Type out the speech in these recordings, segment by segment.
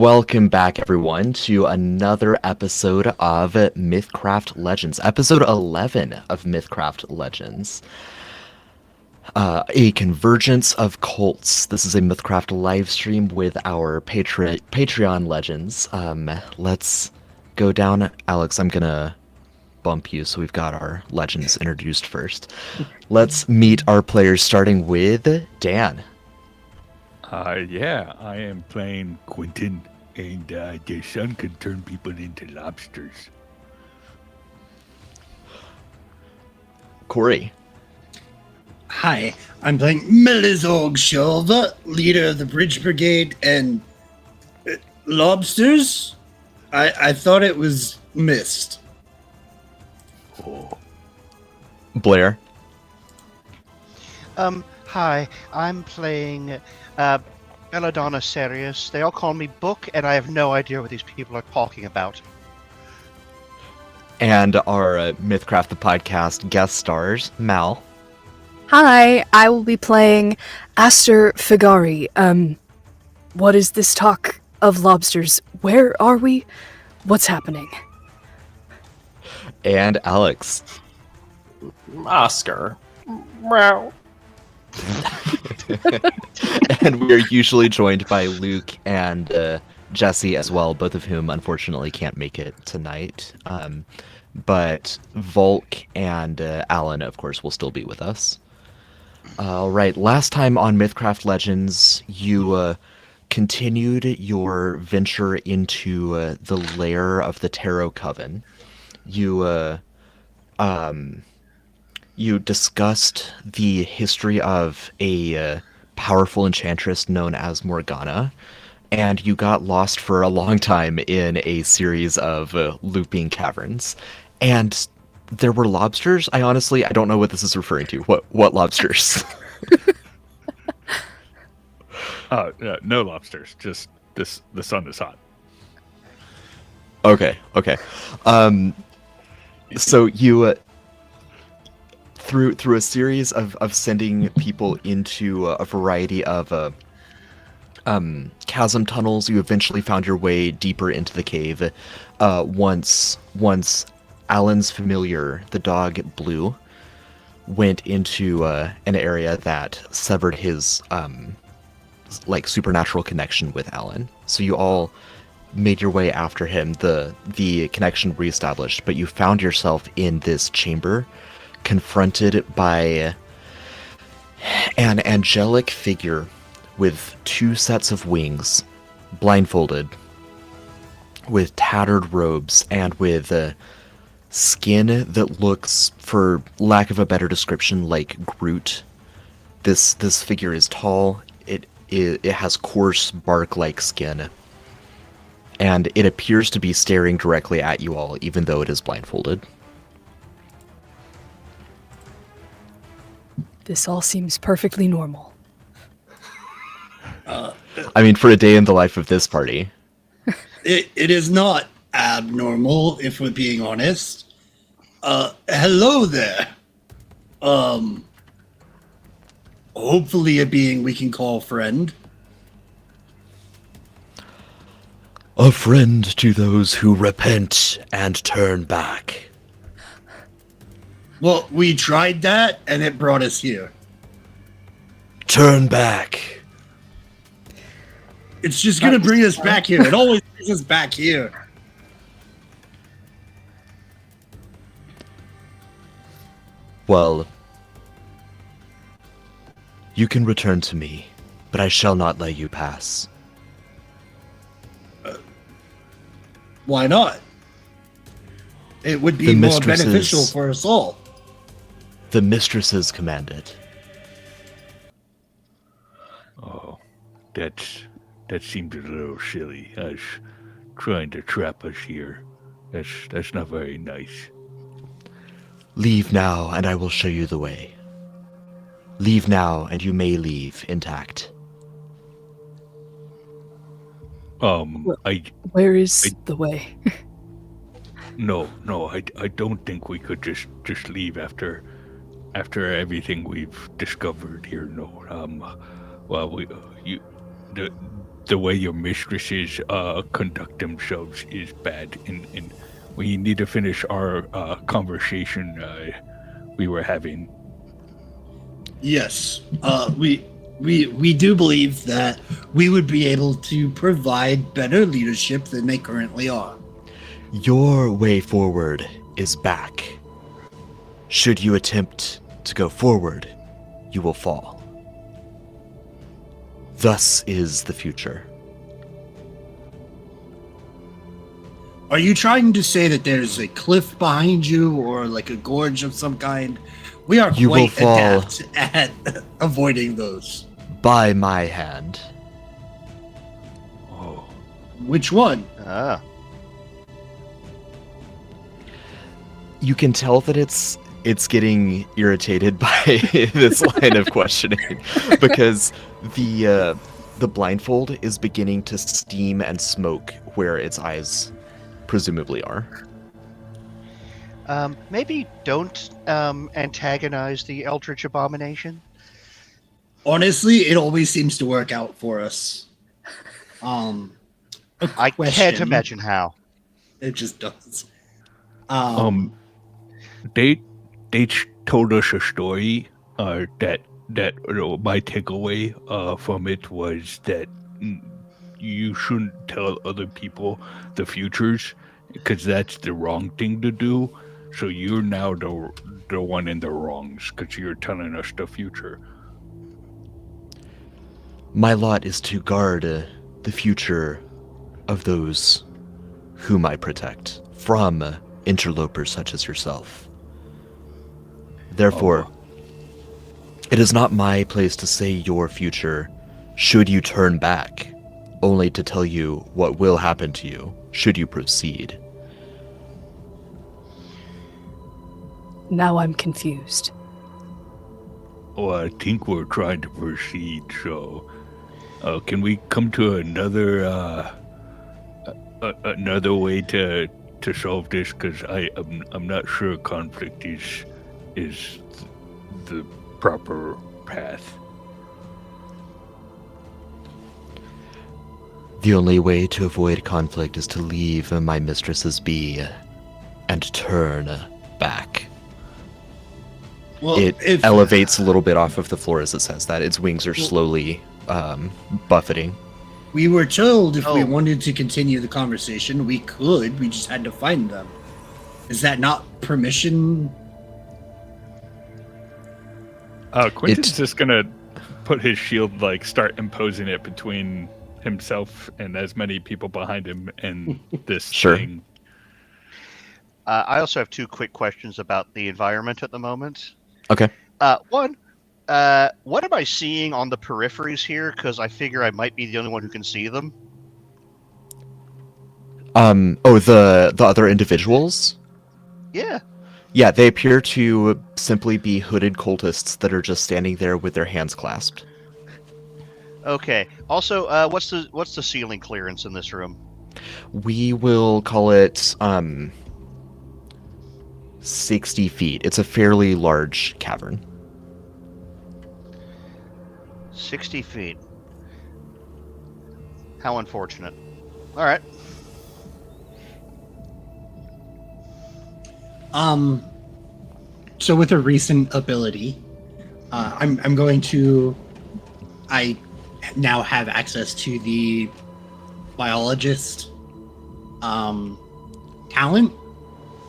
Welcome back, everyone, to another episode of MythCraft Legends, episode 11 of MythCraft Legends. A convergence of cults. This is a MythCraft live stream with our Patreon legends. Let's go down. Alex, I'm gonna bump you so we've got our legends introduced first. Let's meet our players, starting with Dan. Yeah, I am playing Quentin, and the sun can turn people into lobsters. Corey. Hi, I'm playing Melizorg Shulva, leader of the Bridge Brigade, and lobsters? I thought it was mist. Oh, Blair. Hi, I'm playing Belladonna Sirius. They all call me Book, and I have no idea what these people are talking about. And our MythCraft the podcast guest stars, Mal. Hi, I will be playing Aster Figari. What is this talk of lobsters? Where are we? What's happening? And Alex. Oscar. Meow. And we are usually joined by Luke and Jesse as well, both of whom unfortunately can't make it tonight. But Volk and Alan, of course, will still be with us. All right, last time on MythCraft Legends, you continued your venture into the lair of the Tarot Coven. You discussed the history of a powerful enchantress known as Morgana, and you got lost for a long time in a series of looping caverns. And there were lobsters? I don't know what this is referring to. What lobsters? no lobsters. Just the sun is hot. Okay. So you through a series of sending people into a variety of chasm tunnels, you eventually found your way deeper into the cave. Once Alan's familiar, the dog Blue, went into an area that severed his supernatural connection with Alan. So you all made your way after him. The connection reestablished, but you found yourself in this chamber, confronted by an angelic figure with two sets of wings, blindfolded, with tattered robes, and with skin that looks, for lack of a better description, like Groot. This figure is tall. It has coarse bark-like skin, and it appears to be staring directly at you all, even though it is blindfolded. This all seems perfectly normal. I mean, for a day in the life of this party. It is not abnormal, if we're being honest. Hello there. Hopefully a being we can call friend. A friend to those who repent and turn back. Well, we tried that, and it brought us here. Turn back. It's just gonna bring us back here. It always brings us back here. Well, you can return to me, but I shall not let you pass. Why not? It would be The more mistresses- beneficial for us all. The mistresses command it. Oh, that seems a little silly. Us trying to trap us here. That's not very nice. Leave now, and I will show you the way. Leave now, and you may leave intact. Where is the way? No, I don't think we could just leave after everything we've discovered here. No, well, the way your mistresses conduct themselves is bad, and we need to finish our conversation we were having. Yes. We do believe that we would be able to provide better leadership than they currently are. Your way forward is back. Should you attempt to go forward, you will fall. Thus is the future. Are you trying to say that there's a cliff behind you or like a gorge of some kind? We are You will quite fall. adept at avoiding those. By my hand. Oh, Which one? Ah. You can tell that it's getting irritated by this line of questioning because the blindfold is beginning to steam and smoke where its eyes presumably are. Maybe don't antagonize the Eldritch Abomination. Honestly, it always seems to work out for us. I can't question. imagine how. It just does. They told us a story that my takeaway from it was that you shouldn't tell other people the futures because that's the wrong thing to do. So you're now the one in the wrongs because you're telling us the future. My lot is to guard the future of those whom I protect from interlopers such as yourself. Therefore, it is not my place to say your future should you turn back, only to tell you what will happen to you should you proceed. Now I'm confused. Well, I think we're trying to proceed, so can we come to another way to solve this? Because I'm not sure conflict is the proper path. The only way to avoid conflict is to leave my mistresses be and turn back. Well, It if elevates a little bit off of the floor as it says that. Its wings are slowly buffeting. we were told if we Oh. wanted to continue the conversation, we could. We just had to find them. Is that not permission? Quentin's just gonna put his shield, like start imposing it between himself and as many people behind him and this Sure. thing. I also have two quick questions about the environment at the moment. Okay. One, what am I seeing on the peripheries here? Because I figure I might be the only one who can see them. The other individuals? Yeah. Yeah, they appear to simply be hooded cultists that are just standing there with their hands clasped. Okay. Also, what's the ceiling clearance in this room? We will call it 60 feet. It's a fairly large cavern. 60 feet. How unfortunate. All right. So with a recent ability, I'm going to. I now have access to the biologist talent.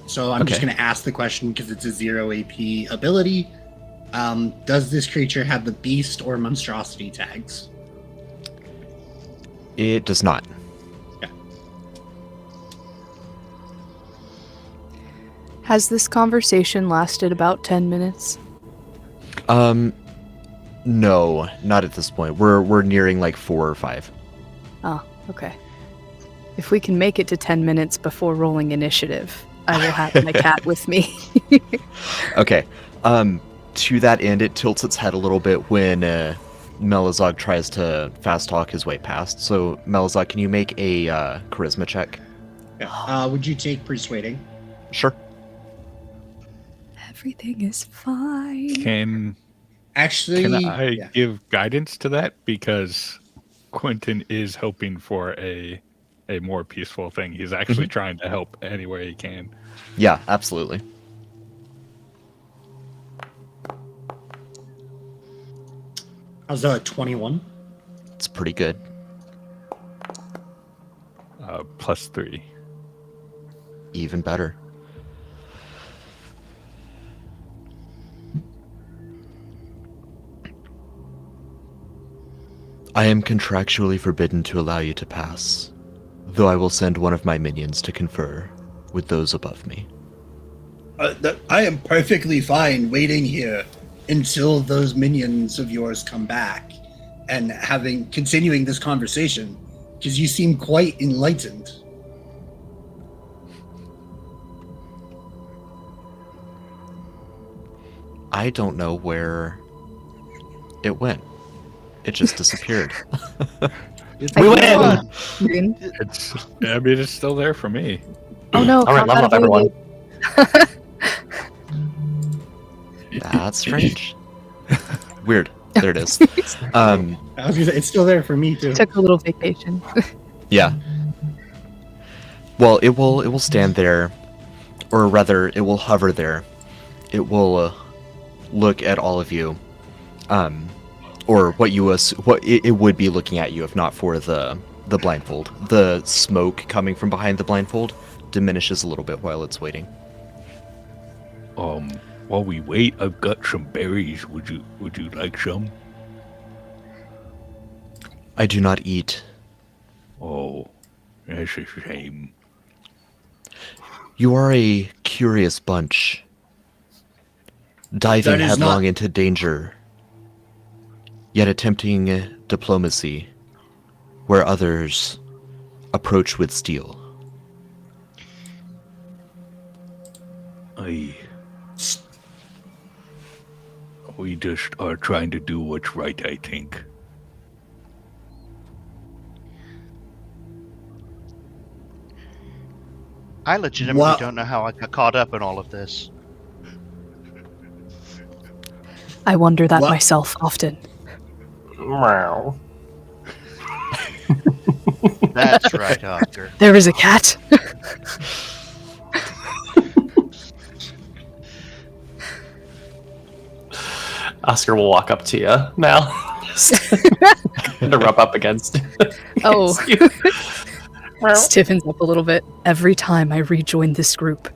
So I'm just Okay. going to ask the question because it's a 0 AP ability. Does this creature have the beast or monstrosity tags? It does not. Has this conversation lasted about 10 minutes? No, not at this point. We're nearing like 4 or 5. Oh, okay. If we can make it to 10 minutes before rolling initiative, I will have my cat with me. Okay. To that end, it tilts its head a little bit when Melizog tries to fast talk his way past. So, Melizog, can you make a charisma check? Would you take persuading? Sure. Everything is fine. Can Actually, I yeah. give guidance to that? Because Quentin is hoping for a more peaceful thing. He's actually trying to help any way he can. Yeah, absolutely. How's that, 21? It's pretty good. +3. Even better. I am contractually forbidden to allow you to pass, though I will send one of my minions to confer with those above me. I am perfectly fine waiting here until those minions of yours come back and continuing this conversation, because you seem quite enlightened. I don't know where it went. It just disappeared. We win! It's still there for me. Oh no! All right, level up, avoided. everyone. That's strange. Weird. There it is. I was gonna say, it's still there for me too. Took a little vacation. Yeah. Well, it will stand there, or rather, it will hover there. It will look at all of you, or what it would be looking at you if not for the blindfold. The smoke coming from behind the blindfold diminishes a little bit while it's waiting. While we wait, I've got some berries. Would you like some? I do not eat. Oh, that's a shame. You are a curious bunch, diving That is headlong not- into danger, yet attempting diplomacy where others approach with steel. We just are trying to do what's right, I think. I legitimately Wow. don't know how I got caught up in all of this. I wonder that What? myself often. Meow. That's right, Oscar. There is a cat. Oscar will walk up to you now. To rub up against. Oh. against you. Stiffens up a little bit. Every time I rejoin this group,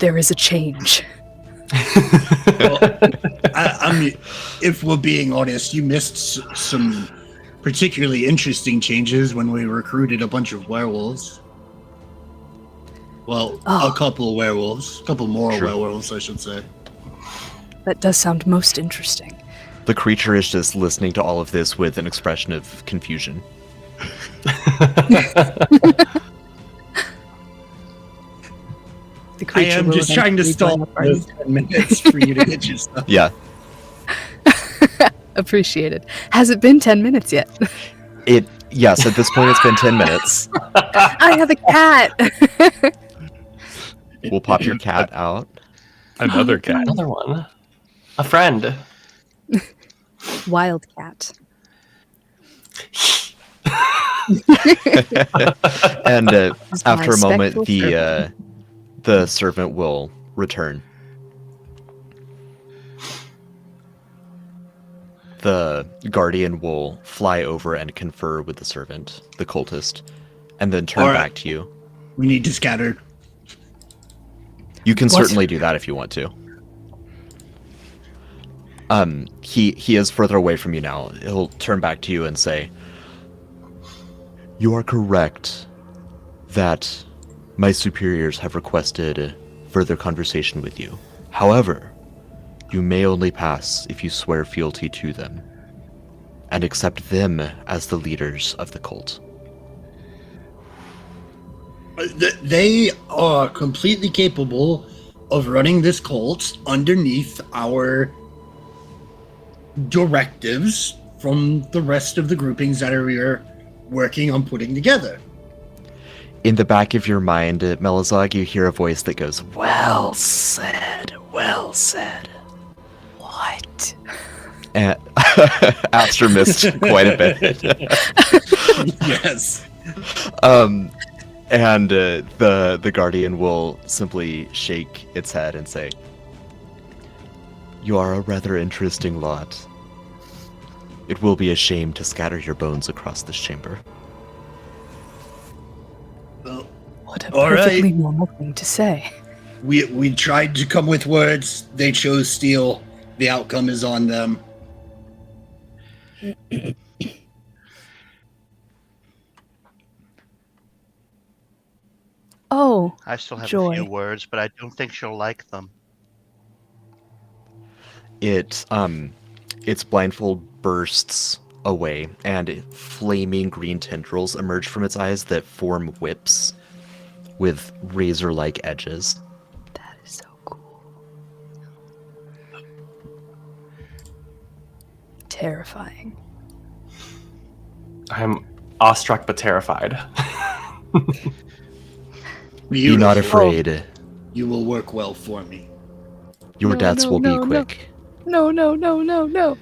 there is a change. I mean, if we're being honest, you missed some particularly interesting changes when we recruited a bunch of werewolves. Well, Oh. a couple of werewolves. A couple more Sure. werewolves, I should say. That does sound most interesting. The creature is just listening to all of this with an expression of confusion. The I creature am will just trying to eventually join stall the party. those 10 minutes for you to get your stuff. Yeah. Appreciated. Has it been 10 minutes yet? Yes, at this point it's been 10 minutes. I have a cat! We'll pop your cat out. Another cat. Another one. A friend. Wildcat. And This is my after a moment, spectral the servant will return. The guardian will fly over and confer with the servant, the cultist, and then turn All right. back to you. We need to scatter. You can What? certainly do that if you want to. He is further away from you now. He'll turn back to you and say, "You are correct that my superiors have requested further conversation with you. However, you may only pass if you swear fealty to them and accept them as the leaders of the cult." They are completely capable of running this cult underneath our directives from the rest of the groupings that we're working on putting together. In the back of your mind, Melazog, you hear a voice that goes, "Well said, well said." What? And Aster missed quite a bit. Yes. And the guardian will simply shake its head and say, "You are a rather interesting lot. It will be a shame to scatter your bones across this chamber." Well, What a All right. perfectly normal thing to say. we tried to come with words. They chose steel. The outcome is on them. Oh, I still have a Joy. few words, but I don't think she'll like them. Its blindfold bursts away, and flaming green tendrils emerge from its eyes that form whips with razor-like edges. that is so cool. Terrifying. I'm awestruck but terrified. Be not Beautiful. afraid. You will work well for me. Your No, deaths no, will be no, no. quick. No, no, no, no, no.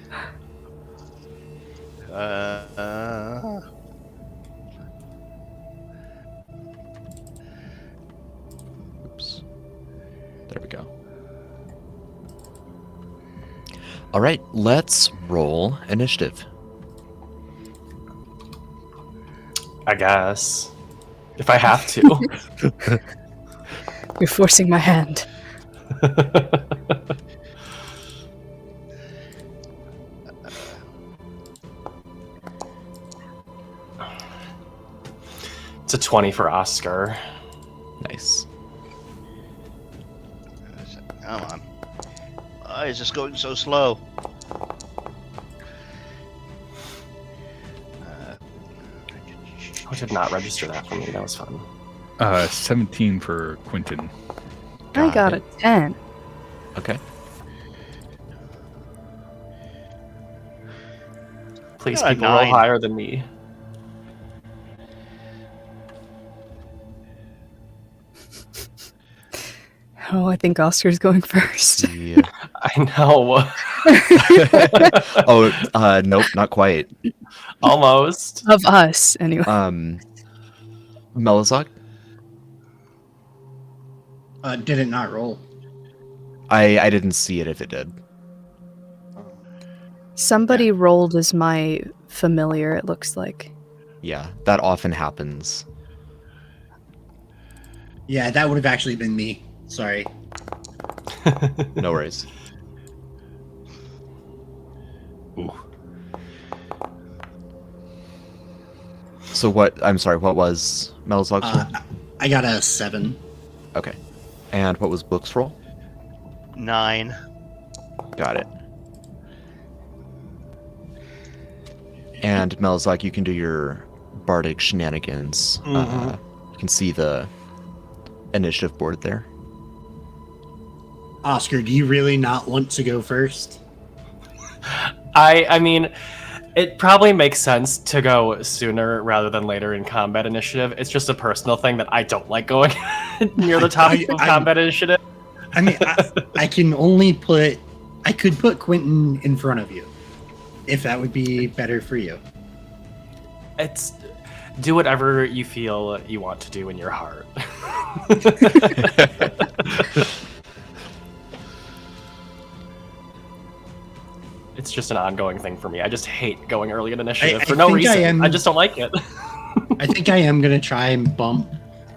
Oops. There we go. All right, let's roll initiative. I guess. If I have to. You're forcing my hand. It's a 20 for Oscar. Nice. Come on. Why is this going so slow? I did not register that for me. That was fun. 17 for Quentin. I got a it. 10. Okay. Please, Yeah, people roll 9. higher than me. Oh, I think Oscar's going first. Yeah. I know. Oh, nope, not quite. Almost. Of us, anyway. Melizog? Did it not roll? I didn't see it if it did. Somebody rolled as my familiar, it looks like. Yeah, that often happens. Yeah, that would have actually been me. Sorry. No worries. Ooh. So I'm sorry, what was Melizog's roll? I got a 7. Okay. And what was Book's roll? 9. Got it. And Melizog, you can do your bardic shenanigans. Mhm. You can see the initiative board there. Oscar, do you really not want to go first? I mean, it probably makes sense to go sooner rather than later in combat initiative. It's just a personal thing that I don't like going near the top of combat initiative. I mean, I can only put... I could put Quentin in front of you, if that would be better for you. It's do whatever you feel you want to do in your heart. It's just an ongoing thing for me. I just hate going early in initiative I for no think reason. I just don't like it. I think I am going to try and bump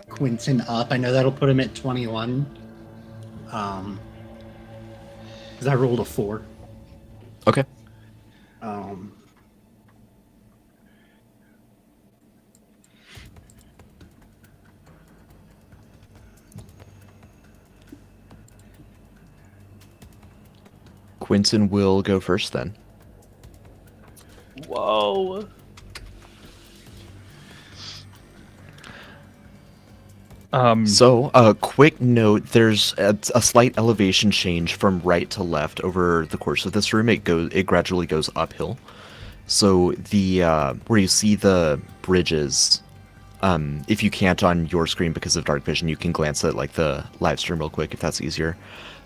Quentin up. I know that'll put him at 21. Because I rolled a 4. Okay. Quentin will go first then. Whoa. So, a quick note, there's a slight elevation change from right to left over the course of this room. It gradually goes uphill. So the where you see the bridges, if you can't on your screen because of dark vision, you can glance at like the live stream real quick if that's easier.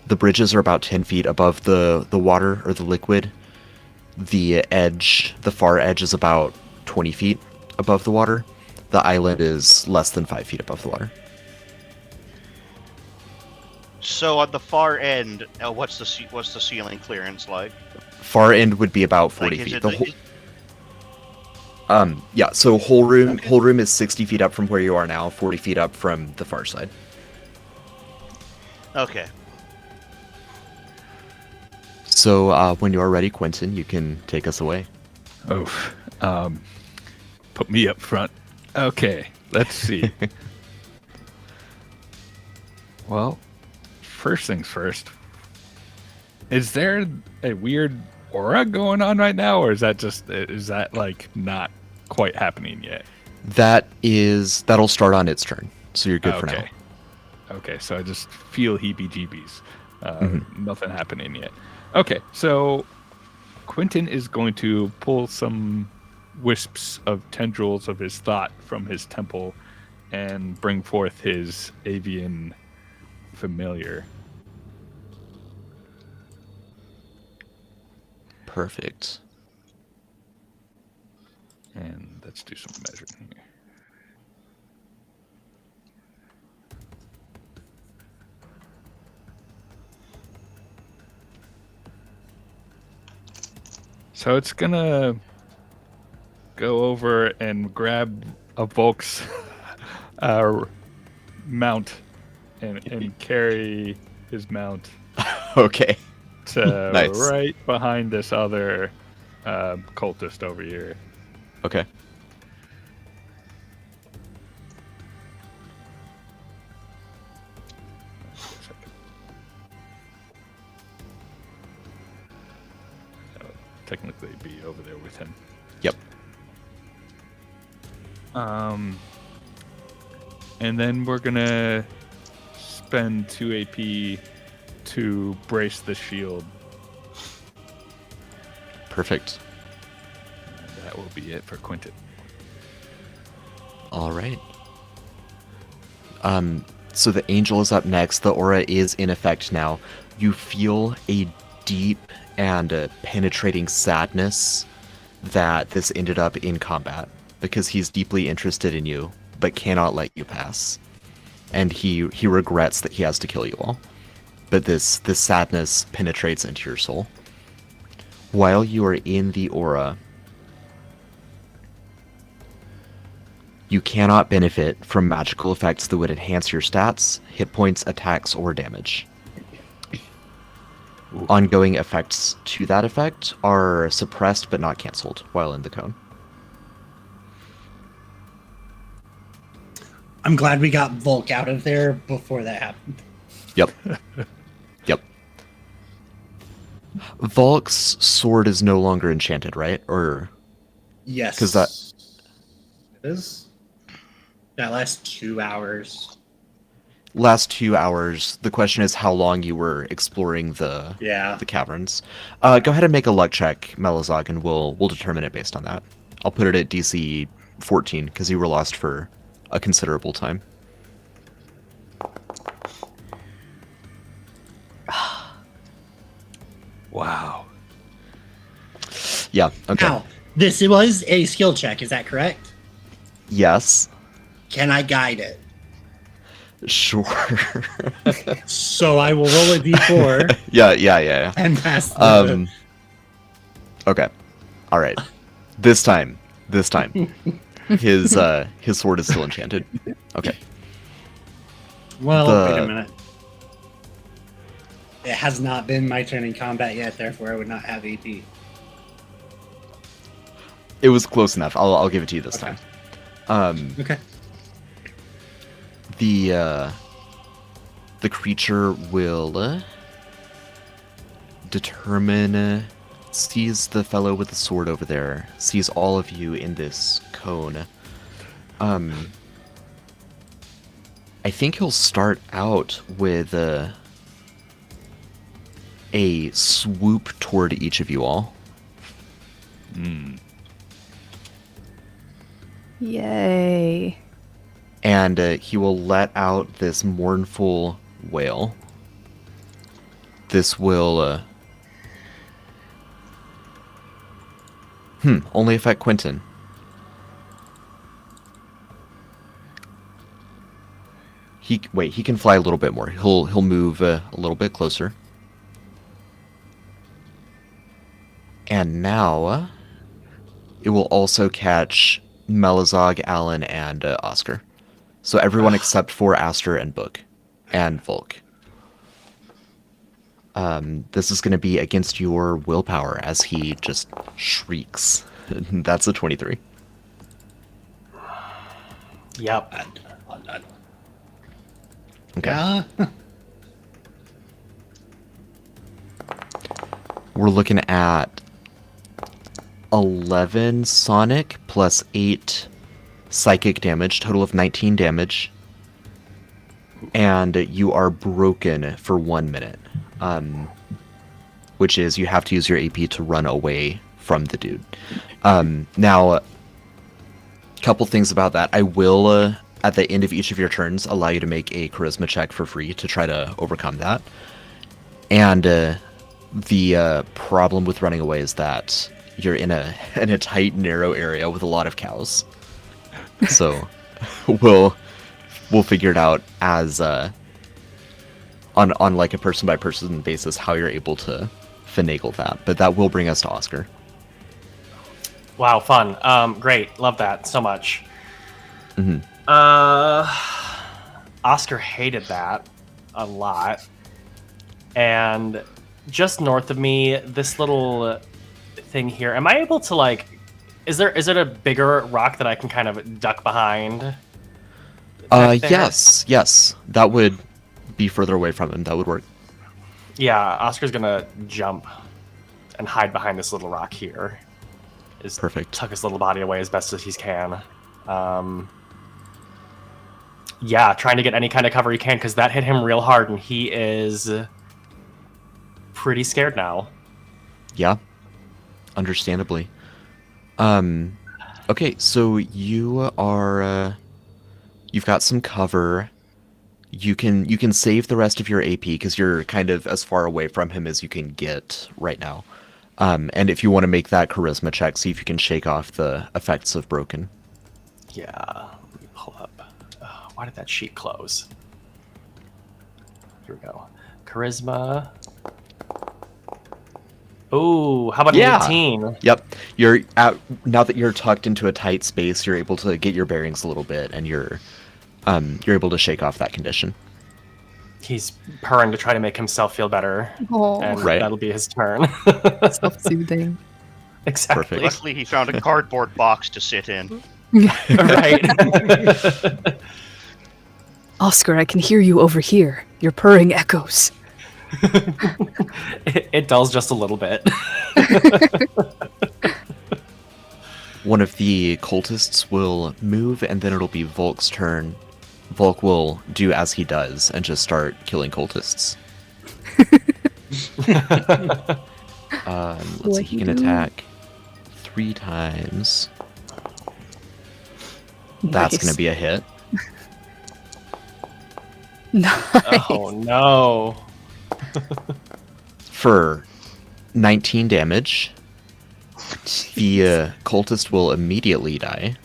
The bridges are about 10 feet above the water or the liquid. The far edge is about 20 feet above the water. The island is less than 5 feet above the water. So on the far end, what's the ceiling clearance like? Far end would be about 40 Like, is feet. it The the- whole, yeah, so whole room is 60 feet up from where you are now, 40 feet up from the far side. Okay. So when you are ready, Quentin, you can take us away. Oh, put me up front. Okay, let's see. Well, first things first. Is there a weird aura going on right now, or is that like not quite happening yet? That'll start on its turn, so you're good for now. Okay, so I just feel heebie-jeebies. Nothing happening yet. Okay, so Quentin is going to pull some wisps of tendrils of his thought from his temple and bring forth his avian familiar. Perfect. And let's do some measuring here. So it's gonna go over and grab a Volk's mount and carry his mount Okay. to Nice. right behind this other cultist over here. Okay. That would technically be over there with him. Yep. And then we're gonna spend 2 AP to brace the shield. Perfect. And that will be it for Quentin. All right. So the angel is up next. The aura is in effect now. You feel a deep and penetrating sadness that this ended up in combat, because he's deeply interested in you, but cannot let you pass. And he regrets that he has to kill you all. But this sadness penetrates into your soul. While you are in the aura, you cannot benefit from magical effects that would enhance your stats, hit points, attacks, or damage. Ooh. Ongoing effects to that effect are suppressed but not cancelled while in the cone. I'm glad we got Volk out of there before that happened. Yep. Yep. Volk's sword is no longer enchanted, right? Or Yes. 'Cause that- It is? That last 2 hours. last 2 hours, the question is how long you were exploring the Yeah. caverns. Go ahead and make a luck check, Melazog, and we'll determine it based on that. I'll put it at DC 14 because you were lost for a considerable time. Wow. Yeah. Okay. Now, this was a skill check, is that correct? Yes. Can I guide it? Sure. So I will roll a d4 Yeah. and pass the... Okay. All right. This time. His sword is still enchanted. Okay. Well, the- wait a minute. It has not been my turn in combat yet, therefore I would not have AP. It was close enough. I'll give it to you this Okay. time. Okay. The creature will determine, sees the fellow with the sword over there, sees all of you in this cone. I think he'll start out with a swoop toward each of you all. Yay. And he will let out this mournful wail. This will Only affect Quentin. He can fly a little bit more. He'll move a little bit closer. And now it will also catch Melizog, Alan, and Oscar. So everyone except for Aster and Book and Volk. This is going to be against your willpower as he just shrieks. That's a 23. Yep. Okay. Yeah. We're looking at 11 sonic plus 8 psychic damage, total of 19 damage. And you are broken for 1 minute. Which is you have to use your AP to run away from the dude. Now, a couple things about that. I will, at the end of each of your turns, allow you to make a charisma check for free to try to overcome that. And the problem with running away is that you're in a tight, narrow area with a lot of cows. So we'll figure it out as on like a person by person basis how you're able to finagle that. But that will bring us to Oscar. Wow, fun. Great. Love that so much. Mm-hmm. Oscar hated that a lot. And just north of me, this little thing here. Am I able to, like, is it a bigger rock that I can kind of duck behind? Yes. That would be further away from him. That would work. Yeah, Oscar's gonna jump and hide behind this little rock here. Perfect. Tuck his little body away as best as he can. Yeah, trying to get any kind of cover he can, because that hit him real hard, and he is pretty scared now. Yeah, understandably. Okay, so you are you've got some cover. You can save the rest of your AP because you're kind of as far away from him as you can get right now. And if you want to make that charisma check, see if you can shake off the effects of broken. Yeah, let me pull up. Why did that sheet close? Here we go. Charisma. Oh, how about an 18? Yep. Now that you're tucked into a tight space, you're able to get your bearings a little bit, and you're able to shake off that condition. He's purring to try to make himself feel better, and that'll be his turn. Self-soothing. Exactly. Perfect. Luckily, he found a cardboard box to sit in. Right. Oscar, I can hear you over here. Your purring echoes. It dulls just a little bit. One of the cultists will move, and then it'll be Volk's turn. Volk will do as he does and just start killing cultists. Let's see, he can attack 3 times. That's going to be a hit. Nice. Oh no. For 19 damage, the cultist will immediately die.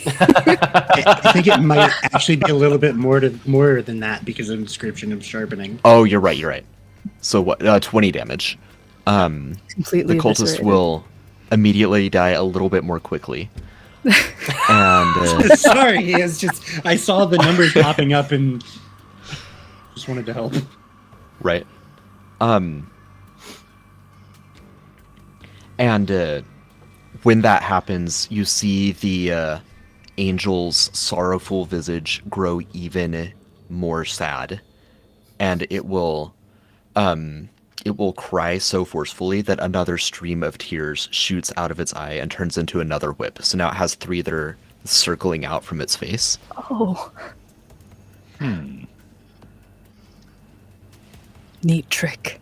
I think it might actually be a little bit more than that because of inscription of sharpening. Oh, you're right. So what? 20 damage. Completely The cultist eviscerated. will immediately die a little bit more quickly. And Sorry, it's just I saw the numbers popping up and just wanted to help. right. And when that happens, you see the angel's sorrowful visage grow even more sad, and it will cry so forcefully that another stream of tears shoots out of its eye and turns into another whip. So now it has 3 that are circling out from its face. Oh. Neat trick.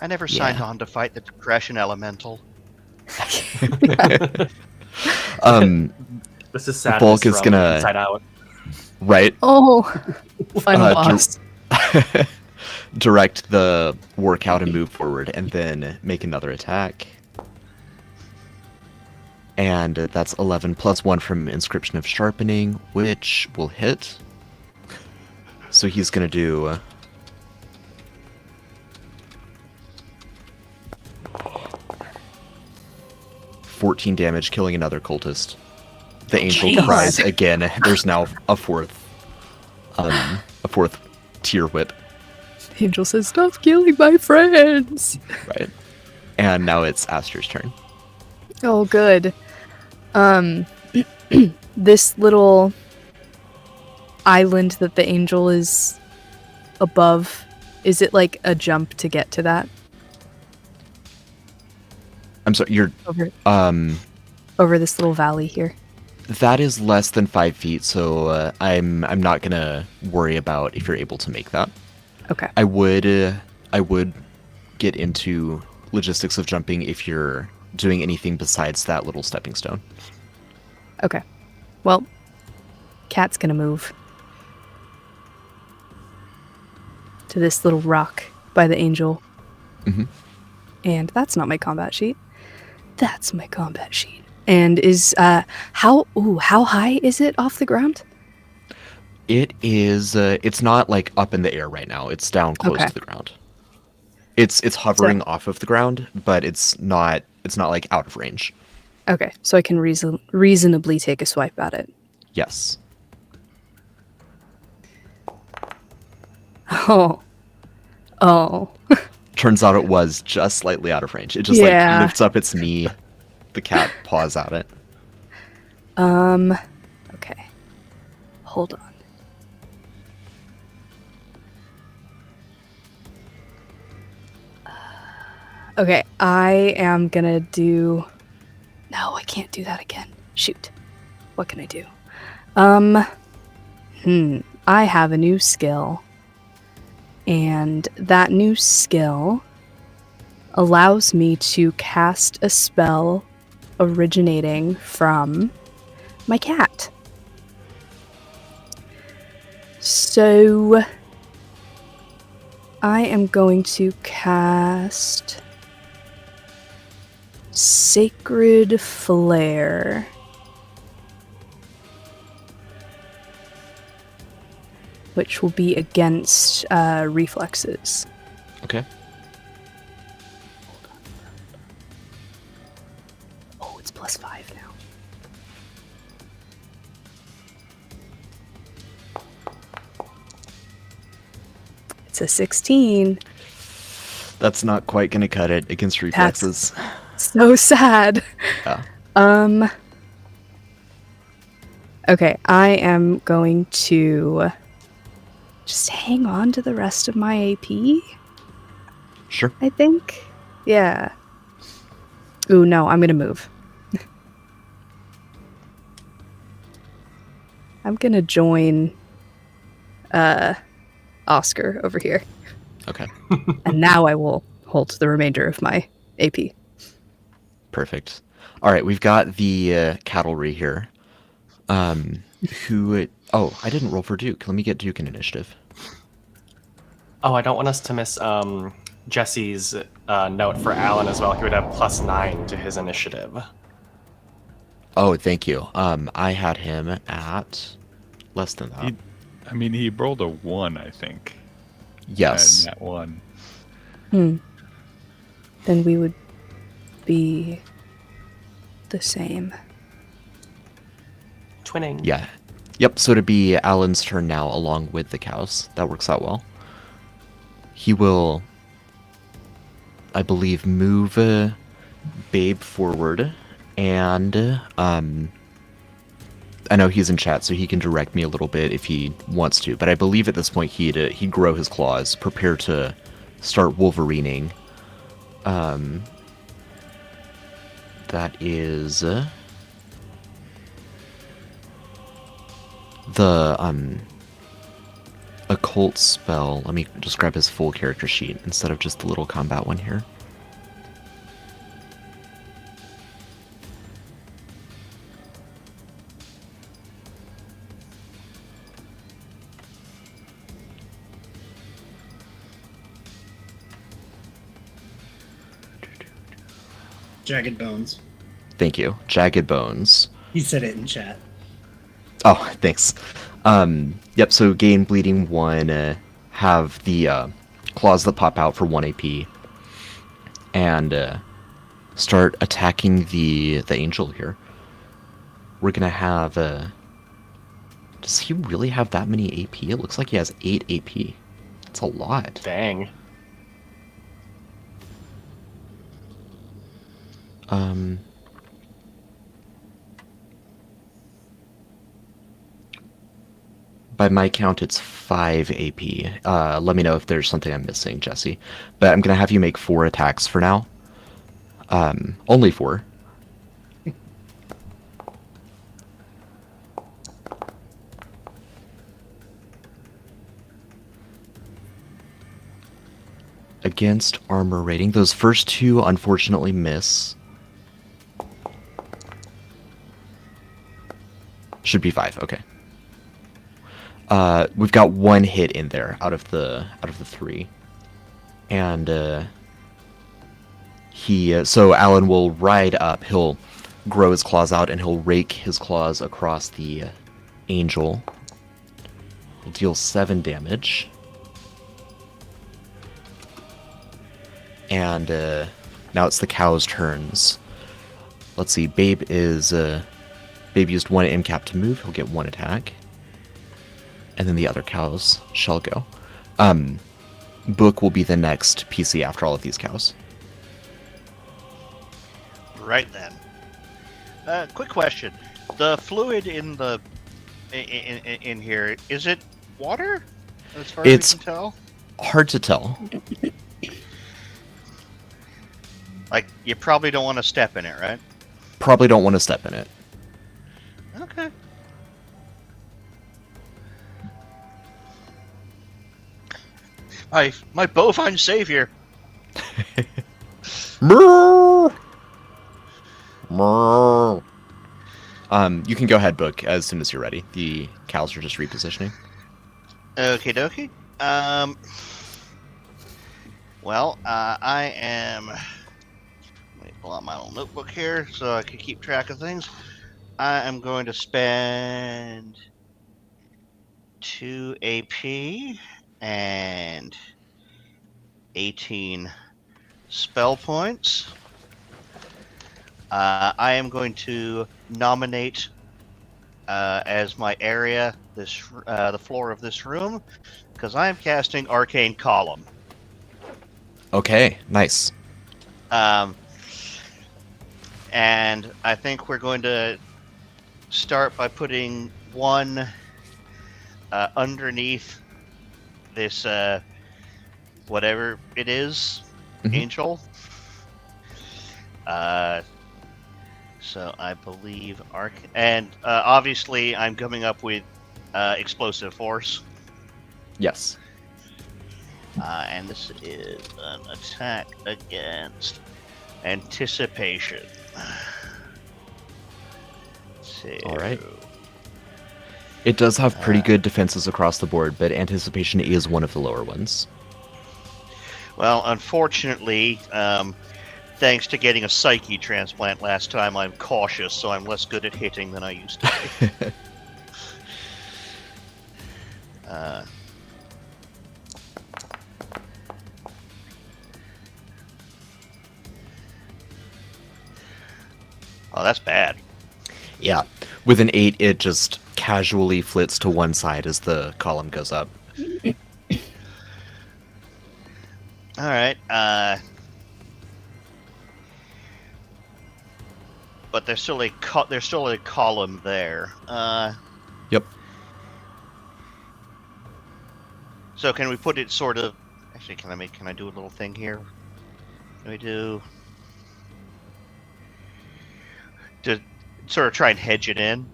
I never signed on to fight the depression elemental. This is sad. Bulk is gonna- inside out. Right? Oh. Final boss. Direct the workout and move forward, and then make another attack. And that's 11 plus 1 from Inscription of Sharpening, which will hit. So he's going to do 14 damage, killing another cultist. The angel Jesus. cries again. There's now a fourth tier whip, The angel says, "Stop killing my friends." right? And now it's Aster's turn. Oh, good. This little island that the angel is above, is it like a jump to get to that? I'm sorry, you're Over this little valley here. that is less than 5 feet, so I'm not gonna worry about if you're able to make that. Okay. I would get into logistics of jumping if you're doing anything besides that little stepping stone. Okay. Well, Cat's gonna move to this little rock by the angel. Mhm. And that's not my combat sheet. That's my combat sheet. And is how high is it off the ground? It is it's not like up in the air right now. It's down close Okay. to the ground. It's hovering off of the ground, but it's not like out of range. Okay, so I can reasonably take a swipe at it. Yes. Oh. Turns out it was just slightly out of range. It just Yeah. like lifts up its knee. The cat paws at it. Okay. Hold on. Okay, I am gonna do... No, I can't do that again. Shoot. What can I do? I have a new skill. And that new skill allows me to cast a spell originating from my cat. So I am going to cast Sacred Flare. Which will be against reflexes. Okay. Oh, it's +5 now. It's a 16. That's not quite gonna cut it against reflexes. So sad. Yeah. Okay, I am going to just hang on to the rest of my AP, Sure. I think. Yeah. Ooh, no, I'm gonna move. I'm gonna join Oscar over here. Okay. And now I will hold the remainder of my AP. Perfect. All right, we've got the cavalry here. Who? Oh, I didn't roll for Duke. Let me get Duke in initiative. Oh, I don't want us to miss Jesse's note for Alan as well. He would have +9 to his initiative. Oh, thank you. I had him at less than that. He rolled a 1, I think. Yes. And that 1. Then we would be the same. Twinning. Yeah. Yep. So to be Alan's turn now, along with the cows. That works out well. He will, I believe, move Babe forward, and I know he's in chat, so he can direct me a little bit if he wants to. But I believe at this point he'd grow his claws, prepare to start Wolverining. That is the occult spell. Let me just grab his full character sheet instead of just the little combat one here. Jagged Bones. Thank you. Jagged Bones. He said it in chat. Oh, thanks. Yep, so gain bleeding 1, have the claws that pop out for 1 AP, and start attacking the angel here. We're gonna have... does he really have that many AP? It looks like he has 8 AP. That's a lot. Dang. By my count, it's 5 AP. Let me know if there's something I'm missing, Jesse. But I'm gonna have you make 4 attacks for now. Only 4. Against armor rating. Those first 2 unfortunately miss. Should be 5, okay. We've got 1 hit in there out of the 3. And so Alan will ride up, he'll grow his claws out, and he'll rake his claws across the angel. He'll deal 7 damage. And now it's the cow's turns. Let's see, Babe used 1 MCAP to move, he'll get 1 attack. And then the other cows shall go. Book will be the next PC after all of these cows. Right then. Quick question: the fluid in the in here, is it water? As far It's- as we can tell. Hard to tell. Like, you probably don't want to step in it, right? Probably don't want to step in it. Okay. My bovine savior. Moo! Moo! You can go ahead, Book, as soon as you're ready. The cows are just repositioning. Okie dokie. Well, I am... Let me pull out my little notebook here so I can keep track of things. I am going to spend 2 AP and 18 spell points. I am going to nominate as my area the floor of this room, because I am casting Arcane Column. Okay, nice. And I think we're going to start by putting 1 underneath this whatever it is, Mhm. angel. So I believe and obviously I'm coming up with explosive force. Yes. And this is an attack against anticipation. All right. It does have pretty Uh, good defenses across the board, but anticipation is one of the lower ones. Well, unfortunately, thanks to getting a psyche transplant last time, I'm cautious, so I'm less good at hitting than I used to be. Oh, that's bad. Yeah. With an 8, it just casually flits to one side as the column goes up. All right. But there's still a column there. Yep. So can we put it sort of? Actually, can I do a little thing here? Can we do to sort of try and hedge it in?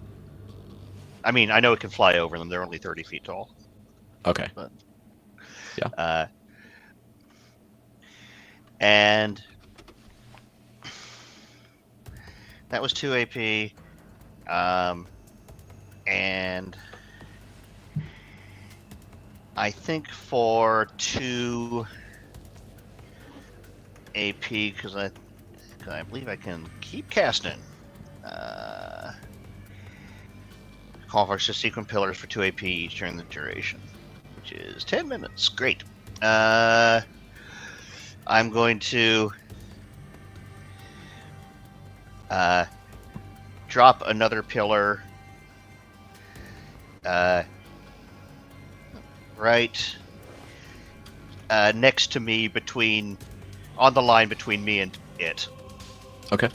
I mean, I know it can fly over them. They're only 30 feet tall. Okay. But, Yeah. And that was 2 AP. And I think for 2 AP, because I believe I can keep casting. Call for subsequent pillars for 2 AP each during the duration, which is 10 minutes. Great. I'm going to drop another pillar right next to me, on the line between me and it. Okay.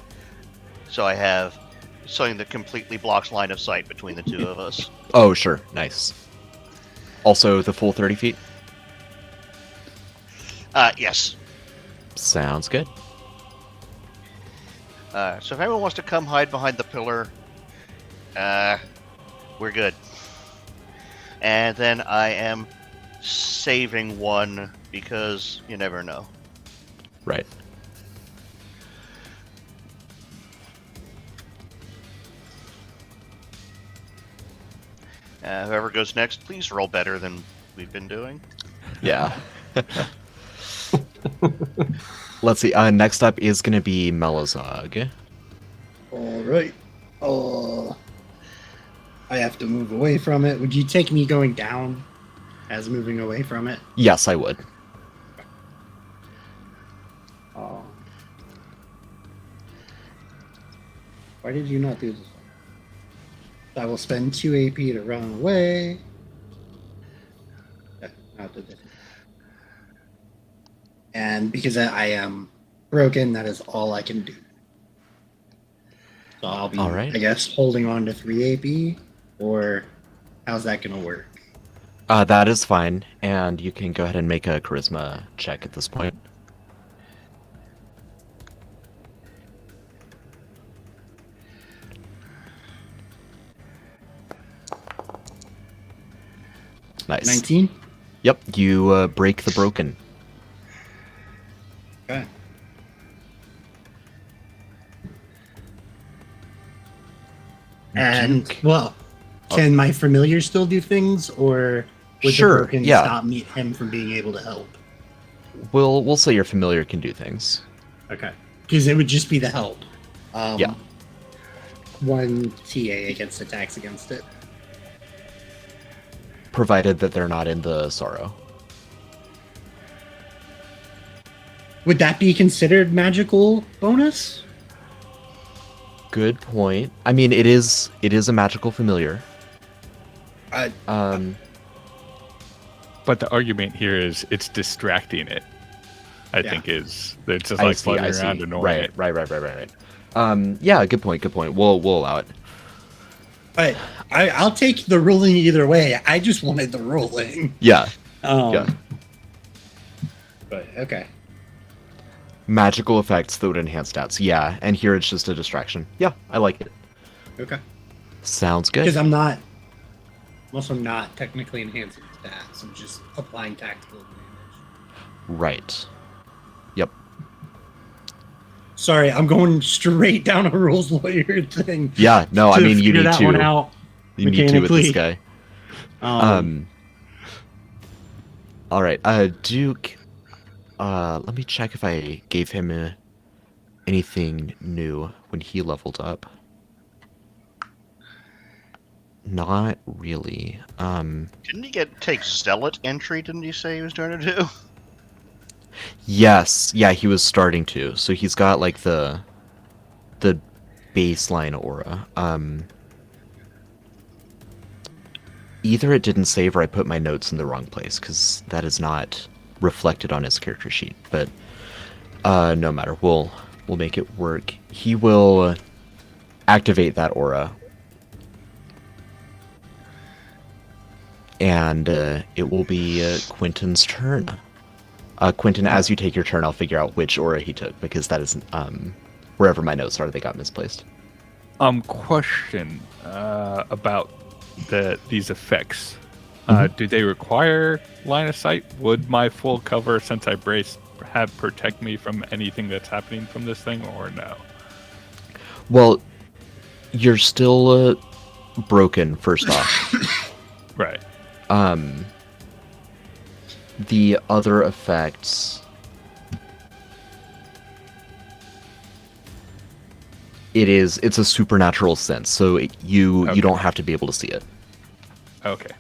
So I have something that completely blocks line of sight between the two of us. Oh, sure. Nice. Also, the full 30 feet? Yes. Sounds good. So if anyone wants to come hide behind the pillar, we're good. And then I am saving one because you never know. Right. Whoever goes next, please roll better than we've been doing. Yeah. Let's see. Next up is going to be Melazog. All right. Oh, I have to move away from it. Would you take me going down as moving away from it? Yes, I would. Oh. Why did you not do this? I will spend 2 AP to run away. Not do this. And because I am broken, that is all I can do. So I'll be, All right. I guess, holding on to 3 AP, or how's that going to work? That is fine, and you can go ahead and make a charisma check at this point. Nice. 19? Yep, you break the broken. Okay. And, Duke. well, can my familiar still do things, or would Sure, the broken yeah. stop him from being able to help? We'll say your familiar can do things. Okay. Because it would just be the help. Yeah. 1 TA against attacks against it. Provided that they're not in the sorrow. Would that be considered magical bonus? Good point. I mean, it is a magical familiar. I But the argument here is it's distracting it. I think it's just I like see, floating I see. around annoying it. Right. Yeah, good point. We'll allow it. I'll take the ruling either way. I just wanted the ruling. Yeah. Yeah. But okay. Magical effects that would enhance stats. Yeah, and here it's just a distraction. Yeah, I like it. Okay. Sounds good. Because I'm also not technically enhancing stats. I'm just applying tactical advantage. Right. Yep. Sorry, I'm going straight down a rules lawyer thing. Yeah, no, I to mean, you figure need that to. one out You need to with this mechanically. guy. All right, Duke. Let me check if I gave him anything new when he leveled up. Not really. Didn't he take Zealot entry? Didn't he say he was doing it too? Yes, yeah, he was starting to. So he's got like the baseline aura. Either it didn't save or I put my notes in the wrong place, because that is not reflected on his character sheet. But no matter, we'll make it work. He will activate that aura, and it will be Quentin's turn. Quentin, as you take your turn, I'll figure out which aura he took, because that is wherever my notes are, they got misplaced. Question about these effects. Do they require line of sight? Would my full cover, since I brace, protect me from anything that's happening from this thing, or no? Well, you're still broken, first off. Right. The other effects... It's a supernatural sense, so you Okay. don't have to be able to see it. Okay.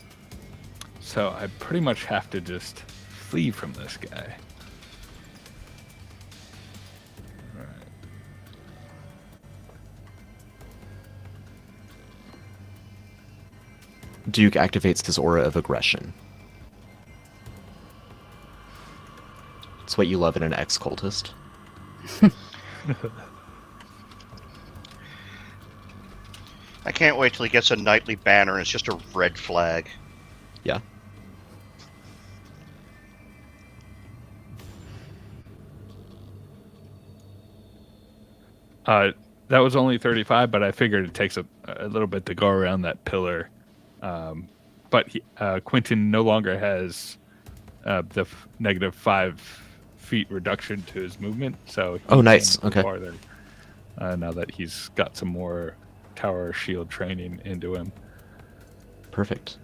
So I pretty much have to just flee from this guy. Alright. Duke activates his aura of aggression. It's what you love in an ex-cultist. I can't wait till he gets a nightly banner and it's just a red flag. Yeah. That was only 35, but I figured it takes a little bit to go around that pillar. But Quentin no longer has the negative 5 feet reduction to his movement, so he Oh, nice. can move Okay. farther, now that he's got some more tower shield training into him. Perfect.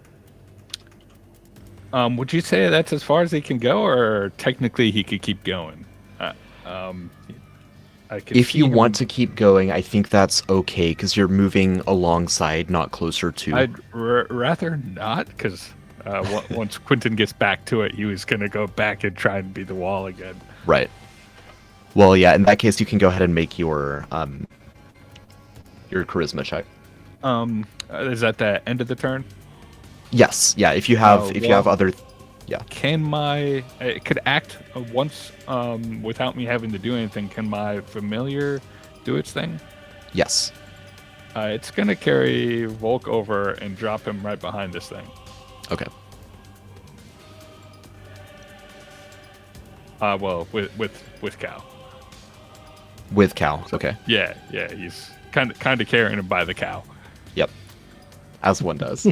Would you say that's as far as he can go, or technically he could keep going? I could If see you him- want to keep going, I think that's okay, because you're moving alongside, not closer to. I'd rather not, because once Quentin gets back to it, he was going to go back and try and be the wall again. Right. Well, yeah, in that case, you can go ahead and make your charisma check. Is that the end of the turn? Yes, yeah, if you have well- other... Can it could act once without me having to do anything? Can my familiar do its thing? Yes. It's going to carry Volk over and drop him right behind this thing. Okay. Well, with Cal. With Cal. Okay. Yeah, he's kind of carrying him by the cow. Yep. As one does.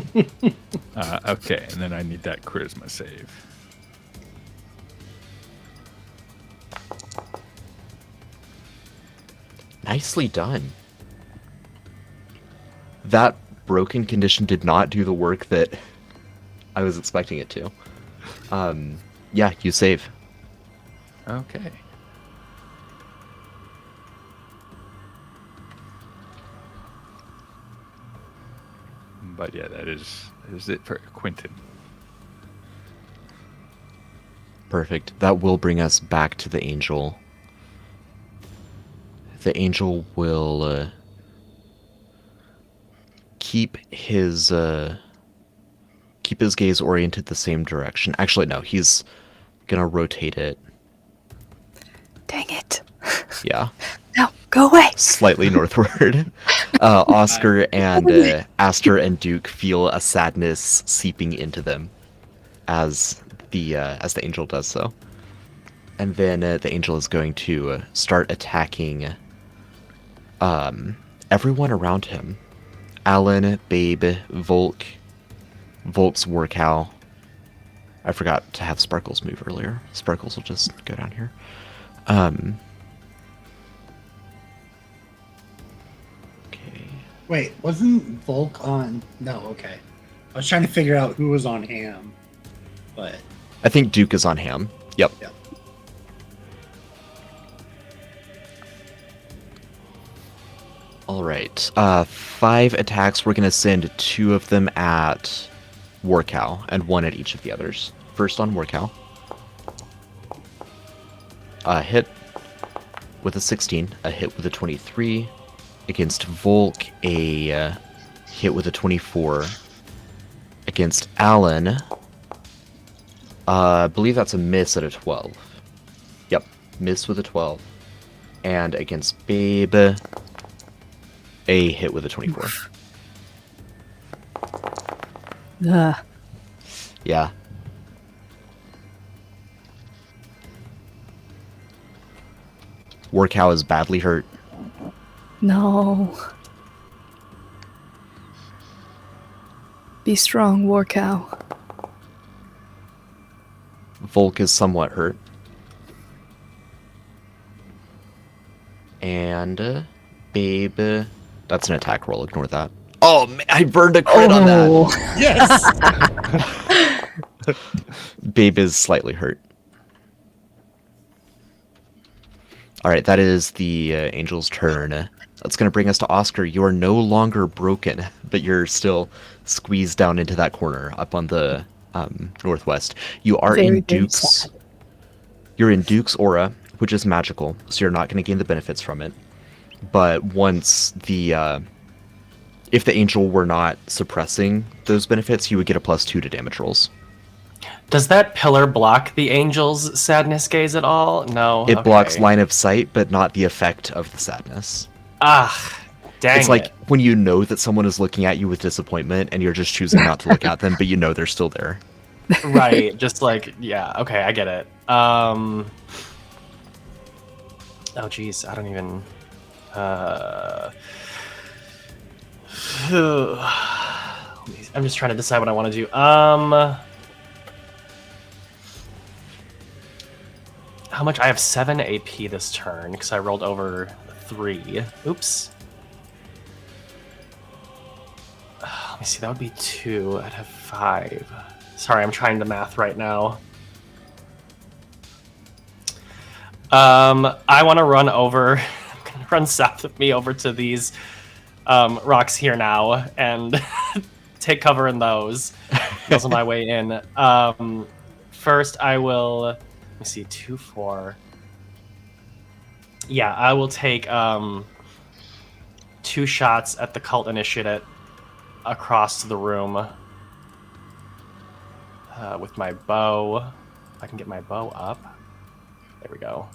Okay, and then I need that charisma save. Nicely done. That broken condition did not do the work that I was expecting it to. Yeah, you save. Okay. But yeah, that is it for Quentin. Perfect. That will bring us back to the angel. The angel will keep his gaze oriented the same direction. Actually, no, he's gonna rotate it. Dang it. Yeah, No, go away. slightly northward. Oscar and Aster and Duke feel a sadness seeping into them as the angel does so. And then the angel is going to start attacking everyone around him. Alan, Babe, Volk, Volk's Warcow. I forgot to have Sparkles move earlier. Sparkles will just go down here. Okay. Wait, wasn't Volk on? No, okay. I was trying to figure out who was on Ham, but I think Duke is on Ham. Yep. yeah. All right. 5 attacks. We're going to send 2 of them at Warcow and 1 at each of the others. First on Warcow. A hit with a 16. A hit with a 23. Against Volk, a hit with a 24. Against Alan, I believe that's a miss at a 12. Yep, miss with a 12. And against Babe, a hit with a 24. Ugh. Yeah. Warcow is badly hurt. No. Be strong, Warcow. Volk is somewhat hurt. And Babe, that's an attack roll. Ignore that. Oh, man, I burned a crit on that. Yes. Babe is slightly hurt. All right, that is the angel's turn. That's going to bring us to Oscar. You are no longer broken, but you're still squeezed down into that corner up on the northwest. You are Very, in very Duke's. sad. You're in Duke's aura, which is magical, so you're not going to gain the benefits from it. But once the if the angel were not suppressing those benefits, you would get a +2 to damage rolls. Does that pillar block the angel's sadness gaze at all? No. It Okay. blocks line of sight, but not the effect of the sadness. Ah, dang It's like it. when you know that someone is looking at you with disappointment and you're just choosing not to look at them, but you know they're still there. Right, just like, yeah, okay, I get it. Oh, geez, I don't even... I'm just trying to decide what I want to do. How much? I have 7 AP this turn, because I rolled over 3. Oops. Let me see, that would be 2. I'd have 5. Sorry, I'm trying the math right now. I want to run over. I'm going to run south of me over to these rocks here now and take cover in those. Those are my way in. First, I will. Let me see, 2, 4. Yeah, I will take 2 shots at the cult initiate across the room with my bow. If I can get my bow up. There we go.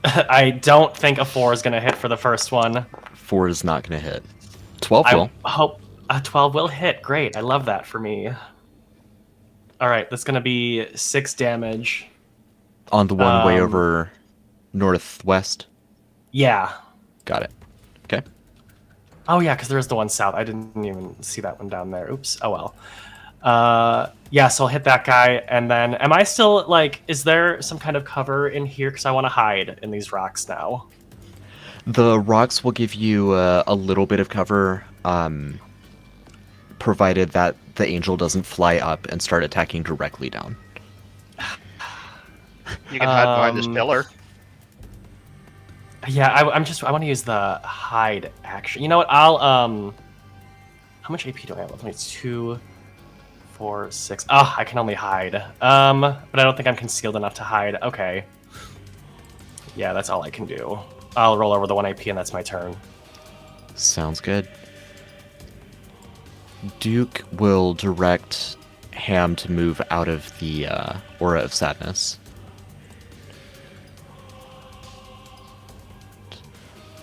I don't think a 4 is going to hit for the first one. 4 is not going to hit. 12 will. I hope a 12 will hit. Great. I love that for me. All right, that's going to be 6 damage. On the one way over northwest? Yeah. Got it. Okay. Oh, yeah, because there is the one south. I didn't even see that one down there. Oops. Oh, well. Yeah, so I'll hit that guy, and then... Am I still, like... Is there some kind of cover in here? Because I want to hide in these rocks now. The rocks will give you a little bit of cover, provided that the angel doesn't fly up and start attacking directly down. You can hide behind this pillar. Yeah, I want to use the hide action. You know what? I'll how much AP do I have? It's 2, 4, 6. Ah, I can only hide. But I don't think I'm concealed enough to hide. Okay. Yeah, that's all I can do. I'll roll over the 1 AP and that's my turn. Sounds good. Duke will direct Ham to move out of the aura of sadness.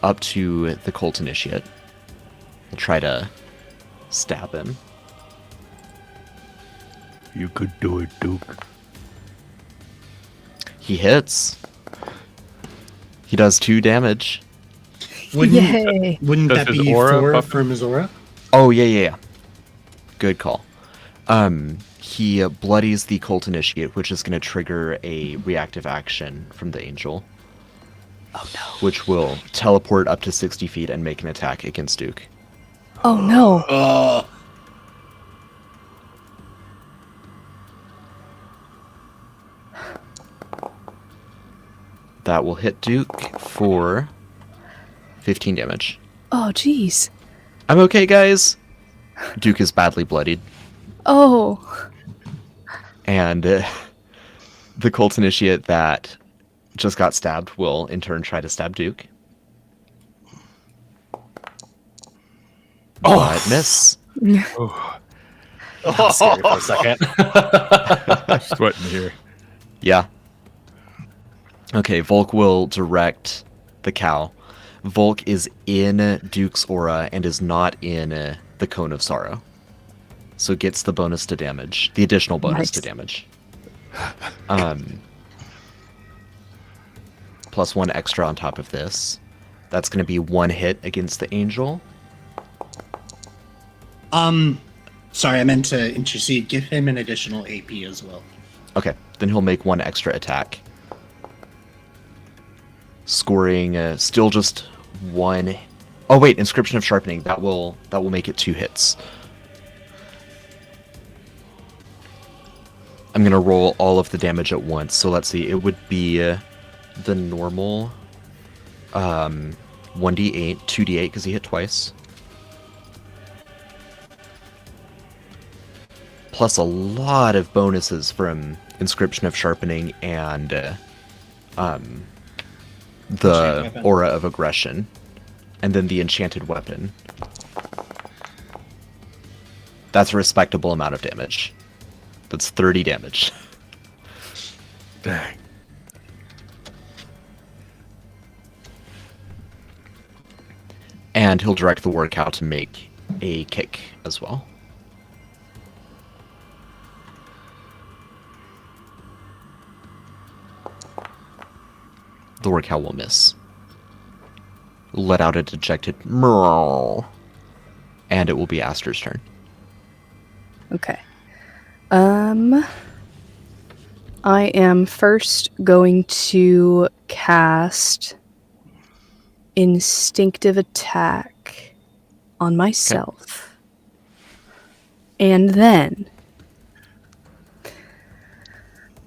Up to the cult initiate. We'll try to stab him. You could do it, Duke. He hits. He does 2 damage. Yay! Wouldn't Does that his be aura 4 buff- from his aura? Oh, yeah. Good call. He bloodies the cult initiate, which is going to trigger a reactive action from the angel. Oh no. Which will teleport up to 60 feet and make an attack against Duke. Oh no! That will hit Duke for 15 damage. Oh jeez. I'm okay, guys. Duke is badly bloodied. Oh. And the cult initiate that just got stabbed will in turn try to stab Duke. But miss. Oh, That was scary for a second. sweating here. Yeah. Okay, Volk will direct the cow. Volk is in Duke's aura and is not in the Cone of Sorrow. So gets the bonus to damage, the additional bonus to Nice. damage. Plus 1 extra on top of this. That's going to be 1 hit against the angel. Sorry, I meant to intercede. Give him an additional AP as well. Okay, then he'll make 1 extra attack. Scoring still just 1. Oh wait, Inscription of Sharpening. That will make it 2 hits. I'm gonna roll all of the damage at once. So let's see. It would be the normal 1d8, 2d8 because he hit twice. Plus a lot of bonuses from Inscription of Sharpening and the Aura of Aggression. And then the Enchanted Weapon. That's a respectable amount of damage. That's 30 damage. Dang. And he'll direct the War Cow to make a kick as well. The War Cow will miss. Let out a dejected meow. And it will be Aster's turn. Okay. I am first going to cast Instinctive Attack on myself. And then...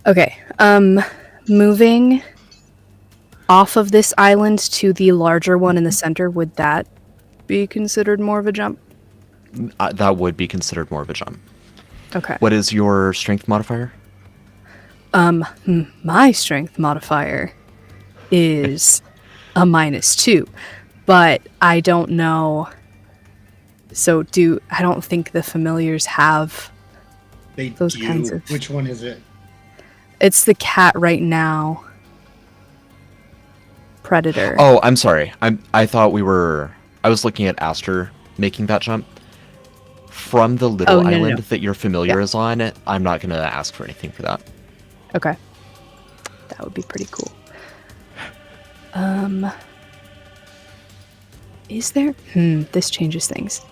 Okay, moving off of this island to the larger one in the center, would that be considered more of a jump? That would be considered more of a jump. Okay. What is your strength modifier? My strength modifier is a -2, but I don't know. So I don't think the familiars have They those do. kinds of... Which one is it? It's the cat right now. Predator. Oh, I'm sorry. I thought I was looking at Aster making that jump. From the little no, island no. that your familiar Yeah. is on, I'm not going to ask for anything for that. Okay. That would be pretty cool. Is there... this changes things.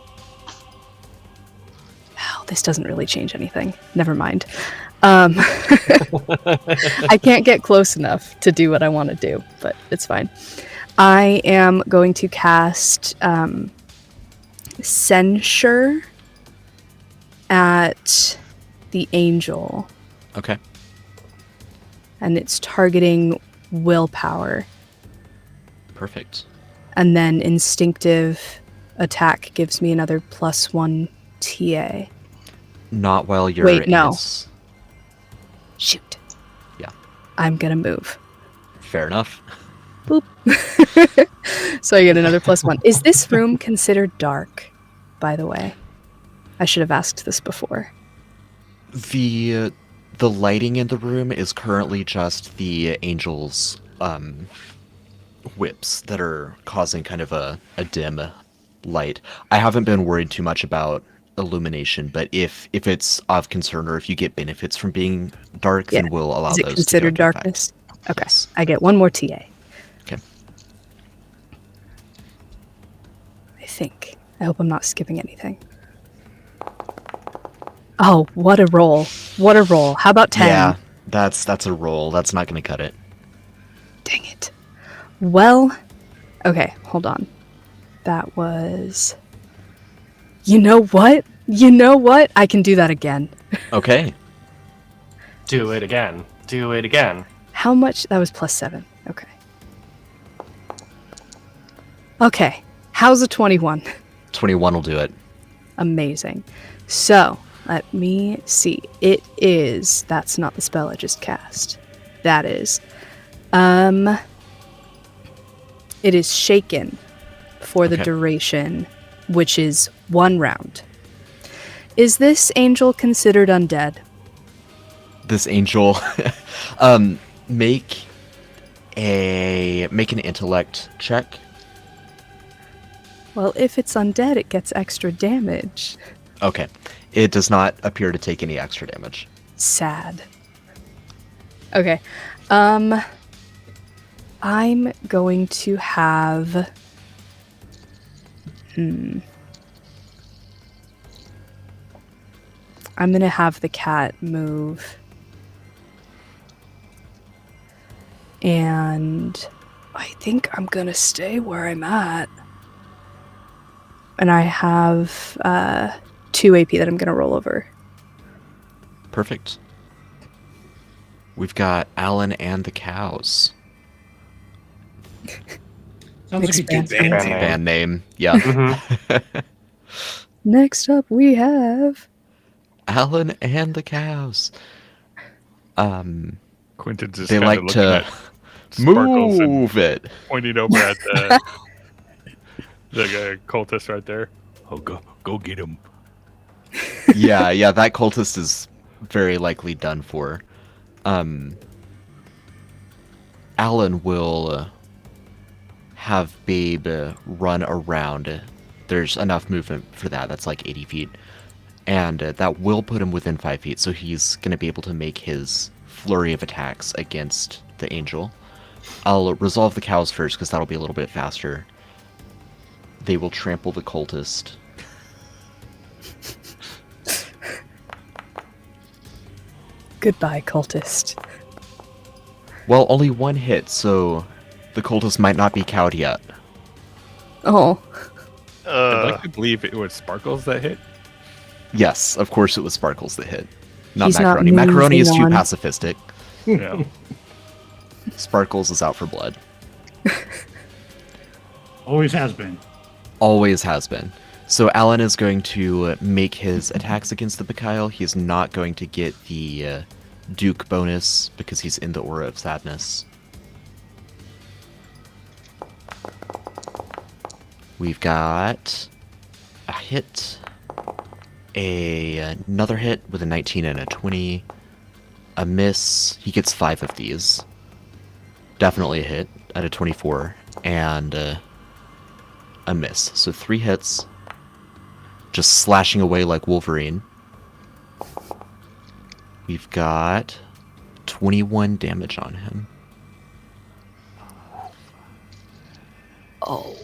Oh, this doesn't really change anything. Never mind. I can't get close enough to do what I want to do, but it's fine. I am going to cast Censure at the angel, Okay. and it's targeting willpower. Perfect. And then Instinctive Attack gives me another +1 TA. Not while you're Wait, in no. this- Shoot. Yeah. I'm gonna move. Fair enough. Boop. So I get another +1. Is this room considered dark, by the way? I should have asked this before. The lighting in the room is currently just the angel's whips that are causing kind of a dim light. I haven't been worried too much about illumination, but if it's of concern or if you get benefits from being dark, then we'll allow Is those it considered to go into darkness? effect. Okay. Yes. I get one more TA. Okay. I think. I hope I'm not skipping anything. Oh, what a roll. What a roll. How about 10? Yeah, that's a roll. That's not going to cut it. Dang it. Well, okay, hold on. That was... You know what? You know what? I can do that again. Okay. Do it again. Do it again. How much? That was +7. Okay. Okay. How's a 21? 21 will do it. Amazing. So, let me see. It is... That's not the spell I just cast. That is... It is shaken for the Okay. duration, which is 1 round. Is this angel considered undead? This angel make an intellect check. Well, if it's undead, it gets extra damage. Okay. It does not appear to take any extra damage. Sad. Okay. I'm going to have... I'm going to have the cat move. And I think I'm going to stay where I'm at. And I have 2 AP that I'm going to roll over. Perfect. We've got Alan and the cows. Sounds like a good Expansion. band Band name. Band name. Yeah. Mhm. Next up, we have Alan and the cows. Quentin's just They kind of like looking to at Sparkles and move it. pointing over at the cultist right there. Oh, go get him. Yeah, that cultist is very likely done for. Alan will have Babe run around. There's enough movement for that. That's like 80 feet. And that will put him within 5 feet, so he's going to be able to make his flurry of attacks against the angel. I'll resolve the cows first, because that'll be a little bit faster. They will trample the cultist. Goodbye, cultist. Well, only one hit, so the cultist might not be cowed yet. Oh, I'd like to believe it was Sparkles that hit. Yes, of course it was Sparkles that hit. Not He's not Macaroni. Macaroni is too moving on. pacifistic. Yeah. Sparkles is out for blood. Always has been. Always has been. So Alan is going to make his attacks against the Bacile. He is not going to get the Duke bonus because he's in the Aura of Sadness. We've got a hit, another hit with a 19 and a 20, a miss. He gets 5 of these. Definitely a hit at a 24, and a miss. So 3 hits, just slashing away like Wolverine. We've got 21 damage on him. oh.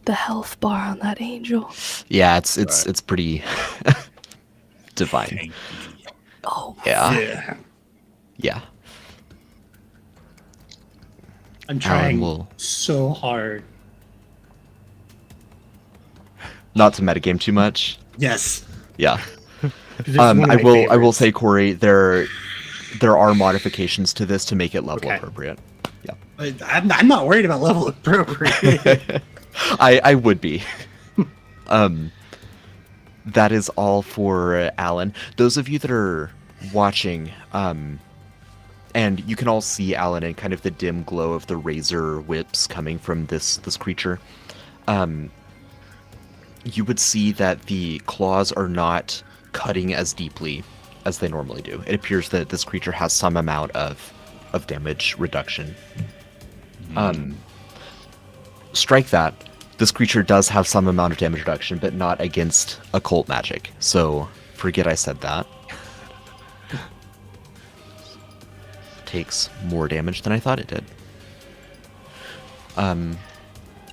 The health bar on that angel. Yeah, it's pretty divine. Oh, Yeah, Yeah. yeah. I'm trying will- so hard. Not to metagame too much. Yes. Yeah. 'Cause it's one of I my will favorites. say, Corey, there are modifications to this to make it level Okay. appropriate. But I'm not worried about level appropriate. I would be. That is all for Alan. Those of you that are watching, and you can all see Alan in kind of the dim glow of the razor whips coming from this creature. You would see that the claws are not cutting as deeply as they normally do. It appears that this creature has some amount of damage reduction. Strike that. This creature does have some amount of damage reduction, but not against occult magic. So forget I said that. Takes more damage than I thought it did. All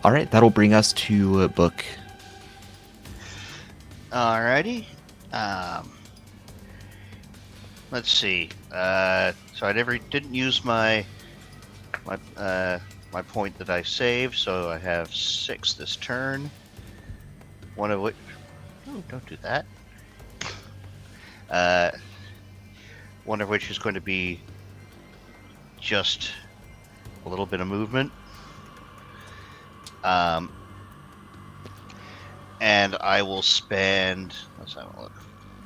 right, that'll bring us to book. Alrighty. Let's see. So I didn't use my point that I saved, so I have 6 this turn. One of which. Oh, don't do that. One of which is going to be just a little bit of movement. And I will spend. Let's have a look.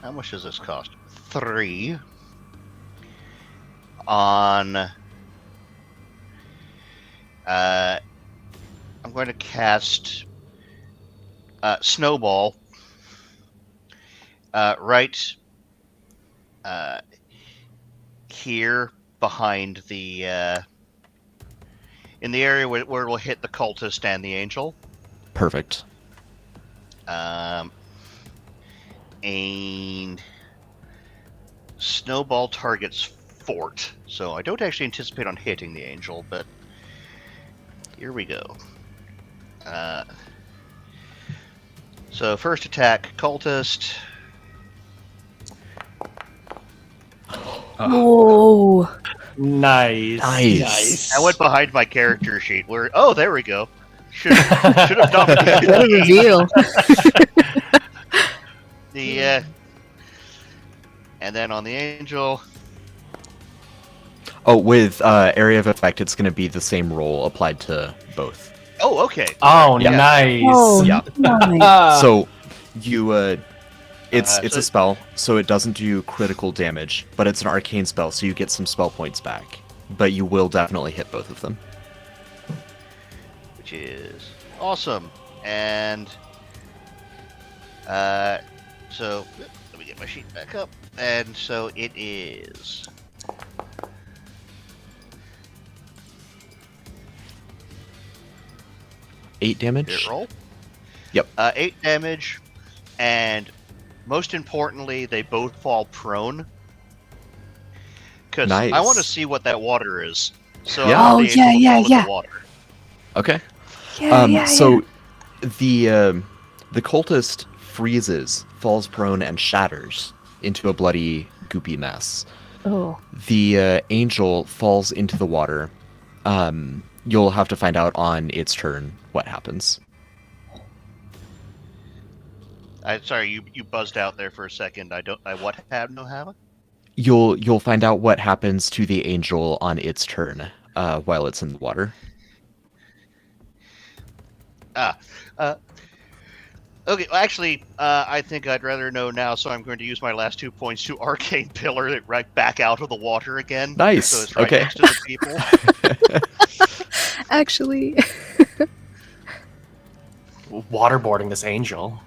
How much does this cost? 3 on. I'm going to cast Snowball right here behind the in the area where it will hit the cultist and the angel. Perfect. And Snowball targets Fort, so I don't actually anticipate on hitting the angel, but here we go. So first attack, cultist. Whoa. Nice. Nice. I went behind my character sheet. Oh, there we go. Should have done What a it. reveal. And then on the angel. Oh, with area of effect, it's going to be the same roll applied to both. Oh, okay. Oh, Yeah. nice. Oh, Yeah. nice. So you it's so- a spell, so it doesn't do critical damage, but it's an arcane spell, so you get some spell points back. But you will definitely hit both of them. Which is awesome. And so let me get my sheet back up. And so it is 8 damage. Did it roll? Yep. 8 damage, and most importantly, they both fall prone. Because Nice. I want to see what that water is. So Yeah. I want the Oh, angel to yeah, fall in yeah. the water. Okay. Yeah, So the cultist freezes, falls prone, and shatters into a bloody, goopy mess. Oh. The angel falls into the water. You'll have to find out on its turn what happens. Sorry, you buzzed out there for a second. What happened? No havoc? You'll find out what happens to the angel on its turn while it's in the water. Okay, well, actually, I think I'd rather know now, so I'm going to use my last 2 points to Arcane Pillar it right back out of the water again. Nice, So it's right okay. next to the people. Actually, Waterboarding this angel.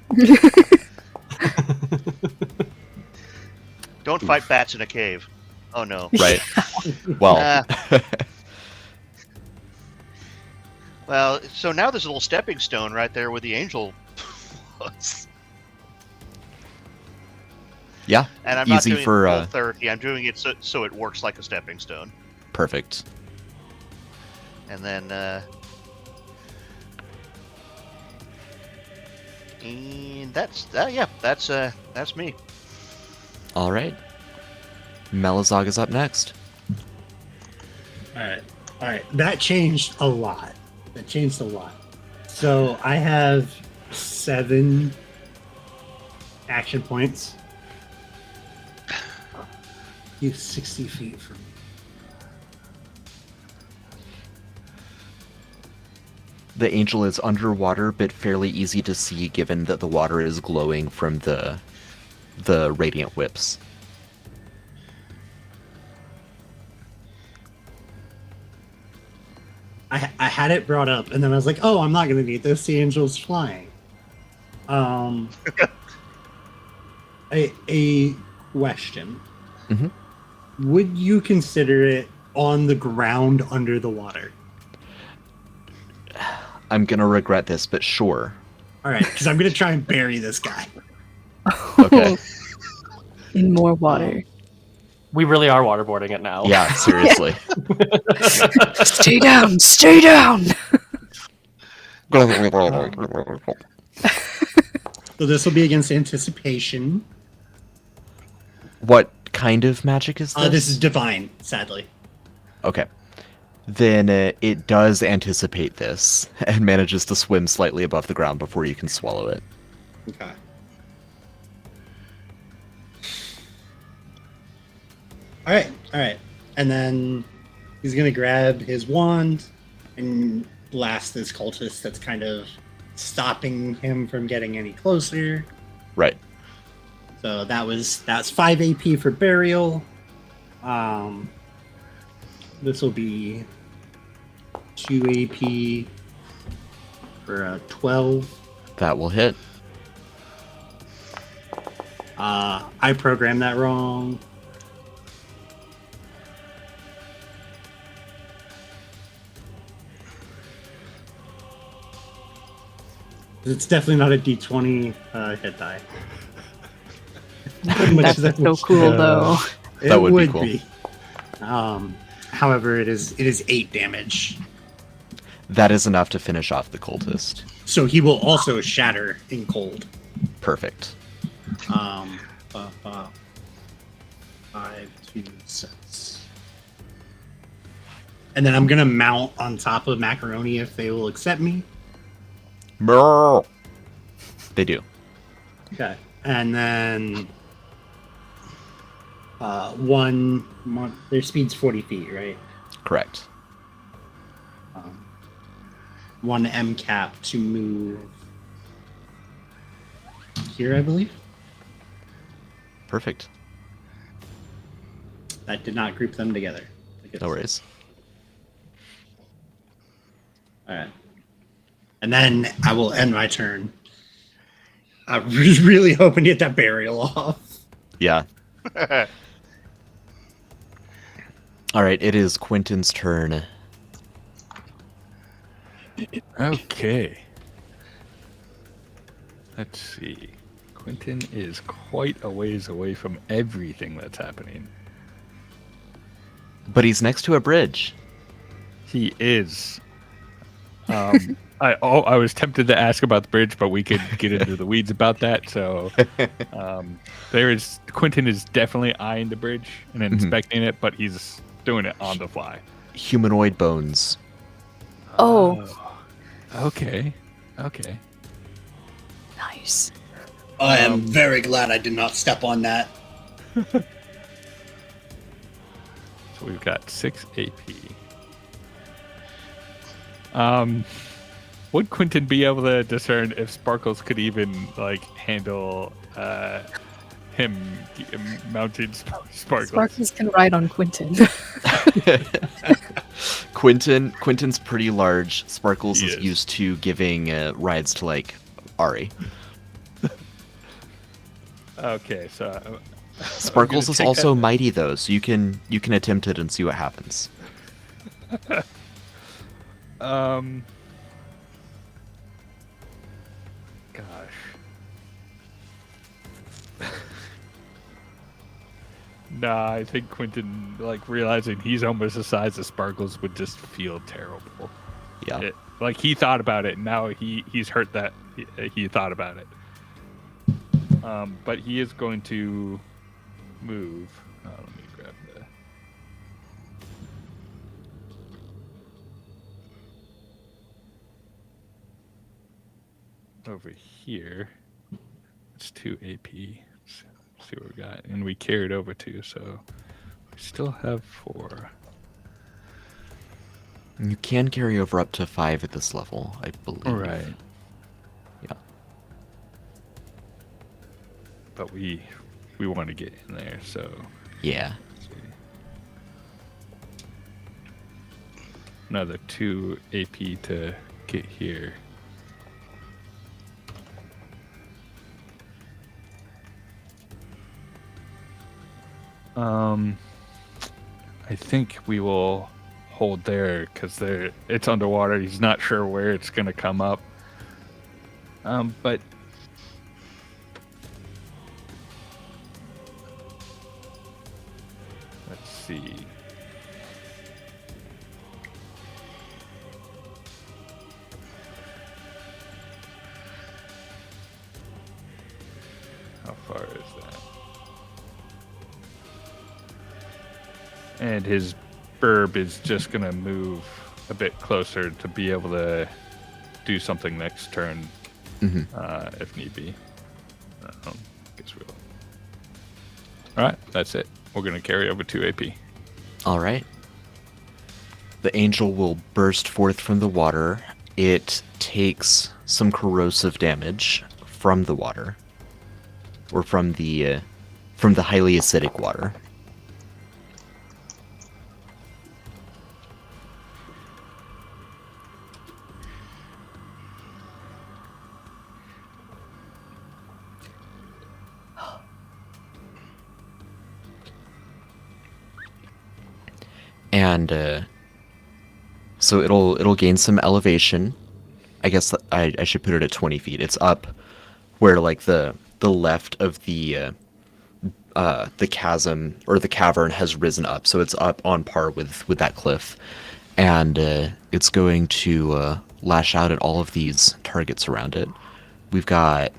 Don't fight bats in a cave. Oh no. Right. Well, Well, so now there's a little stepping stone right there where the angel was. yeah, And I'm easy not doing for full 30. I'm doing it so it works like a stepping stone. perfect. And then, and that's me. All right. Melazog is up next. All right. That changed a lot. So I have 7 action points. He's 60 feet from me. The angel is underwater, but fairly easy to see given that the water is glowing from the radiant whips. I had it brought up, and then I was like, "Oh, I'm not going to need this. The angel's flying." A question: Mhm. Would you consider it on the ground under the water? I'm gonna regret this, but sure. All right, because I'm going to try and bury this guy. Okay. in more water. We really are waterboarding it now. Yeah, seriously. Stay down! Stay down! So this will be against anticipation. What kind of magic is this? This is divine, sadly. Okay. Then it does anticipate this and manages to swim slightly above the ground before you can swallow it. Okay. All right. And then he's going to grab his wand and blast this cultist that's kind of stopping him from getting any closer. Right. So that's 5 AP for burial. This will be 2 AP for a 12. That will hit. I programmed that wrong. It's definitely not a D20 hit die. That's so cool, though. That would be cool. However, it is 8 damage. That is enough to finish off the cultist. So he will also shatter in cold. Perfect. 5, 2, 6. And then I'm gonna mount on top of Macaroni if they will accept me. Brrr. They do. Okay. And then Their speed's 40 feet, right? Correct. One M cap to move here, I believe. Perfect. That did not group them together. No worries. All right. And then I will end my turn. I was really hoping to get that burial off. Yeah. All right, it is Quentin's turn. Okay. Let's see. Quentin is quite a ways away from everything that's happening. But he's next to a bridge. He is. I was tempted to ask about the bridge, but we could get into the weeds about that. So, Quentin is definitely eyeing the bridge and inspecting it, but he's doing it on the fly. Humanoid bones. Oh. Okay. Nice. I am very glad I did not step on that. So we've got 6 AP. Would Quentin be able to discern if Sparkles could even handle him mounting Sparkles? Sparkles can ride on Quentin. Quentin's pretty large. Sparkles He is is. used to giving rides to Ari. Okay, so Sparkles is take also mighty though, so you can attempt it and see what happens. Gosh. Nah, I think Quentin, realizing he's almost the size of Sparkles, would just feel terrible. Yeah. He thought about it, and now he's hurt that he thought about it. But he is going to move. Let me grab the over here. It's 2 AP. Let's see what we got, and we carried over 2, so we still have 4. You can carry over up to 5 at this level, I believe. Right. Yeah. But we want to get in there, so Yeah. let's see. Another 2 AP to get here. I think we will hold there because it's underwater. He's not sure where it's going to come up. But let's see. How far is that? And his burb is just going to move a bit closer to be able to do something next turn, if need be. Guess we'll. All right, that's it. We're going to carry over 2 AP. All right. The angel will burst forth from the water. It takes some corrosive damage from the water, or from the highly acidic water. And so it'll gain some elevation. I guess I should put it at 20 feet. It's up where the left of the chasm or the cavern has risen up, so it's up on par with that cliff, and it's going to lash out at all of these targets around it. We've got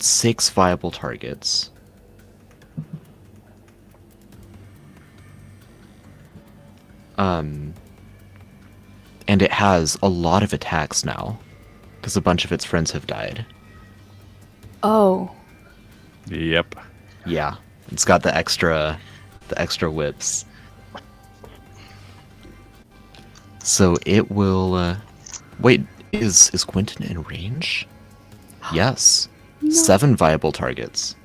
6 viable targets. And it has a lot of attacks now, because a bunch of its friends have died. Oh. Yep. Yeah. It's got the extra whips. So it will. Wait, is Quentin in range? Yes. No. 7 viable targets.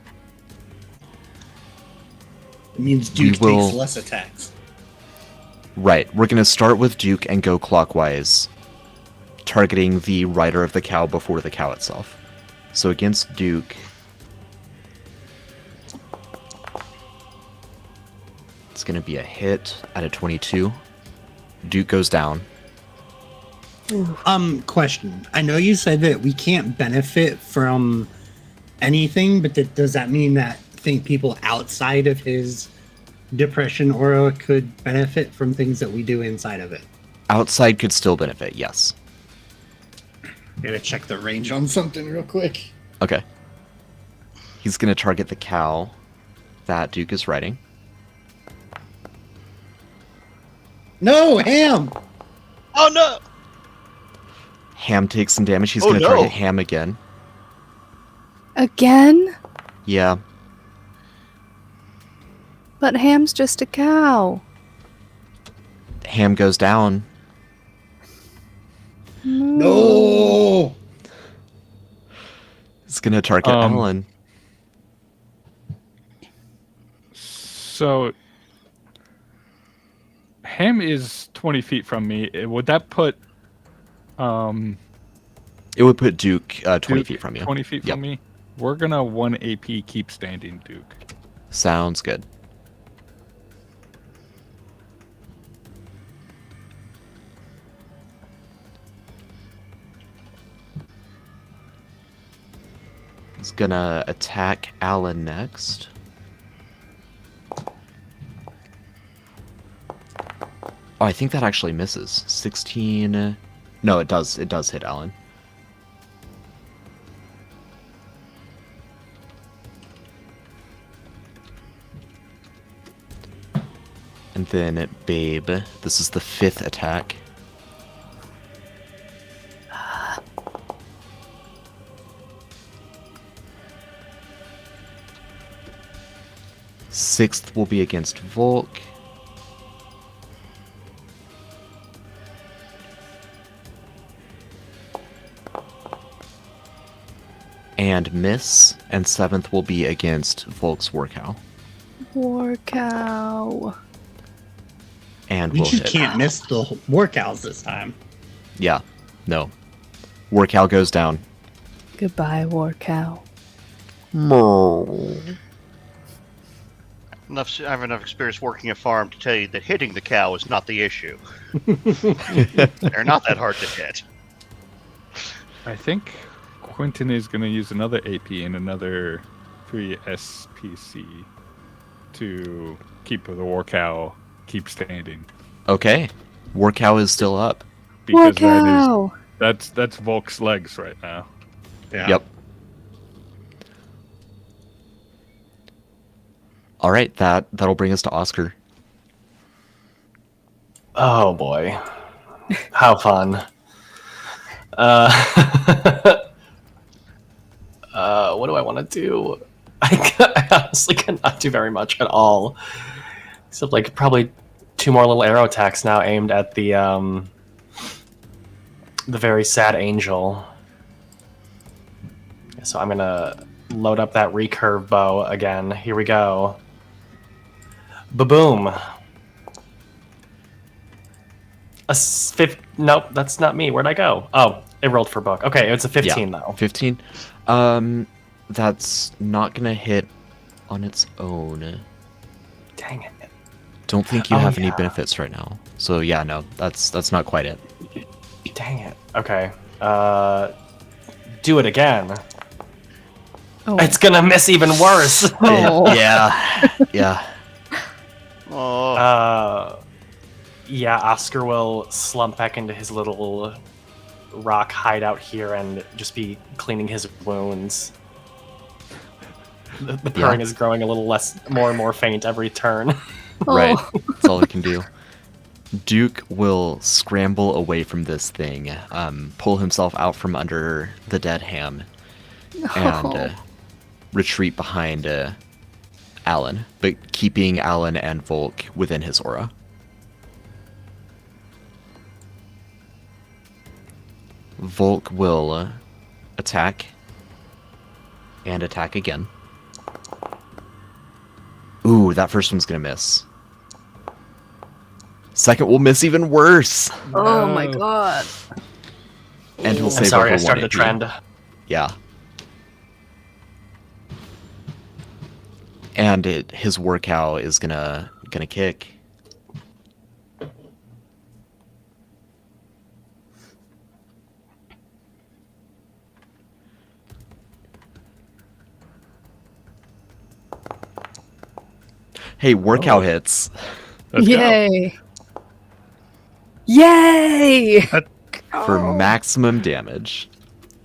It means Duke will- takes less attacks. Right. We're gonna start with Duke and go clockwise, targeting the rider of the cow before the cow itself. So against Duke, it's gonna be a hit at a 22. Duke goes down. Question. I know you said that we can't benefit from anything, but does that mean that people outside of his depression aura could benefit from things that we do inside of it? Outside could still benefit, yes. Gotta check the range on something real quick. Okay. He's gonna target the cow that Duke is riding. No, Ham! Oh no! Ham takes some damage. He's Oh, gonna no. target Ham again. Again? Yeah. But Ham's just a cow. Ham goes down. No! He's gonna target Alan. So Ham is 20 feet from me. Would that put It would put Duke 20 Duke feet from you. 20 feet Yep. from me? We're gonna 1 AP keep standing Duke. Sounds good. He's gonna attack Alan next. Oh, I think that actually misses. 16. No, it does. It does hit Alan. And then Babe. This is the 5th attack. Sixth will be against Volk. And miss. And 7th will be against Volk's Warcow. Poor cow. And We we'll just hit. can't miss the war cows this time. Yeah. No. Warcow goes down. Goodbye, war cow. I have enough experience working a farm to tell you that hitting the cow is not the issue. They're not that hard to hit. I think Quentin is going to use another AP and another 3 SPC to keep the war cow keep standing. Okay. Warcow is still up. War Because cow! that's Volk's legs right now. Yeah. Yep. All right, that'll bring us to Oscar. Oh boy, how fun! What do I want to do? I honestly cannot do very much at all, except like probably 2 more little arrow attacks now aimed at the very sad angel. So I'm gonna load up that recurve bow again. Here we go. Ba-boom. Nope, that's not me. Where'd I go? Oh, it rolled for book. Okay, it's a 15 though. 15. That's not gonna hit on its own. Dang it. Don't think you Oh, have any yeah. benefits right now. So yeah, no, that's not quite it. Dang it. Okay. Do it again. Oh. It's gonna miss even worse. Oh. Yeah. Yeah. Oh, Yeah, Oscar will slump back into his little rock hideout here and just be cleaning his wounds. The purring is growing a little more and more faint every turn. Right. Oh. That's all it can do. Duke will scramble away from this thing, pull himself out from under the dead ham, and retreat behind Alan, but keeping Alan and Volk within his aura. Volk will attack and attack again. Ooh, that first one's gonna miss. Second will miss even worse. Oh my No. god. And he'll I'm save sorry, over I started 1 a trend. Yeah. And his workout is gonna kick. Hey, workout hits Let's go. Yay! Yay! for maximum damage.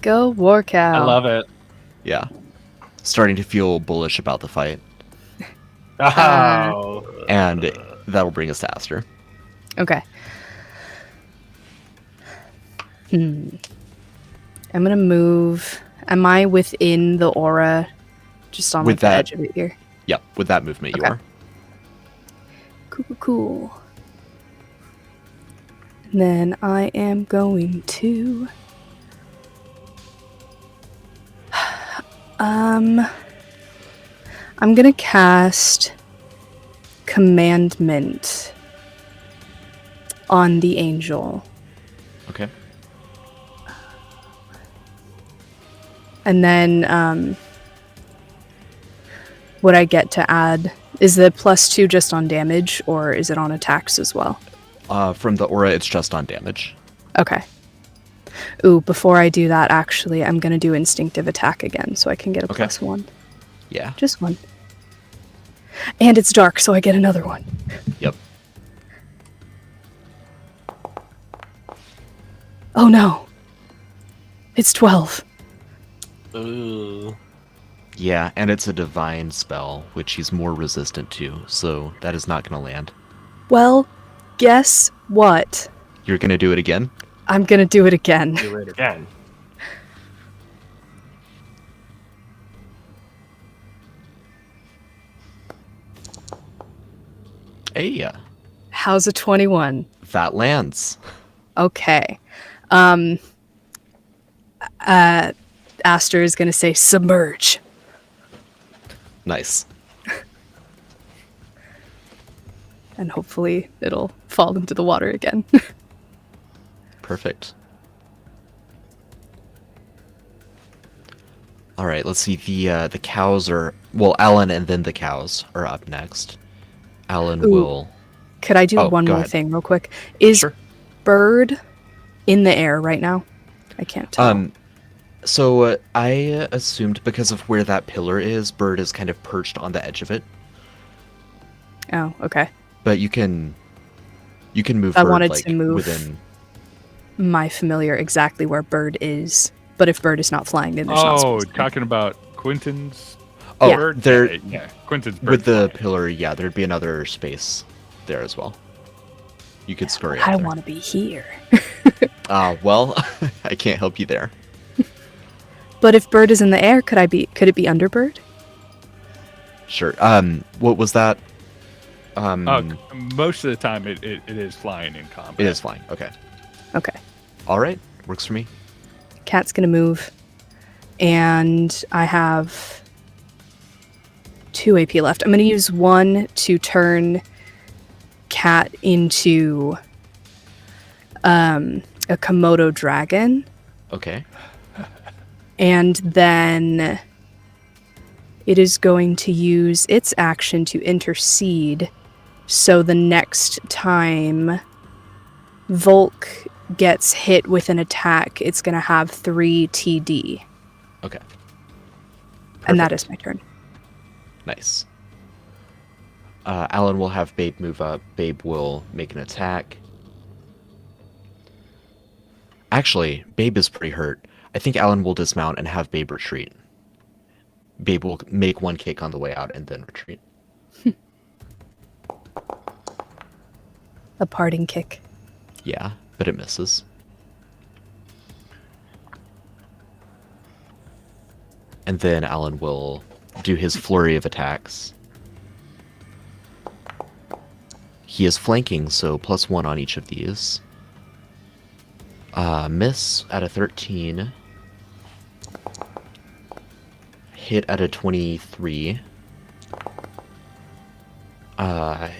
Go workout. I love it. Yeah. Starting to feel bullish about the fight. Oh. And that'll bring us to Aster. Okay. I'm gonna move. Am I within the aura? Just on With like, the that- edge of it here. Yep, with that movement you Okay. are. Cool. And then I am going to I'm gonna cast Commandment on the angel. Okay. And then would I get to add, is the +2 just on damage or is it on attacks as well? From the aura, it's just on damage. Okay. Ooh, before I do that, actually, I'm going to do instinctive attack again so I can get a Okay. +1. Yeah. Just one. And it's dark, so I get another one. Yep. Oh no. It's 12. Ooh. Yeah, and it's a divine spell, which he's more resistant to, so that is not going to land. Well, guess what? You're going to do it again? I'm going to do it again. Do it again. Hey, How's a 21? that lands. Okay. Aster is going to say submerge. Nice. And hopefully it'll fall into the water again. Perfect. All right, let's see. The cows are, well, Alan and then the cows are up next. Alan Ooh. will. Could I do Oh, one go more ahead. thing real quick? Is Sure. Bird in the air right now? I can't tell. So I assumed because of where that pillar is, Bird is kind of perched on the edge of it. Oh, okay. But you can move. I Bird, wanted like, to move within. My familiar exactly where Bird is. But if Bird is not flying, then there's not Oh, supposed to be. talking about Quentin's Oh, bird? there Yeah, Quentin's bird. with the flying. pillar. Yeah, there'd be another space there as well. You could scurry. I up there. want to be here. Well, I can't help you there. But if Bird is in the air, could it be under Bird? Sure. What was that? Most of the time, it is flying in combat. It is flying. Okay. Okay. All right. Works for me. Cat's gonna move. And I have 2 AP left. I'm gonna use 1 to turn Cat into a Komodo dragon. Okay. And then it is going to use its action to intercede. So the next time Volk gets hit with an attack, it's going to have 3 TD. Okay. And that Perfect. is my turn. Nice. Alan will have Babe move up. Babe will make an attack. Actually, Babe is pretty hurt. I think Alan will dismount and have Babe retreat. Babe will make 1 kick on the way out and then retreat. A parting kick. Yeah, but it misses. And then Alan will do his flurry of attacks. He is flanking, so +1 on each of these. Miss at a 13. Hit at a 23. Are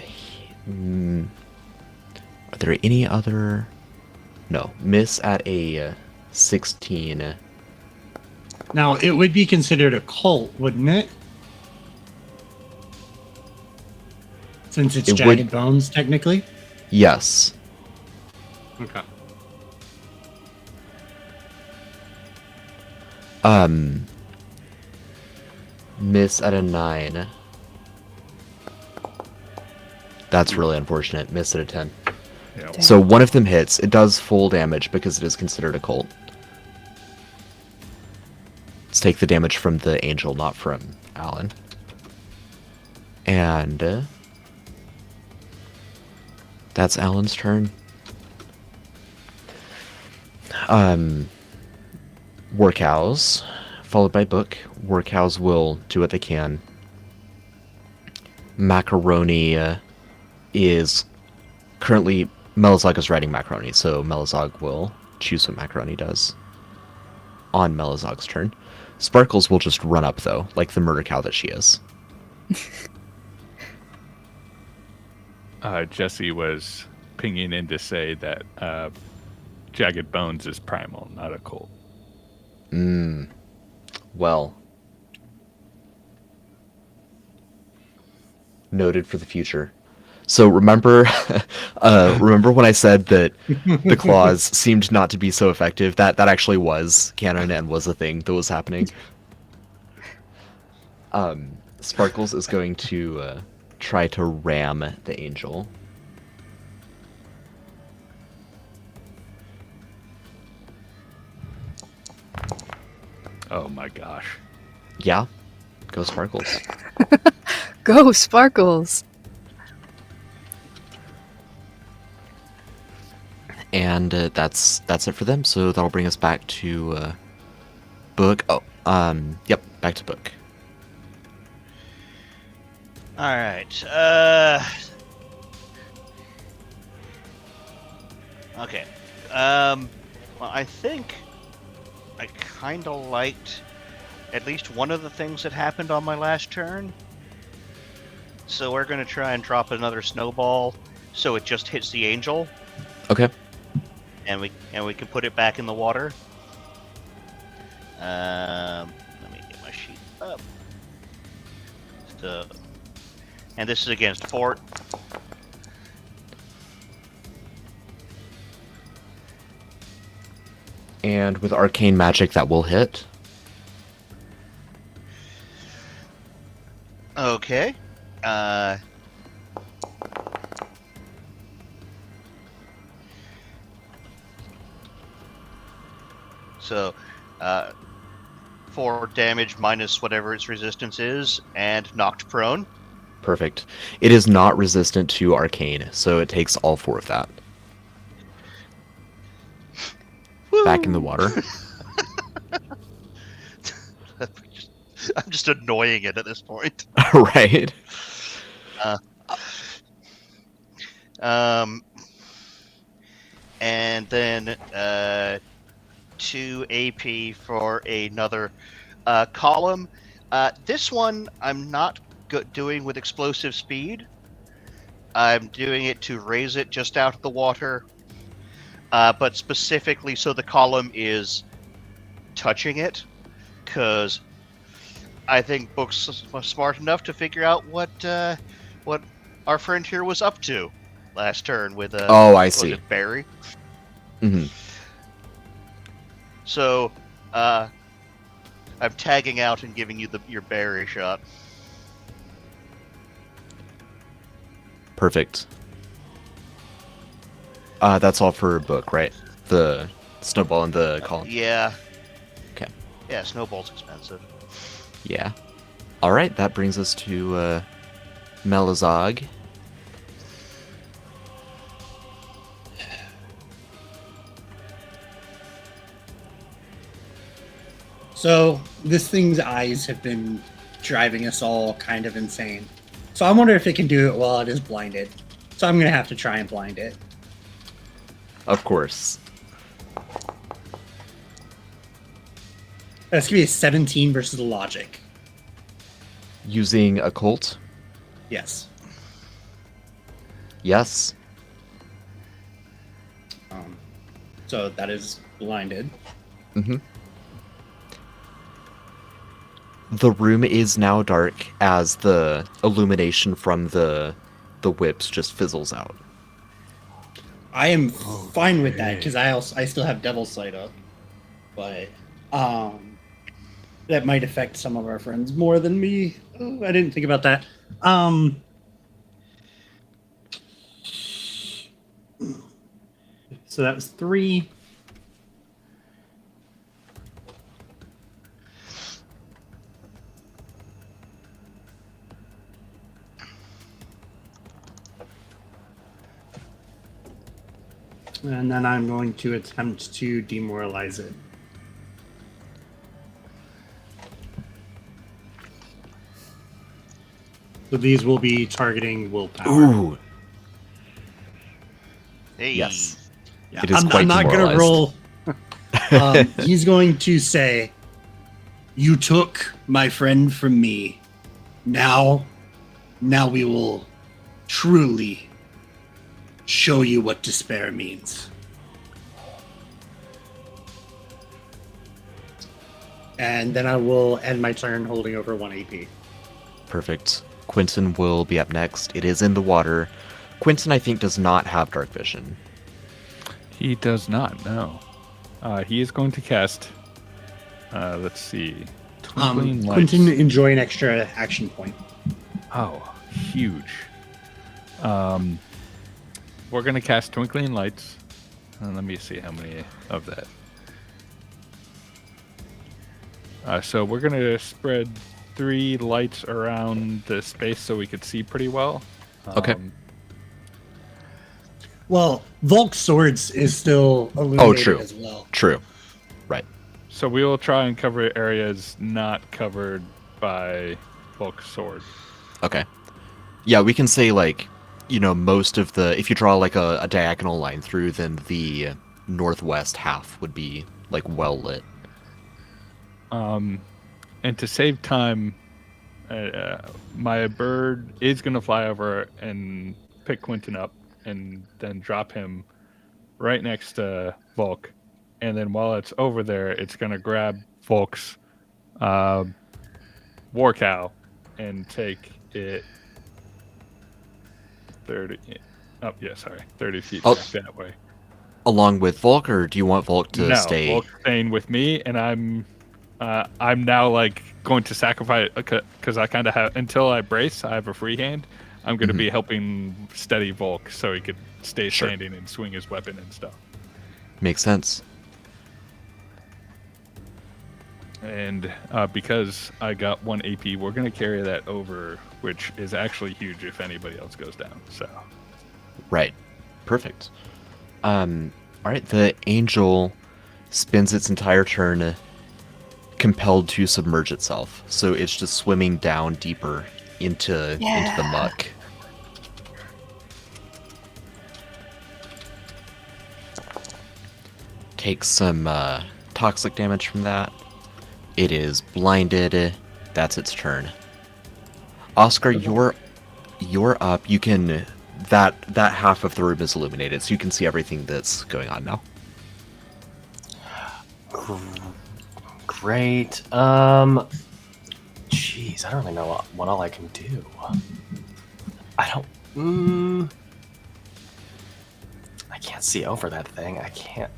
there any other... No. Miss at a 16. Now, it would be considered a cult, wouldn't it? Since it's It jagged would- bones, technically? Yes. Okay. Miss at a 9. That's really unfortunate. Miss at a 10. Yeah. Damn. So one of them hits. It does full damage because it is considered a cult. Let's take the damage from the angel, not from Alan. And that's Alan's turn. Workhouse, followed by Book. Workhouse will do what they can. Macaroni is currently... Melizog is riding Macaroni, so Melizog will choose what Macaroni does on Melizog's turn. Sparkles will just run up, though, like the murder cow that she is. Jesse was pinging in to say that Jagged Bones is primal, not a cult. Well. Noted for the future. So remember when I said that the claws seemed not to be so effective? That actually was canon and was a thing that was happening. Sparkles is going to try to ram the angel. Oh my gosh. Yeah, go Sparkles. Go, Sparkles! And that's it for them. So that'll bring us back to Book. Oh, yep, back to Book. All right. Okay. Well, I think I kind of liked at least one of the things that happened on my last turn. So we're going to try and drop another snowball so it just hits the angel. Okay. And we can put it back in the water. Let me get my sheet up. So, and this is against Fort. And with arcane magic, that will hit. Okay. So, 4 damage minus whatever its resistance is, and knocked prone. Perfect. It is not resistant to arcane, so it takes all 4 of that. Back in the water. I'm just annoying it at this point. Right. And then 2 AP for another column. This one I'm not doing with explosive speed. I'm doing it to raise it just out of the water, but specifically so the column is touching it, because I think Book's smart enough to figure out what our friend here was up to last turn with Oh, I see. Barry. Mm-hmm. So I'm tagging out and giving you your Barry shot. Perfect. That's all for Book, right? The snowball and the column. Yeah. Okay. Yeah, snowball's expensive. Yeah. All right, that brings us to Melizog. So this thing's eyes have been driving us all kind of insane. So I wonder if it can do it while it is blinded. So I'm gonna have to try and blind it. Of course. That's gonna be a 17 versus the logic. Using occult? Yes. Yes. So that is blinded. Mm-hmm. The room is now dark as the illumination from the whips just fizzles out. I am fine with that because I still have Devil's Sight up, but that might affect some of our friends more than me. Oh, I didn't think about that. So that was 3. And then I'm going to attempt to demoralize it. So these will be targeting willpower. Ooh. Hey. Yes. Yeah, It is I'm quite not going to demoralized. roll. He's going to say, "You took my friend from me. Now we will truly show you what despair means." And then I will end my turn holding over 1 AP. Perfect. Quentin will be up next. It is in the water. Quentin, I think, does not have dark vision. He does not, no. He is going to cast, let's see, Twinkling Lights. Quentin, enjoy an extra action point. Oh, huge. We're going to cast Twinkling Lights. And let me see how many of that. So we're going to spread 3 lights around the space so we could see pretty well. Okay. Well, Volk's swords is still illuminated true. as well. True. Right. So we will try and cover areas not covered by Volk's sword. Okay. Yeah, we can say, like, most of the... If you draw, like, a diagonal line through, then the northwest half would be, like, well lit. And to save time, my bird is going to fly over and pick Quentin up and then drop him right next to Volk. And then while it's over there, it's going to grab Volk's war cow and take it 30 feet back that way. Along with Volk, or do you want Volk to stay? No, Volk's staying with me, and I'm now like going to sacrifice because I kind of have until I brace. I have a free hand. I'm going to be helping steady Volk so he could stay standing and swing his weapon and stuff. Makes sense. And because I got 1 AP, we're going to carry that over, which is actually huge if anybody else goes down. So, Right. Perfect. All right. The angel spends its entire turn compelled to submerge itself, so it's just swimming down deeper into the muck. Takes some toxic damage from that. It is blinded. That's its turn. Oscar, you're up. You can that half of the room is illuminated, so you can see everything that's going on now. Great. Jeez, I don't really know what all I can do. I don't. I can't see over that thing. I can't.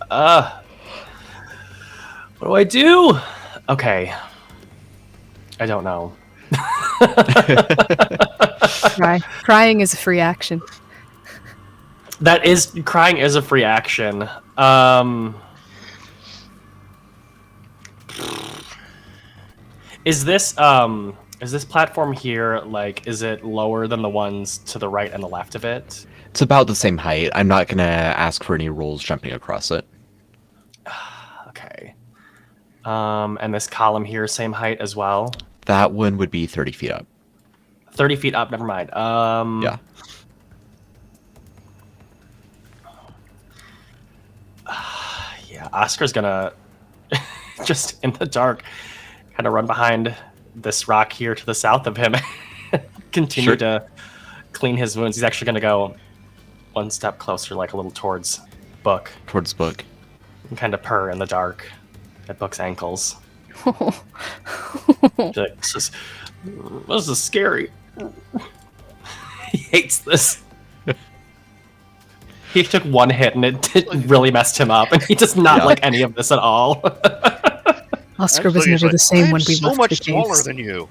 What do I do? Okay. I don't know. Crying is a free action. Crying is a free action. Is this platform here, like, is it lower than the ones to the right and the left of it? It's about the same height. I'm not gonna ask for any rolls jumping across it. Okay. And this column here, same height as well? That one would be 30 feet up. 30 feet up, never mind. Yeah. Oscar's gonna just in the dark kind of run behind this rock here to the south of him. Continue Sure. to clean his wounds. He's actually gonna go one step closer, like a little towards Book, Towards Book. and kind of purr in the dark at Book's ankles. Like, this is scary. He hates this. He took one hit and it really messed him up, and he does not like any of this at all. Oscar was never the same when we so left much the smaller caves. than you.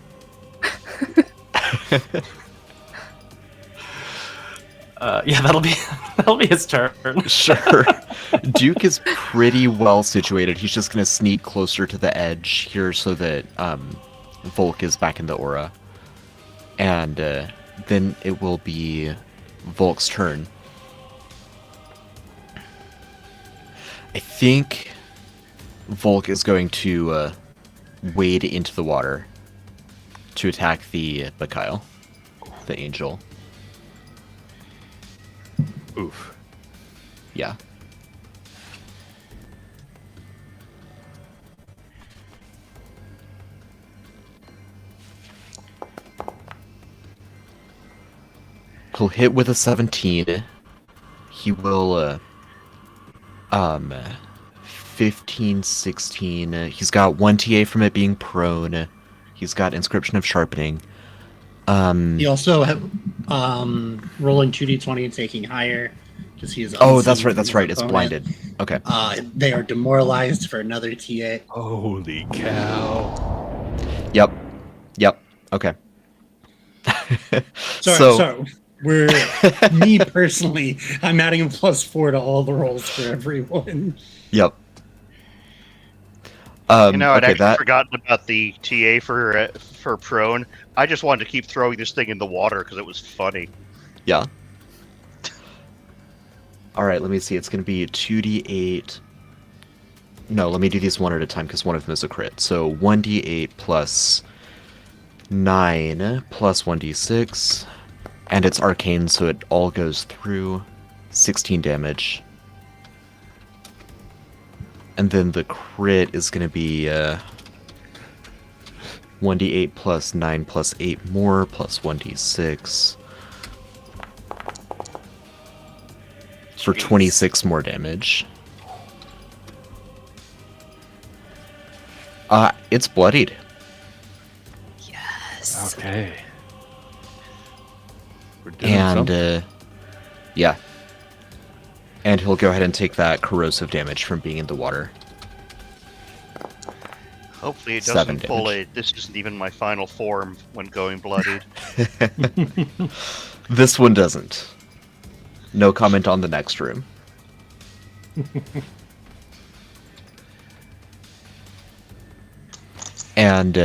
Yeah, that'll be his turn. Sure. Duke is pretty well situated. He's just going to sneak closer to the edge here so that Volk is back in the aura. And then it will be Volk's turn. I think Volk is going to wade into the water to attack the Bacile, the angel. Oof. Yeah. He'll hit with a 17. He will 15, 16. He's got 1 TA from it being prone. He's got Inscription of Sharpening. He also have rolling 2d20 and taking higher because he is. Oh, that's unseen right. from That's his right. It's opponent. blinded. Okay. They are demoralized for another TA. Holy cow. Yep. Okay. Sorry. We're me personally. I'm adding a +4 to all the rolls for everyone. Yep. I'd okay, actually forgotten about the TA for prone. I just wanted to keep throwing this thing in the water because it was funny. Yeah. All right, let me see. It's going to be 2d8. No, let me do these one at a time because one of them is a crit. So 1d8 plus 9 plus 1d6. And it's arcane, so it all goes through. 16 damage. And then the crit is going to be 1d8 plus 9 plus 8 more plus 1d6. For 26 more damage. It's bloodied. Yes. Okay. We're doing And, something. yeah. And he'll go ahead and take that corrosive damage from being in the water. Hopefully it 7 doesn't pull damage. a this isn't even my final form when going bloodied. This one doesn't. No comment on the next room. And,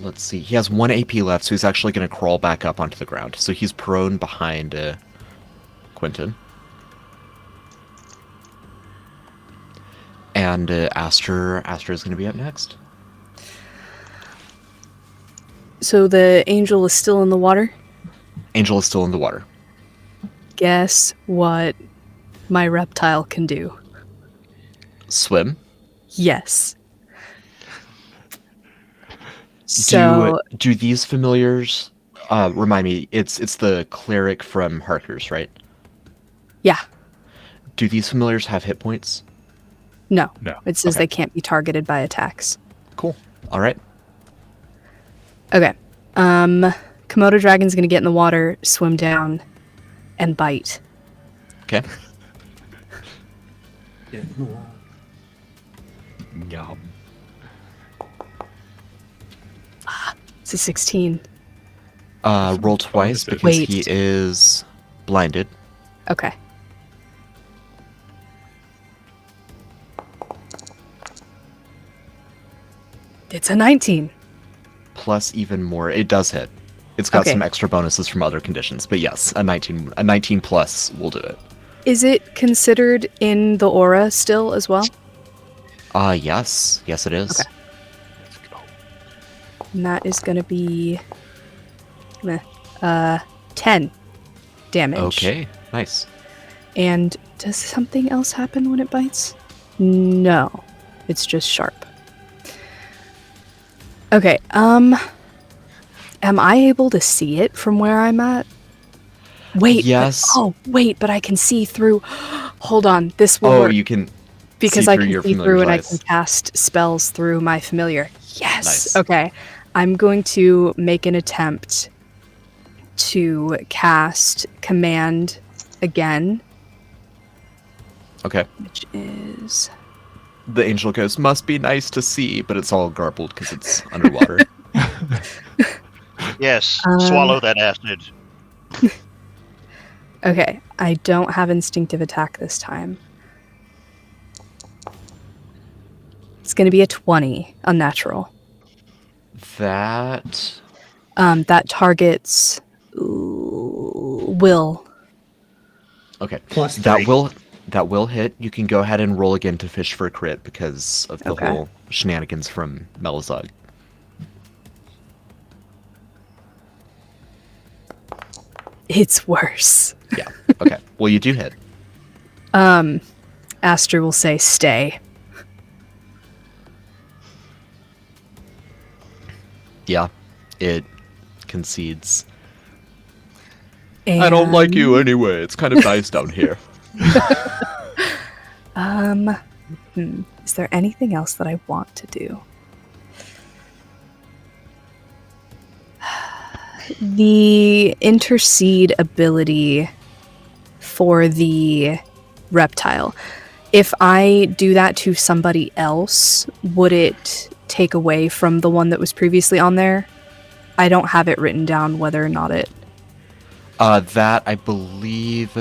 let's see. He has 1 AP left, so he's actually going to crawl back up onto the ground. So he's prone behind Quentin. And Aster is going to be up next. So the angel is still in the water? Angel is still in the water. Guess what my reptile can do? Swim. Yes. So Do these familiars remind me? It's the cleric from Harkers, right? yeah, Do these familiars have hit points? no. No. It says Okay. they can't be targeted by attacks. Cool. All right. Okay. Komodo dragon's gonna get in the water, swim down, and bite. Okay. Yum. It's a 16. Roll twice because Wait. he is blinded. Okay. It's a 19. Plus even more. It does hit. It's got Okay. some extra bonuses from other conditions, but yes, a 19 plus will do it. Is it considered in the aura still as well? Yes. Yes, it is. Okay. Let's go. And that is going to be 10 damage. Okay. Nice. And Does something else happen when it bites? No. It's just sharp. Okay, am I able to see it from where I'm at? Wait, Yes. but I can see through. Hold on, this will Oh, work you can because see I through can your see familiar's through and I eyes. can cast spells through my familiar. Yes. Nice. Okay, I'm going to make an attempt to cast command again, Okay. which is The angel goes, must be nice to see, but it's all garbled because it's underwater. Yes, swallow that acid. okay. I don't have instinctive attack this time. It's going to be a 20, unnatural. That... That targets will. Okay. Plus That 3. will hit. You can go ahead and roll again to fish for a crit because of the Okay. whole shenanigans from Melazog. It's worse. Yeah. Okay. Well, you do hit. Aster will say, stay. Yeah. It concedes. And, I don't like you anyway. It's kind of nice down here. Is there anything else that I want to do? The intercede ability for the reptile. If I do that to somebody else, would it take away from the one that was previously on there? I don't have it written down whether or not it... That, I believe,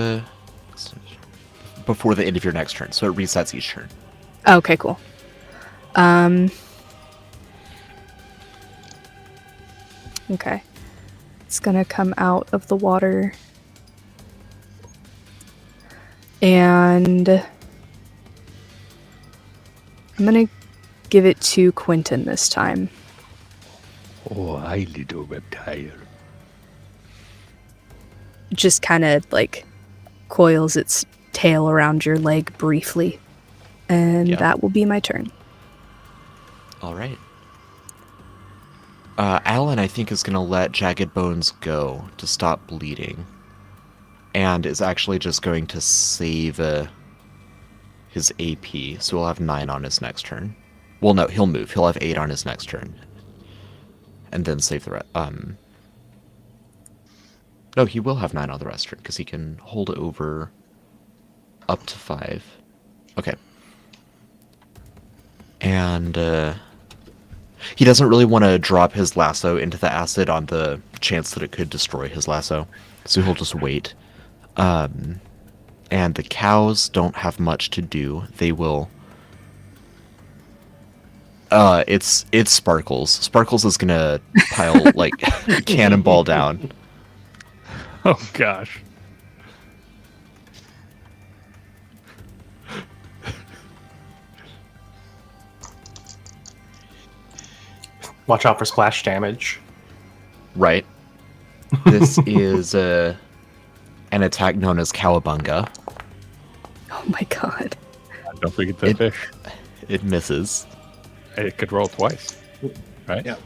before the end of your next turn, so it resets each turn. Okay, cool. Okay. It's gonna come out of the water. And I'm gonna give it to Quentin this time. Oh, hi, little reptile. Just kind of like coils its tail around your leg briefly. And Yeah. that will be my turn. All right. Alan, I think, is going to let Jagged Bones go to stop bleeding. And is actually just going to save his AP, so he'll have 9 on his next turn. Well, no, he'll move. He'll have 8 on his next turn. And then save the rest. No, he will have 9 on the rest turn, because he can hold over up to 5. Okay. And, he doesn't really want to drop his lasso into the acid on the chance that it could destroy his lasso, so he'll just wait. And the cows don't have much to do. They will... it's Sparkles. Sparkles is gonna pile, like, cannonball down. Oh, gosh. Watch out for splash damage. Right. This is, an attack known as Cowabunga. Oh my god. Don't forget the fish. It misses. It could roll twice. Right? Yeah.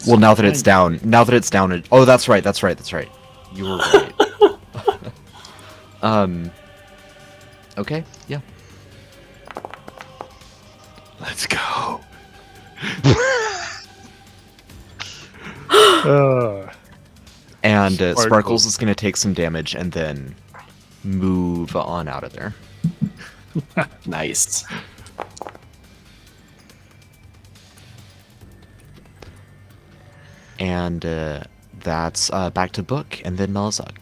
Well, now that it's down, oh, that's right. You were right. Okay, yeah. Let's go. And Sparkles Sparkles. is going to take some damage and then move on out of there. Nice. And that's back to Book and then Melazog.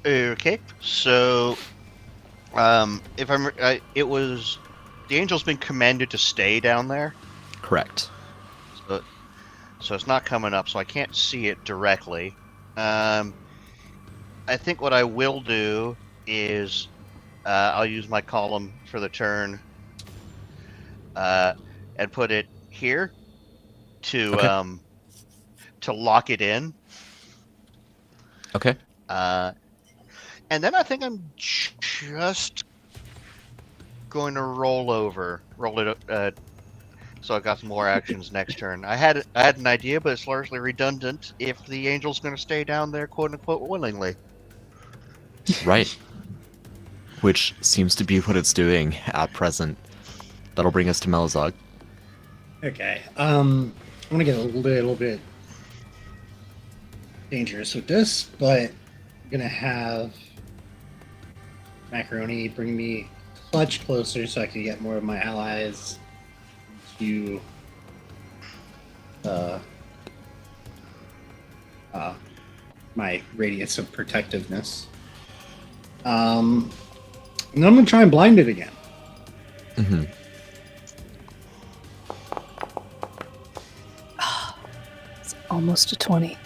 Okay, so if it was the angel's been commanded to stay down there, Correct. so it's not coming up, so I can't see it directly. I think what I will do is I'll use my column for the turn and put it here to Okay. to lock it in. Okay. And then I think I'm just going to roll it. So I got some more actions next turn. I had an idea, but it's largely redundant. If the angel's going to stay down there, quote unquote, willingly. Right. Which seems to be what it's doing at present. That'll bring us to Melazog. Okay. I'm gonna get a little bit dangerous with this, but I'm gonna have Macaroni bring me clutch closer so I can get more of my allies to my radius of protectiveness. And then I'm gonna try and blind it again. Mm-hmm. It's almost a 20.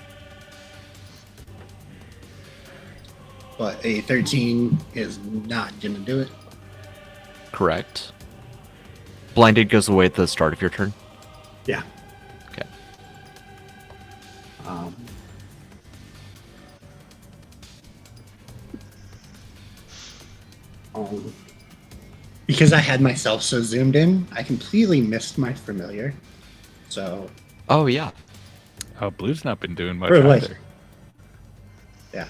But a 13 is not gonna do it. Correct. Blinded goes away at the start of your turn. Yeah. Okay. Because I had myself so zoomed in, I completely missed my familiar. So, Oh, yeah. Oh, Blue's not been doing much Or like- either. yeah.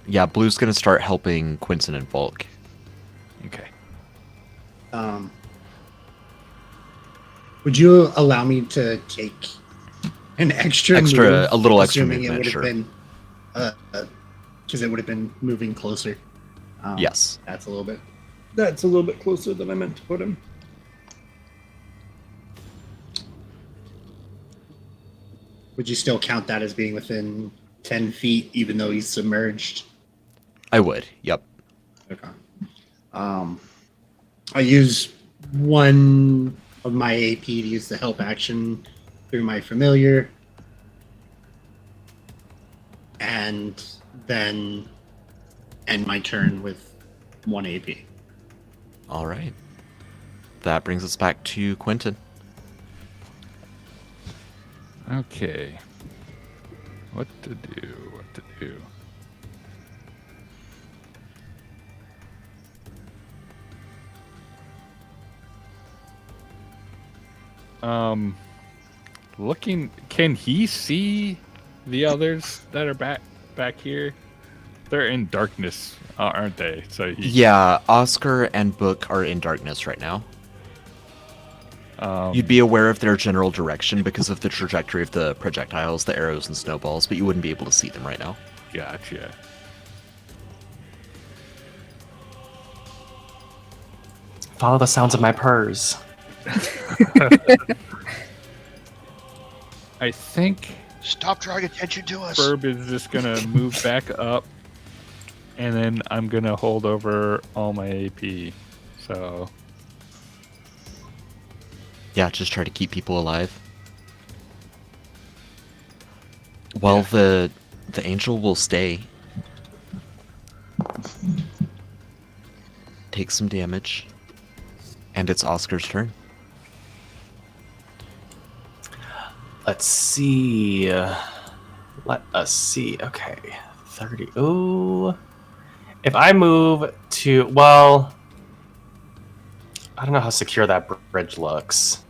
Yeah, Blue's going to start helping Quentin and Volk. Okay. Would you allow me to take an extra move, a little extra assuming movement, it would sure. have been, because it would have been moving closer. Yes. That's a little bit closer than I meant to put him. Would you still count that as being within 10 feet, even though he's submerged? I would. Yep. Okay. I use one of my AP to use the help action through my familiar, and then end my turn with 1 AP. All right. That brings us back to Quentin. Okay. What to do? Looking, can he see the others that are back here? They're in darkness, aren't they? So Yeah, Oscar and Book are in darkness right now. You'd be aware of their general direction because of the trajectory of the projectiles, the arrows and snowballs, but you wouldn't be able to see them right now. Gotcha. Follow the sounds of my purrs. I think Stop drawing attention to us. Burb is just gonna move back up, and then I'm gonna hold over all my AP. So Yeah, just try to keep people alive. Well, the angel will stay. Take some damage. And it's Oscar's turn. Let's see. Let us see. Okay. 30. Ooh. If I move to... Well... I don't know how secure that bridge looks.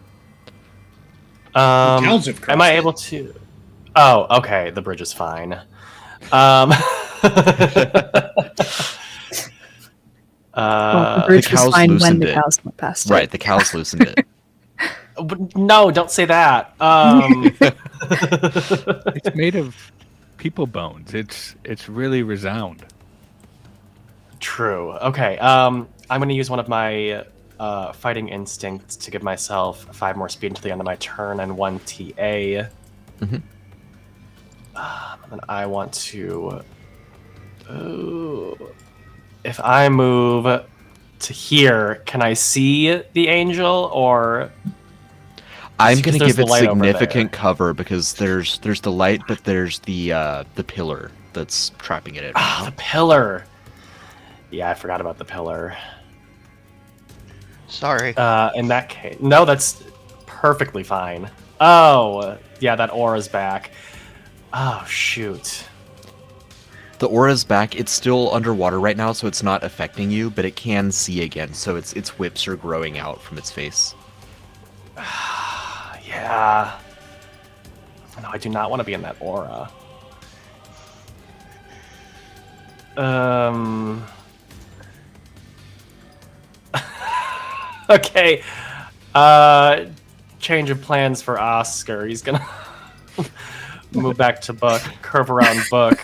Towns have Am I crossed able to... Oh, okay. The bridge is fine. The bridge was cows fine when loosened the it. cows went past Right, it. the cows loosened it. No, don't say that. it's made of people bones. It's really resound. True. Okay. I'm going to use one of my fighting instincts to give myself 5 more speed until the end of my turn and 1 TA. Mhm. And I want to... if I move to here, can I see the angel, or... I'm Because going to there's give the it light over significant there. cover because there's the light, but there's the pillar that's trapping it in. Ah, the pillar! Yeah, I forgot about the pillar. Sorry. In that case... No, that's perfectly fine. Oh, yeah, that aura's back. Oh, shoot. The aura's back. It's still underwater right now, so it's not affecting you, but it can see again. So its whips are growing out from its face. Yeah. No, I do not want to be in that aura. Okay. Change of plans for Oscar. He's gonna move back to Book, curve around Book,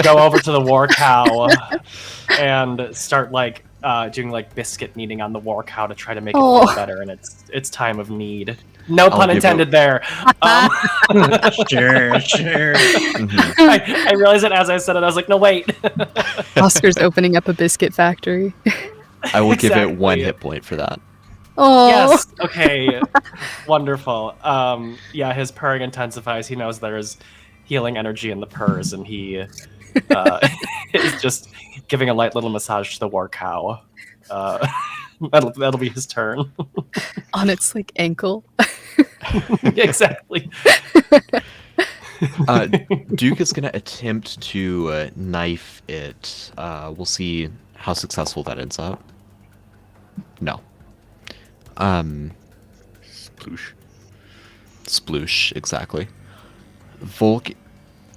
go over to the war cow, and start like doing like biscuit kneading on the war cow to try to make it feel better in its time of need. No pun intended there. Sure. Mhm. I realized it as I said it. I was like, no, wait. Oscar's opening up a biscuit factory. I will give it 1 Exactly. hit point for that. Oh, Yes. Okay. Wonderful. Yeah, his purring intensifies. He knows there's healing energy in the purrs, and he is just giving a light little massage to the war cow. That'll be his turn. on its like ankle. Exactly. Duke is going to attempt to knife it. We'll see how successful that ends up. No. Sploosh. Sploosh, exactly. Volk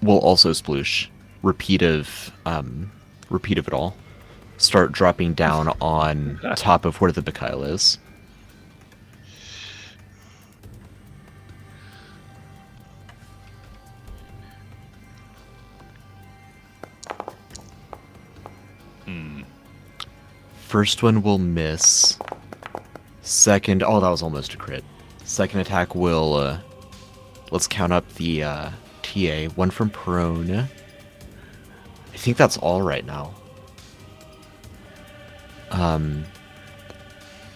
will also sploosh. Repeat of it all. Start dropping down on top of where the Bakail is. First one will miss. Second, oh, that was almost a crit. Second attack will, let's count up the TA. One from prone. I think that's all right now.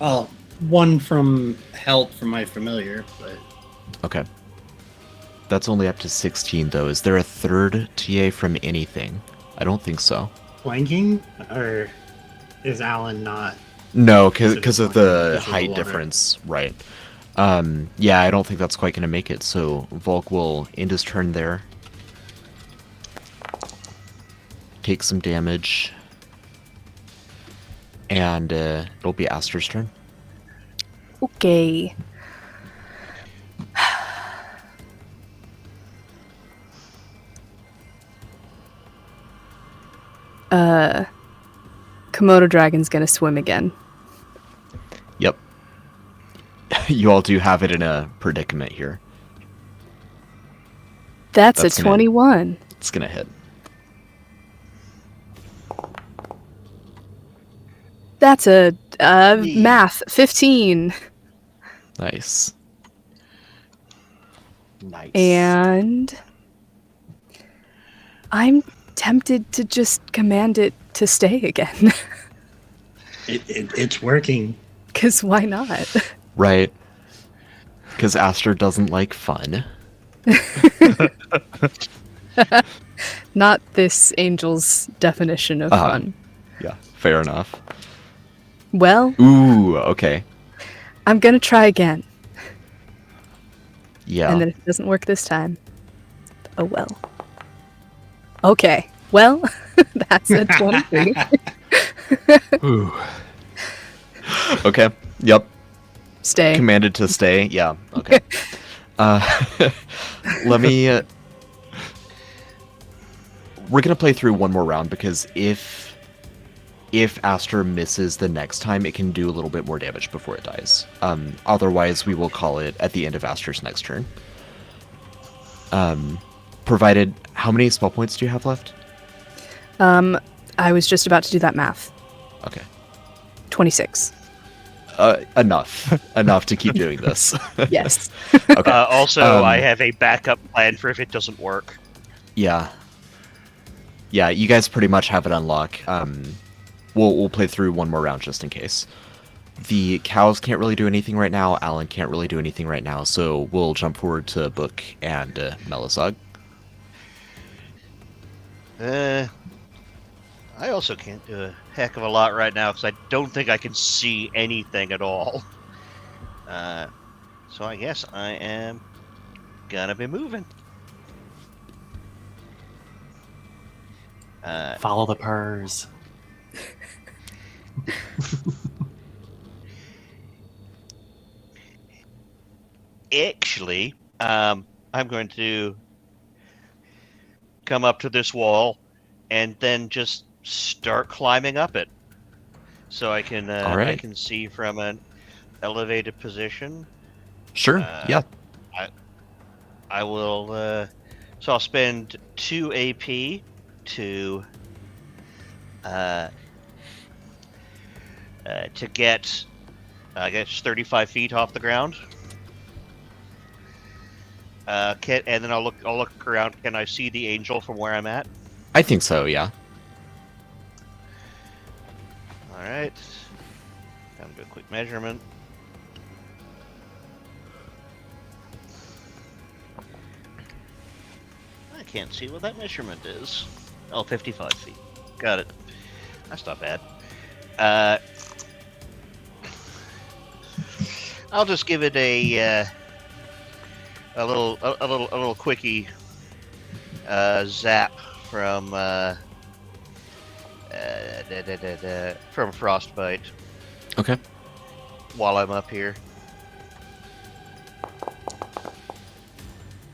Oh, one from help from my familiar, but Okay. That's only up to 16, though. Is there a third TA from anything? I don't think so. flanking, or is Alan not? No, Because it because is of the flanking, because of the height water. difference, right. Yeah, I don't think that's quite going to make it, so Volk will end his turn there. Take some damage. And it'll be Aster's turn. Okay. Komodo dragon's gonna swim again. Yep. You all do have it in a predicament here. That's That's a gonna- 21. It's going to hit. That's a Me. math 15. Nice. Nice. And I'm tempted to just command it to stay again. It's working. Because why not? Right. Because Aster doesn't like fun. Not this angel's definition of Uh-huh. fun. Yeah, fair enough. Well, Ooh, okay. I'm gonna try again. Yeah. And then if it doesn't work this time, oh well. Okay, well, that's a 23. Ooh. Okay. Yep. Stay. Commanded to stay. Yeah. Okay. Let me. We're gonna play through one more round because if Aster misses the next time, it can do a little bit more damage before it dies. Otherwise, we will call it at the end of Aster's next turn. Provided, how many spell points do you have left? I was just about to do that math. Okay. 26. Enough to keep doing this. Yes. Okay. Also, I have a backup plan for if it doesn't work. Yeah. Yeah, you guys pretty much have it unlock. We'll play through one more round just in case. The cows can't really do anything right now. Alan can't really do anything right now, so we'll jump forward to Book and Melisog. I also can't do a heck of a lot right now because I don't think I can see anything at all. So I guess I am gonna be moving. Follow the purrs. Actually, I'm going to come up to this wall and then just start climbing up it, so I can All right. I can see from an elevated position. Sure. Yeah. I will. So I'll spend 2 AP to get, I guess, 35 feet off the ground. And then I'll look around. Can I see the angel from where I'm at? I think so. Yeah. All right. I'm gonna do a quick measurement. I can't see what that measurement is. Oh, 55 feet. Got it. That's not bad. I'll just give it a little quickie zap from frostbite Okay. while I'm up here.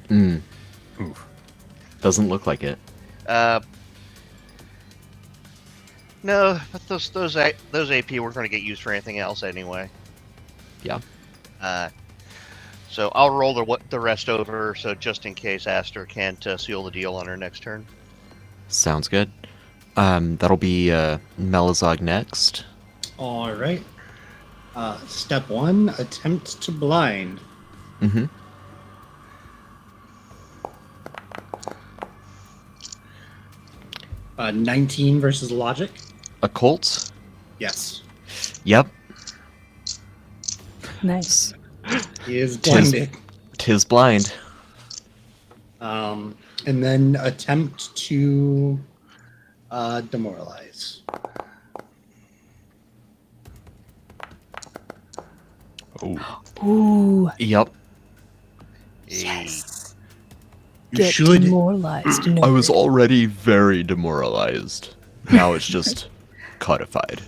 Mm. Oof. Doesn't look like it. No, but those AP weren't going to get used for anything else anyway. Yeah. So I'll roll the rest over, so just in case Aster can't seal the deal on her next turn. Sounds good. That'll be Melazog next. All right. Step 1, attempt to blind. Mm-hmm. Uh, 19 versus logic. Occult. Yes. Yep. Nice. He is blinded. Tis blind. And then attempt to demoralize. Oh. Ooh. Yep. Yes. You Get should. demoralized. I was already very demoralized. Now it's just codified.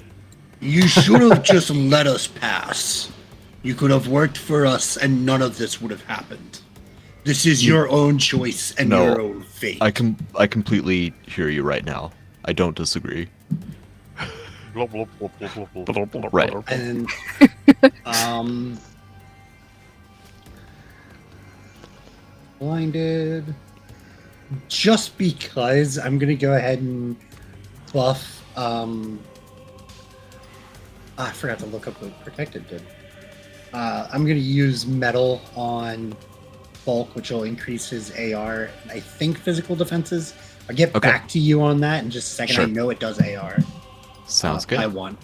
You should have just let us pass. You could have worked for us and none of this would have happened. This is your own choice and No, your own fate. I completely hear you right now. I don't disagree. Right. And blinded. Just because I'm gonna go ahead and buff. I forgot to look up what protected did. I'm gonna use metal on bulk, which will increase his AR and I think physical defenses. I'll get Okay. back to you on that in just a second. Sure. I know it does AR. Sounds By good. 1.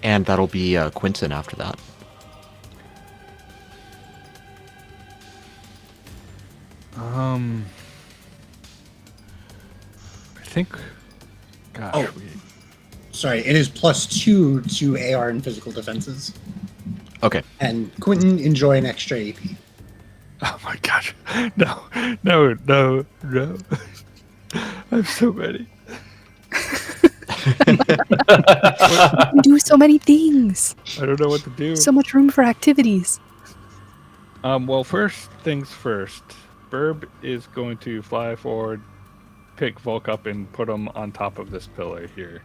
And that'll be Quentin after that. I think. Gosh. Oh. Sorry, it is +2 to AR and physical defenses. Okay. And Quentin, enjoy an extra AP. Oh my gosh. No. I have so many. You do so many things. I don't know what to do. So much room for activities. Well, first things first. Burb is going to fly forward, pick Volk up, and put him on top of this pillar here.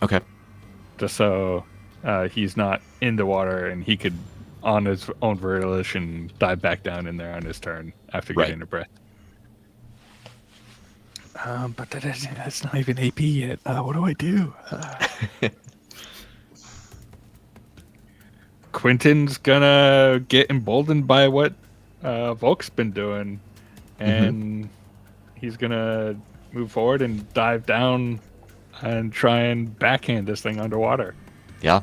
Okay. Just so he's not in the water and he could, on his own volition, dive back down in there on his turn after Right. getting a breath. But that's not even AP yet. What do I do? Quentin's gonna get emboldened by what Volk's been doing, and he's gonna move forward and dive down and try and backhand this thing underwater. Yeah.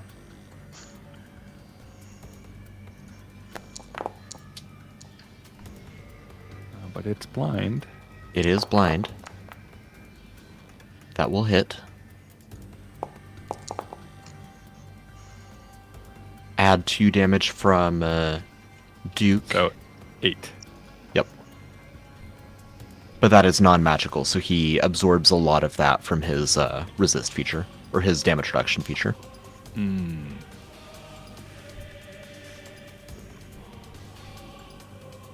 But it's blind. It is blind. That will hit. Add 2 damage from Duke. So 8. Yep. But that is non-magical, so he absorbs a lot of that from his resist feature, or his damage reduction feature.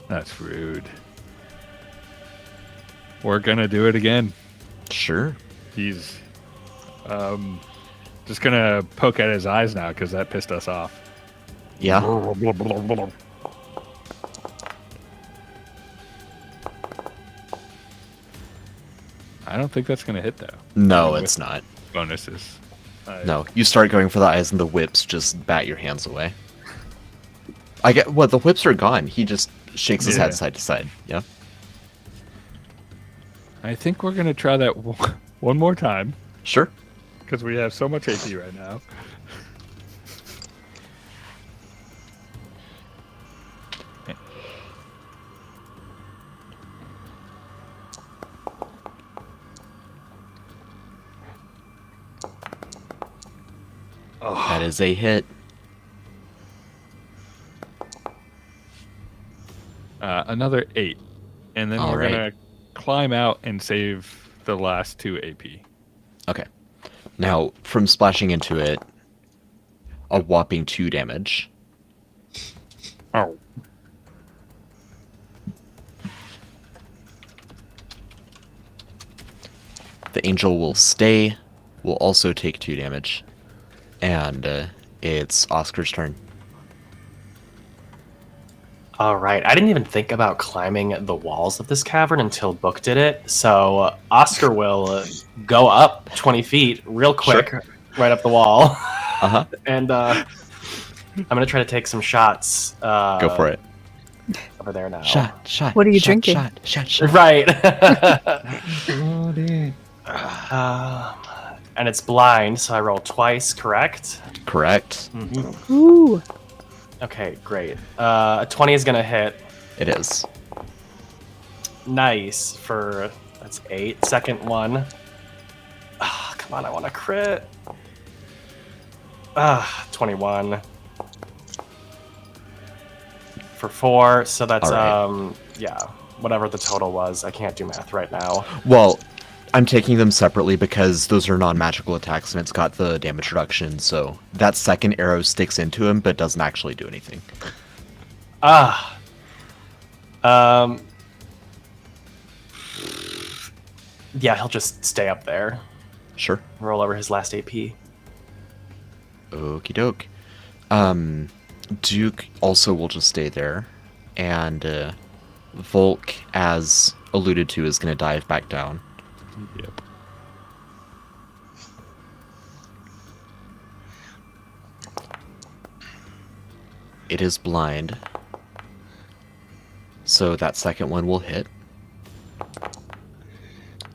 That's rude. We're gonna do it again. Sure. He's just gonna poke at his eyes now because that pissed us off. Yeah. I don't think that's gonna hit though. No, With it's not. bonuses. No, you start going for the eyes and the whips just bat your hands away. I get what the whips are gone. He just shakes his Yeah. head side to side. Yeah. I think we're gonna try that one more time Sure. because we have so much AP right now. That is a hit. Another 8, and then All we're right. gonna climb out and save the last 2 AP. Okay. Now, from splashing into it, a whopping 2 damage. Oh. The angel will stay, will also take 2 damage. And it's Oscar's turn. All right. I didn't even think about climbing the walls of this cavern until Book did it. So Oscar will go up 20 feet real quick, right up the wall. Uh-huh. And I'm going to try to take some shots. Go for it. Over there now. Shot. What are you shot, drinking? Shot. Right. Oh, dear. And it's blind, so I roll twice, correct? Correct. Ooh. Okay, great. 20 is going to hit. It is. Nice for, that's 8. Second one. Ah, come on, I want to crit. 21. For 4, so that's, All right. yeah, whatever the total was. I can't do math right now. Well, I'm taking them separately because those are non-magical attacks and it's got the damage reduction, so that second arrow sticks into him but doesn't actually do anything. Yeah, he'll just stay up there. Sure. Roll over his last AP. Okie doke. Duke also will just stay there, and Volk, as alluded to, is going to dive back down. Yep. It is blind, so that second one will hit.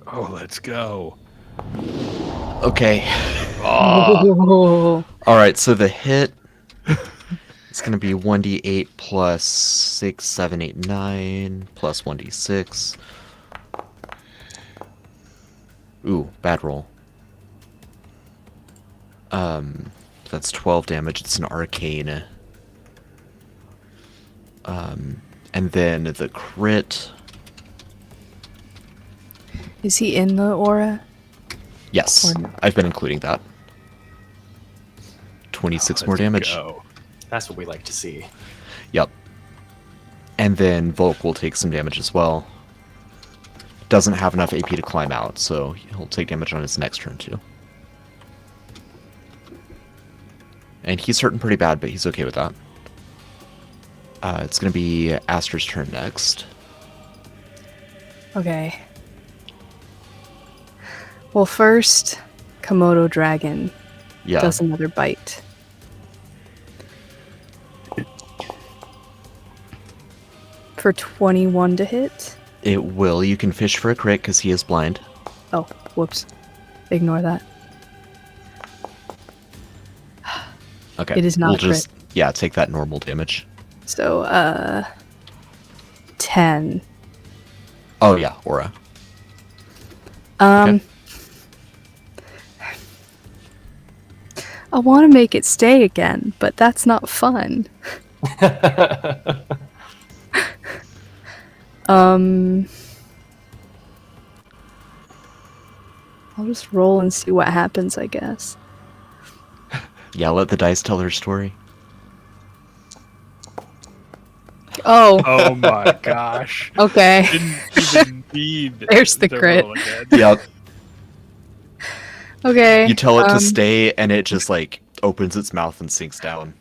Oh, let's go. Okay. Oh. All right, so the hit is going to be 1d8 plus 6, 7, 8, 9 plus 1d6. Ooh, bad roll. That's 12 damage. It's an arcane. And then the crit. Is he in the aura? Yes, Or no? I've been including that. 26 more Let's damage. go. That's what we like to see. Yep. And then Volk will take some damage as well. Doesn't have enough AP to climb out, so he'll take damage on his next turn too. And he's hurting pretty bad, but he's okay with that. It's going to be Aster's turn next. Okay. Well, first, Komodo Dragon Yeah. does another bite. For 21 to hit. It will. You can fish for a crit because he is blind. Oh, whoops. Ignore that. Okay. It is not we'll a crit. just, yeah, take that normal damage. So, 10. Oh, yeah, Aura. I want to make it stay again, but that's not fun. I'll just roll and see what happens, I guess. Yeah, let the dice tell her story. Oh, Oh my gosh. okay. Didn't even need There's the to crit. roll again. Yep. Okay. You tell it to stay, and it just like opens its mouth and sinks down.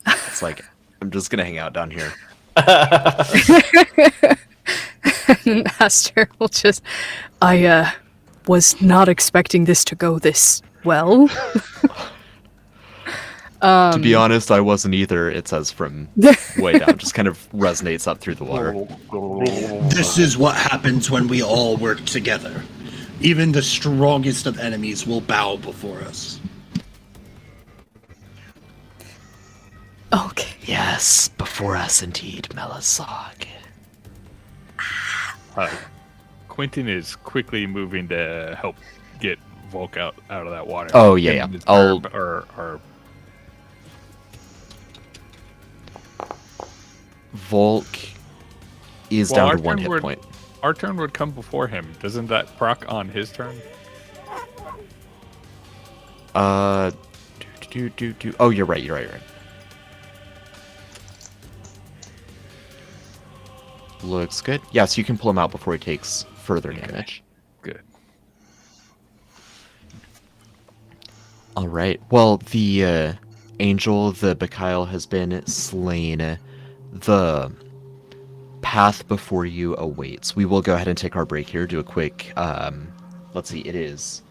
It's like, I'm just gonna hang out down here. And Aster will just. I was not expecting this to go this well. To be honest, I wasn't either. It says from way down, just kind of resonates up through the water. This is what happens when we all work together. Even the strongest of enemies will bow before us. Okay. Yes, before us indeed, Melisog. Quentin is quickly moving to help get Volk out of that water. Oh, yeah. And I'll- Or Volk is Well, our down to one turn hit would- point. our turn would come before him. Doesn't that proc on his turn? Oh, you're right. Looks good. Yeah, so you can pull him out before he takes further damage. Good. All right. Well, the angel, the Bacchal, has been slain. The path before you awaits. We will go ahead and take our break here. Do a quick. Let's see. It is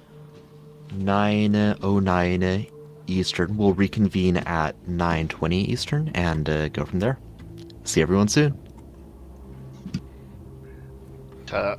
9:09 Eastern. We'll reconvene at 9:20 Eastern and go from there. See everyone soon. Ta-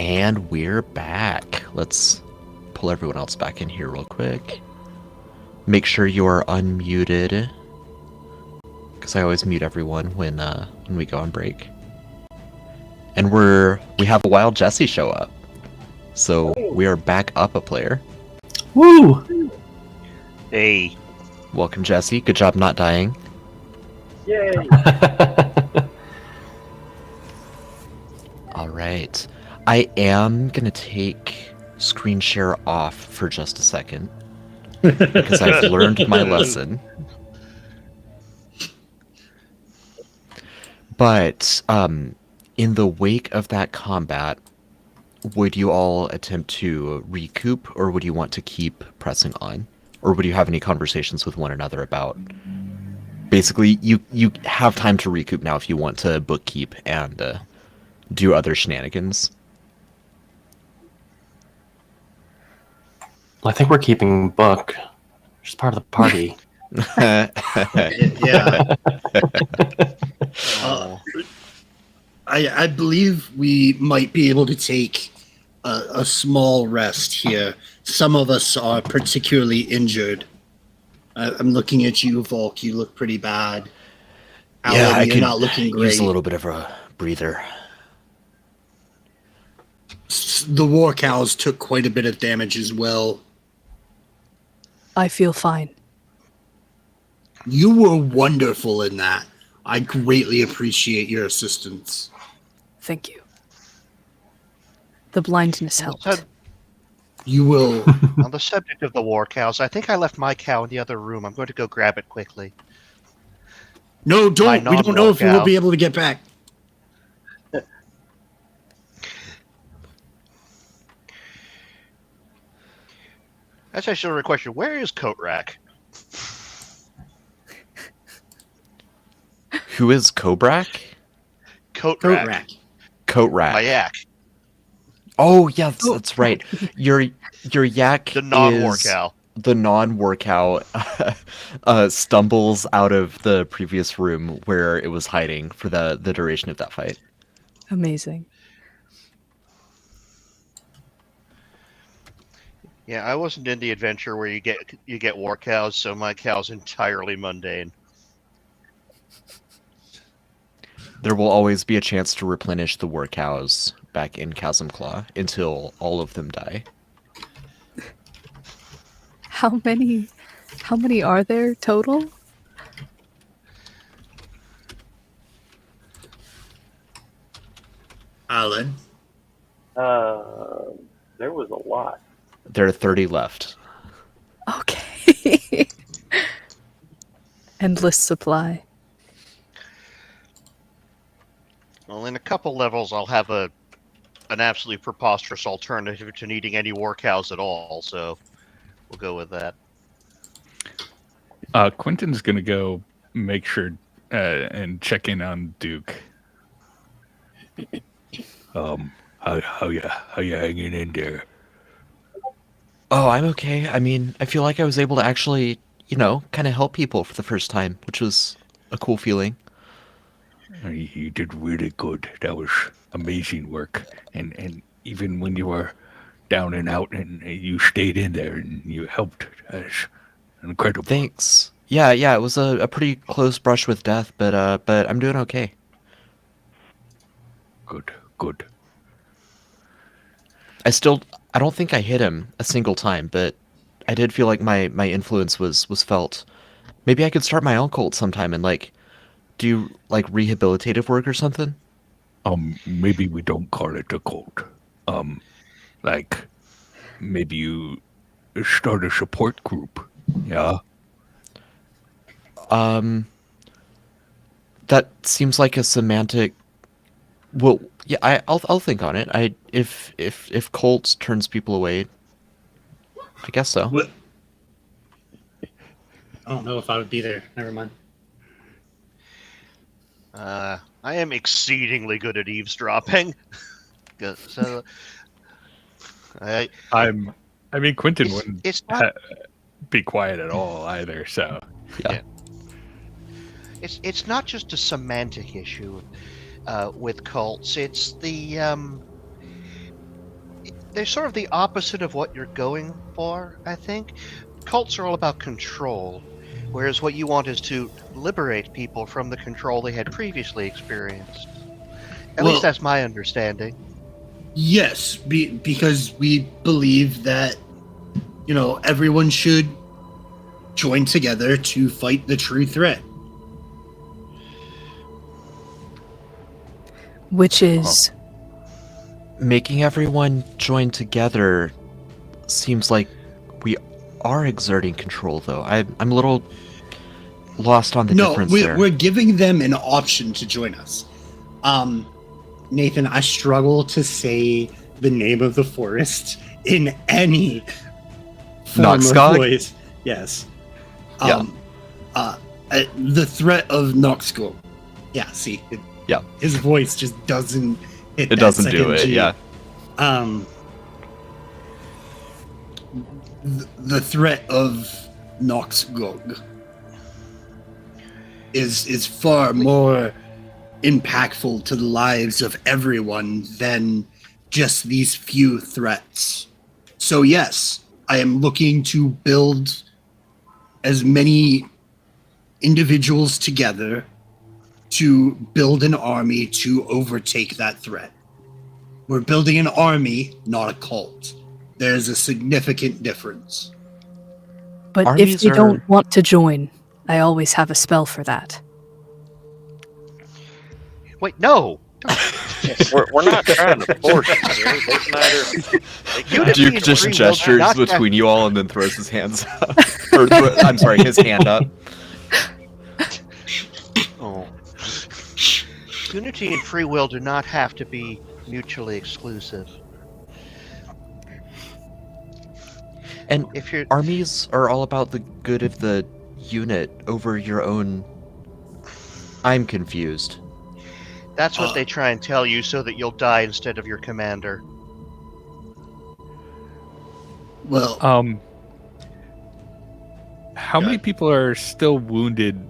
And we're back. Let's pull everyone else back in here real quick. Make sure you're unmuted, because I always mute everyone when we go on break. And we have a wild Jesse show up, so we are back up a player. Woo! Hey. Welcome, Jesse. Good job not dying. Yay! All right. I am going to take screen share off for just a second, because I've learned my lesson. But in the wake of that combat, would you all attempt to recoup, or would you want to keep pressing on? Or would you have any conversations with one another about... Basically, you have time to recoup now if you want to bookkeep and do other shenanigans. I think we're keeping book. Just part of the party. Yeah. I believe we might be able to take a small rest here. Some of us are particularly injured. I'm looking at you, Volk. You look pretty bad. Alan, you're not looking great. Use a little bit of a breather. The war cows took quite a bit of damage as well. I feel fine. You were wonderful in that. I greatly appreciate your assistance. Thank you. The blindness helped. You will... On the subject of the war cows, I think I left my cow in the other room. I'm going to go grab it quickly. No, don't. We don't know if cow. we'll be able to get back. That's actually a question. Where is Coat Rack? Who is Kobrak? Coat Rack. Rack. Coat Rack. My yak. Oh, yeah, that's right. Your yak The non-war is... cow. The non-war cow stumbles out of the previous room where it was hiding for the duration of that fight. Amazing. Yeah, I wasn't in the adventure where you get war cows, so my cow's entirely mundane. There will always be a chance to replenish the war cows back in Chasm Claw until all of them die. How many are there total? Alan? There was a lot. There are 30 left. Okay. Endless supply. Well, in a couple levels, I'll have an absolutely preposterous alternative to needing any war cows at all, so we'll go with that. Quentin's gonna go make sure and check in on Duke. How you hanging in there? Oh, I'm okay. I mean, I feel like I was able to actually, kind of help people for the first time, which was a cool feeling. You did really good. That was amazing work. And even when you were down and out, and you stayed in there and you helped, that's incredible. Thanks. Yeah, it was a pretty close brush with death, but I'm doing okay. Good. I don't think I hit him a single time, but I did feel like my influence was felt. Maybe I could start my own cult sometime and do rehabilitative work or something. Maybe we don't call it a cult. Maybe you start a support group. Yeah. That seems like a semantic. Well, yeah, I'll think on it. If cult turns people away, I guess so. What? I don't know if I would be there. Never mind. I am exceedingly good at eavesdropping. So, Quentin wouldn't it's not, be quiet at all either. So Yeah. it's not just a semantic issue with cults. It's the they're sort of the opposite of what you're going for, I think. Cults are all about control, whereas what you want is to liberate people from the control they had previously experienced. At least that's my understanding. Yes, because we believe that, everyone should join together to fight the true threat. Which is Making everyone join together seems like we are exerting control, though. I'm a little lost on the difference there. We're giving them an option to join us. Nathan, I struggle to say the name of the forest in any form Noxgog? of voice. Yes. Yeah. The threat of Noxgog. Yeah, see. Yeah. His voice just doesn't hit It that doesn't do second it, G. yeah. The threat of Noxgog is far more impactful to the lives of everyone than just these few threats. So yes, I am looking to build as many individuals together to build an army to overtake that threat. We're building an army, not a cult. There's a significant difference. But Armies if they are- don't want to join, I always have a spell for that. Wait, no! We're not trying to force it here. There's neither. Unity Duke and just free will do gestures not have- between you all and then throws his hands up. I'm sorry, his hand up. Oh. Unity and free will do not have to be mutually exclusive. And If you're armies are all about the good of the unit over your own. I'm confused. That's what they try and tell you so that you'll die instead of your commander. Well, How many people are still wounded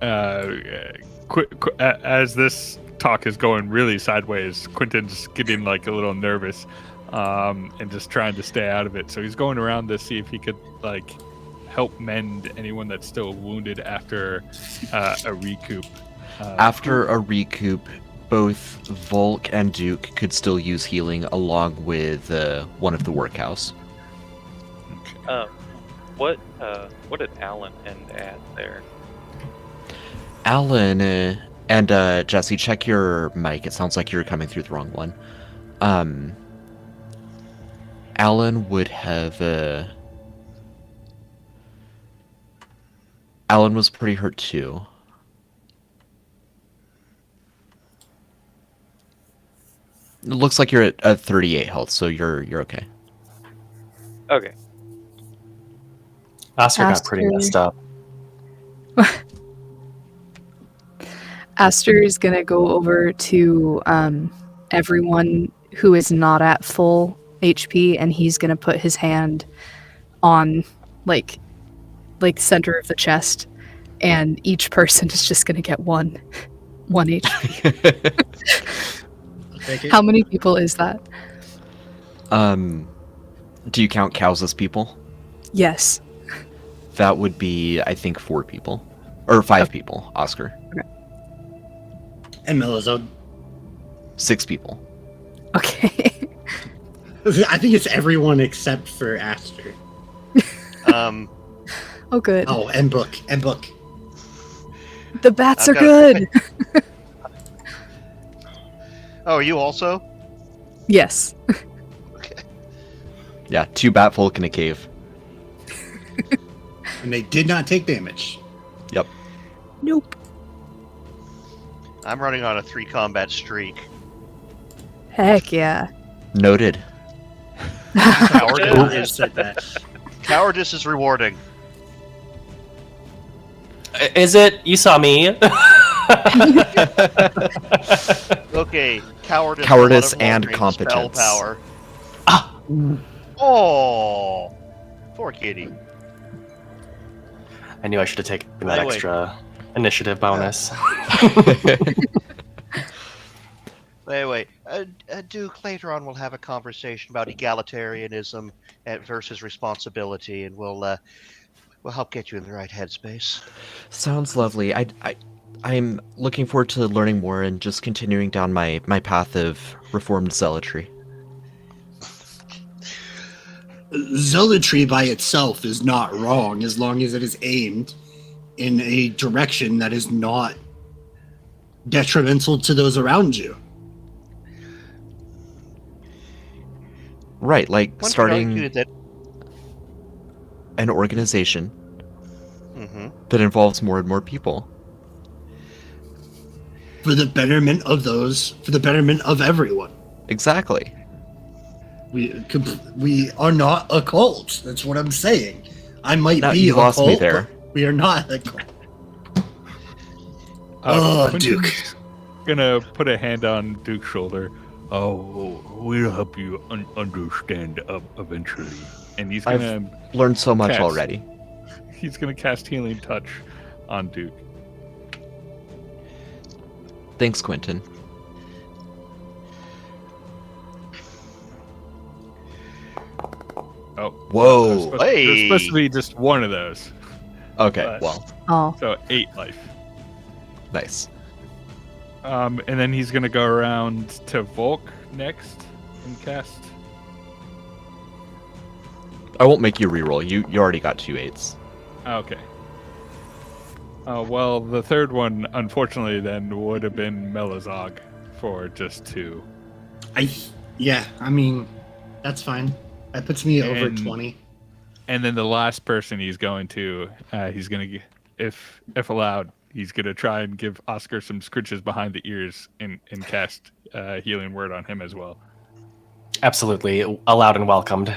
as this talk is going really sideways? Quentin's getting like a little nervous and just trying to stay out of it. So he's going around to see if he could like help mend anyone that's still wounded after a recoup. After a recoup, both Volk and Duke could still use healing along with one of the workhouse. What did Alan end at there? Alan and Jesse, check your mic. It sounds like you're coming through the wrong one. Alan would have. Alan was pretty hurt too. It looks like you're at 38 health, so you're okay. Okay. Oscar got pretty Aster. messed up. Aster is going to go over to everyone who is not at full HP, and he's going to put his hand on like center of the chest, and each person is just going to get one HP. take it. How many people is that? Do you count cows as people? Yes. That would be, I think, 4 people. Or 5 people, Oscar. And Melozone. 6 people. Okay. I think it's everyone except for Aster. Oh, good. Oh, and Book. The bats I've are got- good. Oh, are you also? Yes. Yeah, 2 bat folk in a cave. And they did not take damage. Yep. Nope. I'm running on a 3 combat streak. Heck yeah. Noted. Cowardice, I just said that. cowardice is rewarding. Is it? You saw me. Okay, cowardice. Cowardice a lot of and long-range competence. Spell power. Ah. Oh, poor kitty. I knew I should have taken By that the way- extra initiative bonus. Anyway, Duke, later on we'll have a conversation about egalitarianism versus responsibility, and we'll help get you in the right headspace. Sounds lovely. I'm looking forward to learning more and just continuing down my path of reformed zealotry. Zealotry by itself is not wrong as long as it is aimed in a direction that is not detrimental to those around you. Right, like One could starting argue that an organization Mhm. that involves more and more people. For the betterment of those, for the betterment of everyone. Exactly. We are not a cult. That's what I'm saying. I might No, be you a lost cult, me there. but we are not a cult. Duke. Quentin's gonna put a hand on Duke's shoulder. Oh, we'll help you understand eventually. And he's gonna Learned so much cast- already. He's gonna cast Healing Touch on Duke. Thanks, Quentin. Oh, Whoa. There's supposed to be just one of those. Okay, But- well, Oh, So 8 life. nice. And then he's gonna go around to Volk next and cast. I won't make you reroll. You already got 2 8s. Okay. Well, the third one, unfortunately, then would have been Melazog for just 2. I mean, that's fine. That puts me over And- 20. And then the last person he's going to, he's gonna, if allowed, he's gonna try and give Oscar some scritches behind the ears and cast Healing Word on him as well. Absolutely. Allowed and welcomed.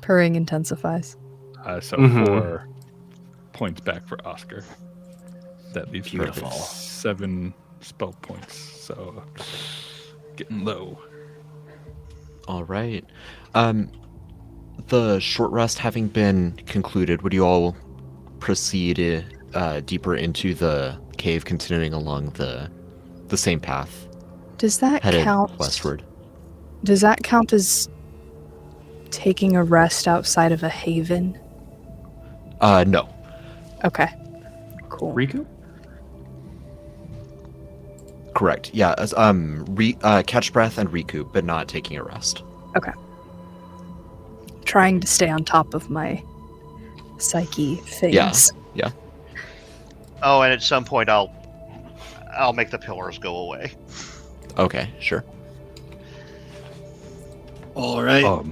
purring intensifies. So Mhm. 4 points back for Oscar. That leaves Beautiful. 7 spell points. So getting low. All right. The short rest having been concluded, would you all proceed deeper into the cave, continuing along the same path, Does that headed count? westward? Does that count as taking a rest outside of a haven? No. Okay. Cool. Riku? Correct. Yeah. Catch breath and recoup, but not taking a rest. Trying to stay on top of my psyche things. Yeah. Oh, and at some point I'll make the pillars go away. Okay. Sure. All right.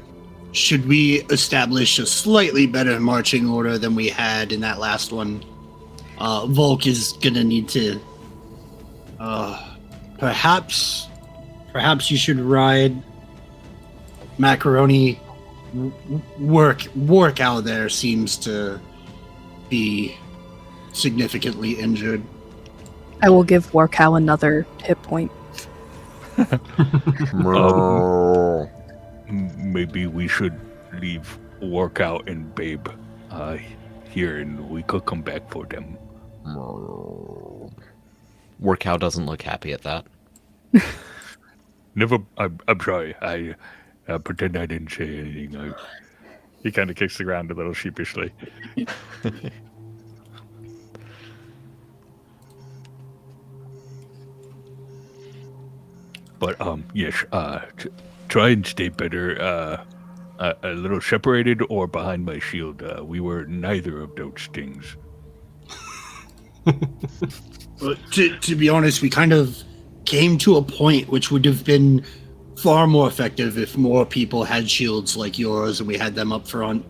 Should we establish a slightly better marching order than we had in that last one? Volk is gonna need to. Perhaps you should ride Macaroni. Work out there seems to be significantly injured. I will give Warcow another hit point. Maybe we should leave Workout and Babe here, and we could come back for them. Workout doesn't look happy at that. Never. I'm sorry. I pretend I didn't say anything. He kind of kicks the ground a little sheepishly. But yes. Try and stay better. A little separated or behind my shield. We were neither of those things. But to be honest, we kind of came to a point which would have been far more effective if more people had shields like yours and we had them up front.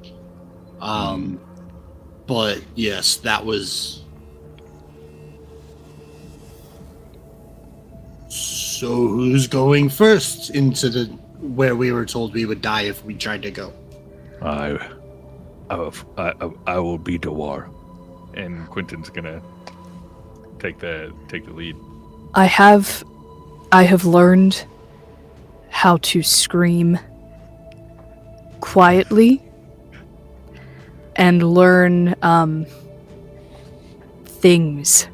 But yes, that was. So who's going first into the where we were told we would die if we tried to go? I will be Dewar, and Quentin's gonna take the lead. I have learned how to scream quietly and learn things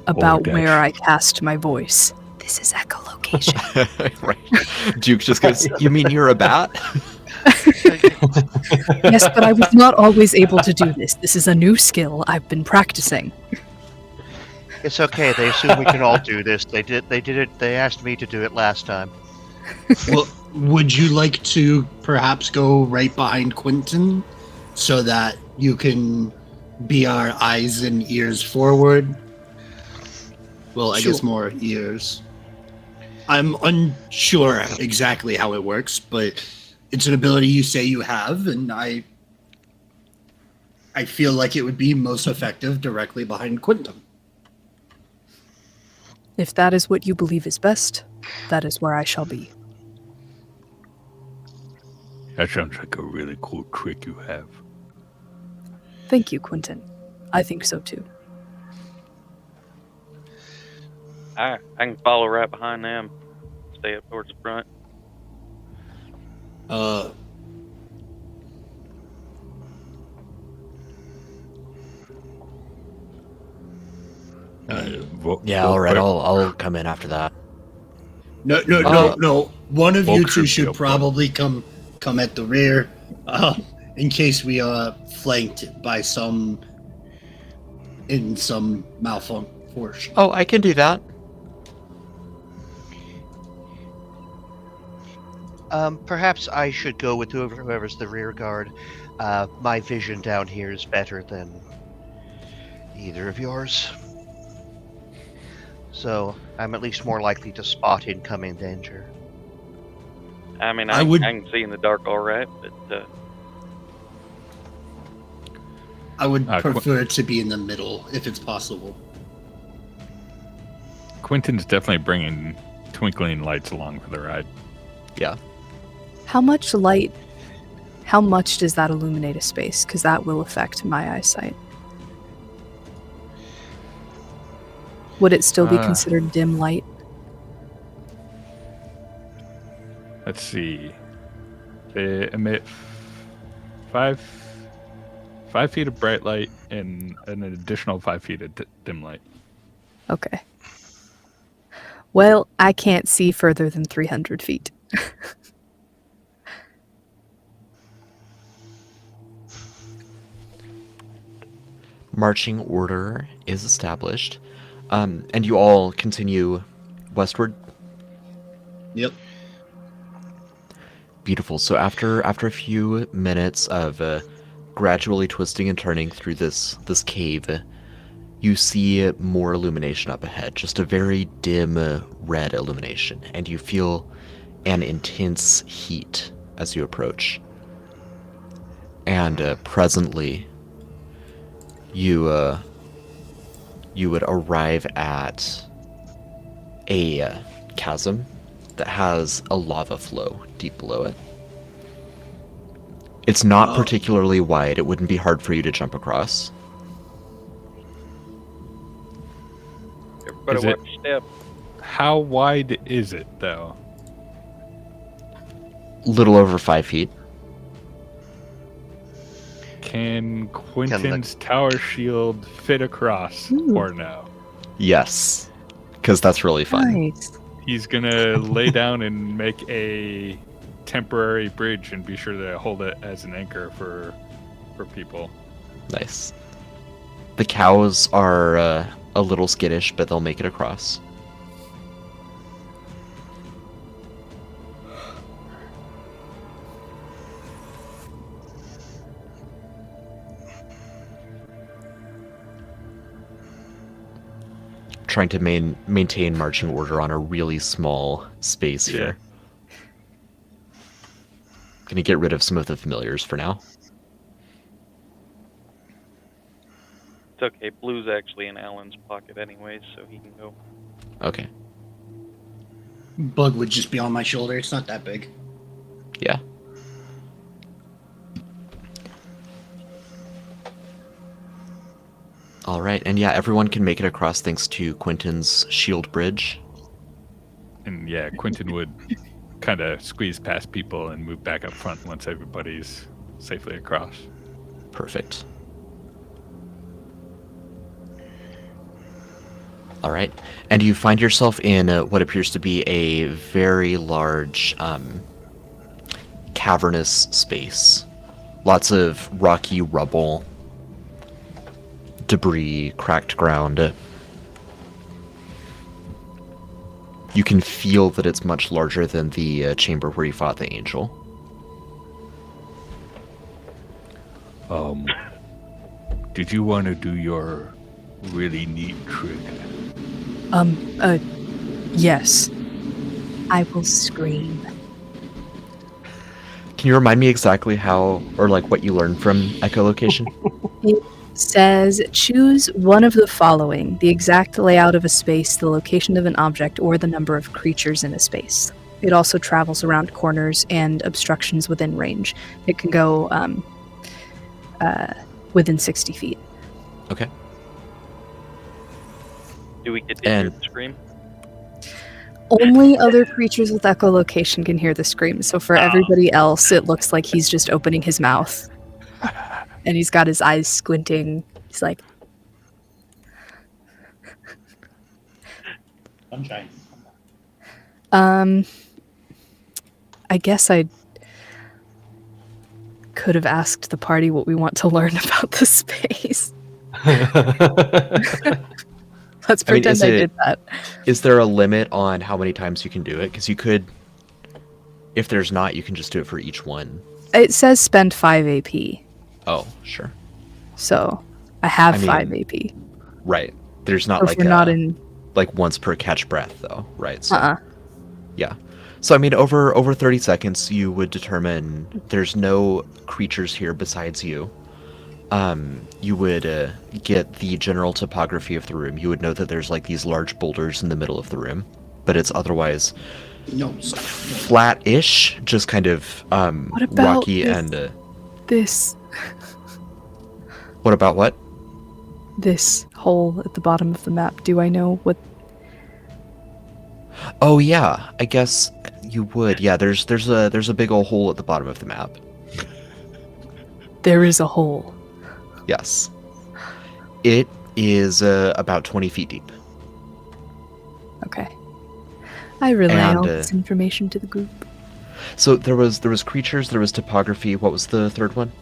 about that's- where I cast my voice. This is echolocation. investigation. Right. Duke just goes, "You mean you're a bat?" Yes, but I was not always able to do this. This is a new skill I've been practicing. It's okay. They assume we can all do this. They did it. They asked me to do it last time. Well, would you like to perhaps go right behind Quentin so that you can be our eyes and ears forward? Well, I guess more ears. I'm unsure exactly how it works, but it's an ability you say you have, and I feel like it would be most effective directly behind Quentin. If that is what you believe is best, that is where I shall be. That sounds like a really cool trick you have. Thank you, Quentin. I think so too. I can follow right behind them. Stay up towards the front. Yeah, all right. I'll come in after that. No. One of you Volk two should should be up probably come at the rear, in case we are flanked by some malfunction. Oh, I can do that. Perhaps I should go with whoever's the rear guard. My vision down here is better than either of yours. So I'm at least more likely to spot incoming danger. I mean, I I would- can see in the dark all right, but I would Qu- prefer to be in the middle if it's possible. Quentin's definitely bringing twinkling lights along for the ride. Yeah. How much does that illuminate a space? Because that will affect my eyesight. Would it still be considered dim light? Let's see. They emit 5 feet of bright light and an additional 5 feet of dim light. Okay. Well, I can't see further than 300 feet. Marching order is established, and you all continue westward. Yep. Beautiful. So after a few minutes of gradually twisting and turning through this cave, you see more illumination up ahead. Just a very dim red illumination, and you feel an intense heat as you approach. And presently, you would arrive at a chasm that has a lava flow deep below it. It's not particularly wide. It wouldn't be hard for you to jump across. everybody Is it- watch your step. How wide is it, though? Little over 5 feet. Can Quentin's tower shield fit across or no? Yes, because that's really fun. Nice. He's gonna lay down and make a temporary bridge and be sure to hold it as an anchor for people. Nice. The cows are a little skittish, but they'll make it across. Trying to maintain marching order on a really small space here. Gonna get rid of some of the familiars for now. It's okay. Blue's actually in Alan's pocket anyways, so he can go. Okay. Bug would just be on my shoulder. It's not that big. Yeah. All right, and yeah, everyone can make it across thanks to Quentin's shield bridge. And yeah, Quentin would kind of squeeze past people and move back up front once everybody's safely across. Perfect. All right. And you find yourself in what appears to be a very large cavernous space. Lots of rocky rubble, debris, cracked ground. You can feel that it's much larger than the chamber where you fought the angel. Did you want to do your really neat trick? Yes. I will scream. Can you remind me exactly how, or like what you learned from echolocation? It says choose one of the following: the exact layout of a space, the location of an object, or the number of creatures in a space. It also travels around corners and obstructions within range. It can go within 60 feet. Okay. Do we get to hear the scream? Only other creatures with echolocation can hear the scream. So for everybody else, it looks like he's just opening his mouth. And he's got his eyes squinting. He's like... Sunshine. I guess I could have asked the party what we want to learn about the space. Let's pretend I did that. Is there a limit on how many times you can do it? Because you could, if there's not, you can just do it for each one. It says spend 5 AP. Oh, sure. So I have 5 AP. Right. There's not Or like if we're not in... like once per catch breath, though, right? So, yeah. So, I mean, over 30 seconds, you would determine there's no creatures here besides you. You would get the general topography of the room. You would know that there's like these large boulders in the middle of the room, but it's otherwise flat-ish, just kind of what about rocky this? What about what? This hole at the bottom of the map. Do I know what? Oh yeah, I guess you would. Yeah, there's a big old hole at the bottom of the map. There is a hole. Yes. It is about 20 feet deep. Okay. I relay all this information to the group. So there was creatures, there was topography. What was the third one?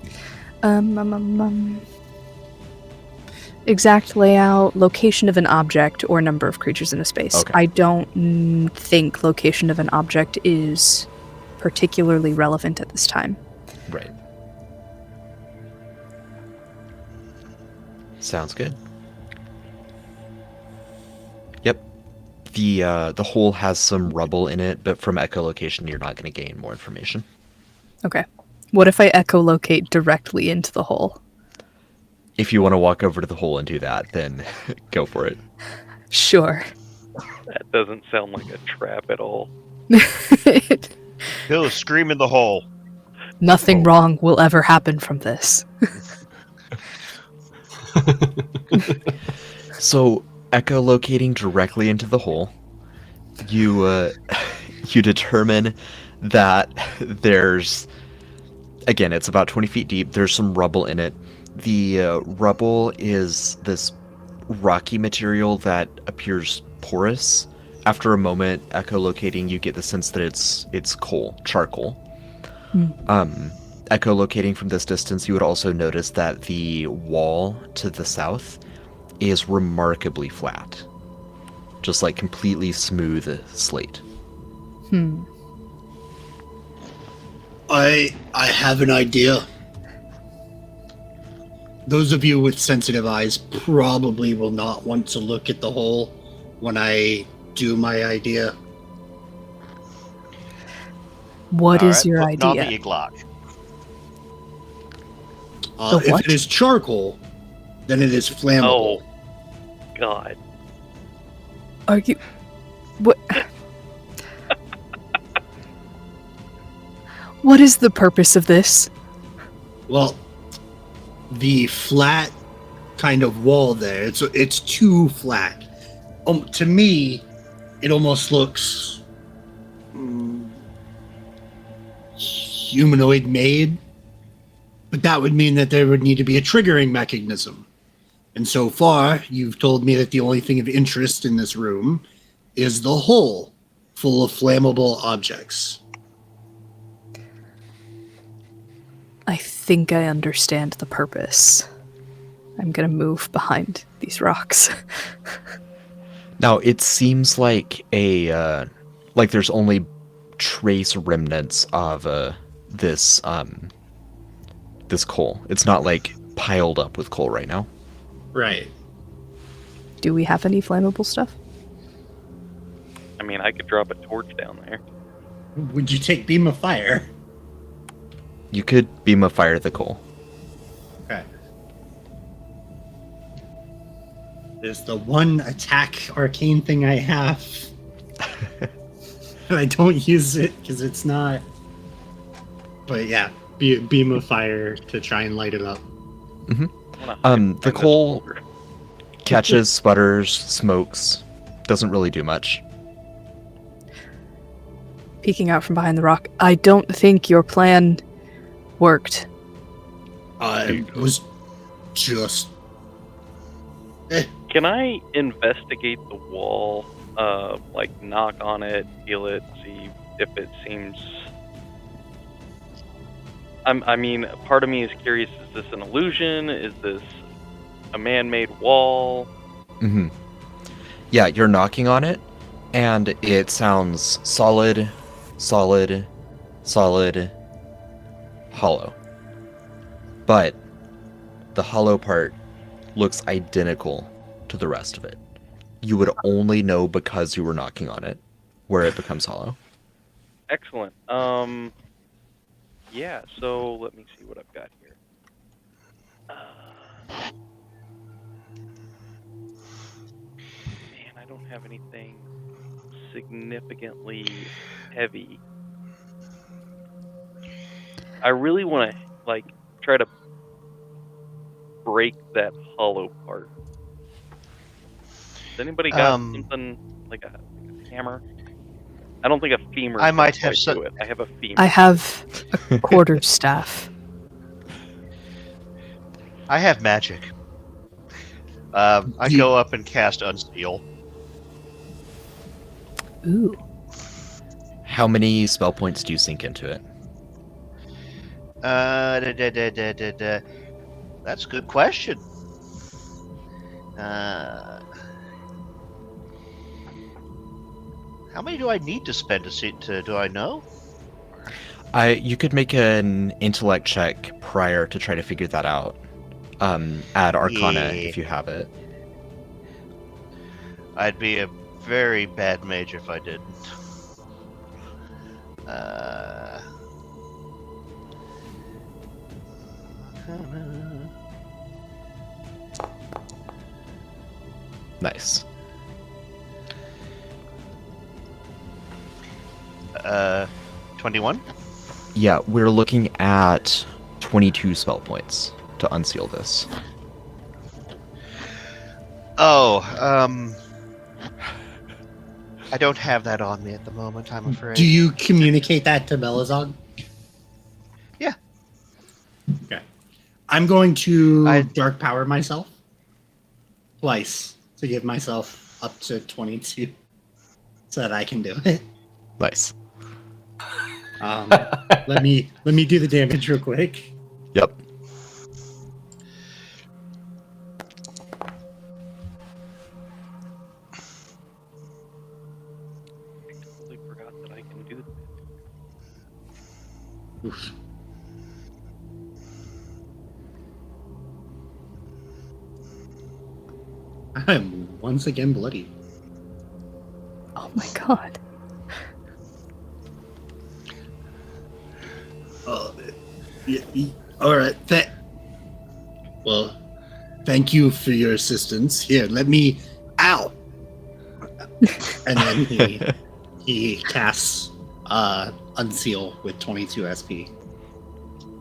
Exact layout, location of an object, or number of creatures in a space. Okay. I don't think location of an object is particularly relevant at this time. Right. Sounds good. Yep. The hole has some rubble in it, but from echolocation you're not going to gain more information. Okay. What if I echolocate directly into the hole? If you want to walk over to the hole and do that, then go for it. Sure. That doesn't sound like a trap at all. Go scream in the hole. Nothing wrong will ever happen from this. So, echolocating directly into the hole, you determine that there's, again, it's about 20 feet deep. There's some rubble in it. The rubble is this rocky material that appears porous. After a moment, echolocating, you get the sense that it's charcoal. Echolocating from this distance, you would also notice that the wall to the south is remarkably flat. Just like completely smooth slate. I have an idea. Those of you with sensitive eyes probably will not want to look at the hole when I do my idea. What is your putting on idea? the Glock. If what? it is charcoal, then it is flammable. Oh, God. Are you... What... What is the purpose of this? Well, the flat kind of wall there, it's too flat. To me, it almost looks humanoid made, but that would mean that there would need to be a triggering mechanism. And so far, you've told me that the only thing of interest in this room is the hole full of flammable objects. I think I understand the purpose. I'm gonna move behind these rocks. Now, it seems like like there's only trace remnants of this coal. It's not like piled up with coal right now. Right. Do we have any flammable stuff? I mean, I could drop a torch down there. Would you take beam of fire? You could beam of fire the coal. Okay. There's the one attack arcane thing I have. And I don't use it because it's not. But yeah, beam of fire to try and light it up. The coal catches, sputters, smokes. Doesn't really do much. Peeking out from behind the rock, I don't think your plan worked. I was just. Can I investigate the wall? Like knock on it, feel it, see if it seems. I mean, part of me is curious: is this an illusion? Is this a man-made wall? Mm-hmm. Yeah, you're knocking on it, and it sounds solid, solid, solid, hollow. But the hollow part looks identical to the rest of it. You would only know because you were knocking on it, where it becomes hollow. Excellent. Yeah. So let me see what I've got here. Man, I don't have anything significantly heavy. I really want to try to break that hollow part. Has anybody got something like a hammer? I don't think a femur. I might have do it. I have a femur. I have a quarterstaff. I have magic. I go up and cast Unseal. Ooh. How many spell points do you sink into it? That's a good question. How many do I need to spend do I know? You could make an intellect check prior to try to figure that out. Add Arcana if you have it. I'd be a very bad mage if I didn't. Nice. 21? Yeah, we're looking at 22 spell points to unseal this. Oh, I don't have that on me at the moment, I'm afraid. Do you communicate that to Belazog? Yeah. Okay. I'm going to dark power myself twice to give myself up to 22 so that I can do it. Nice. Let me do the damage real quick. Yep. I forgot that I can do that. Oof. I'm once again bloody. Oh my god. All right. Well, thank you for your assistance. Here, let me. Ow! And then he casts Unseal with 22 SP.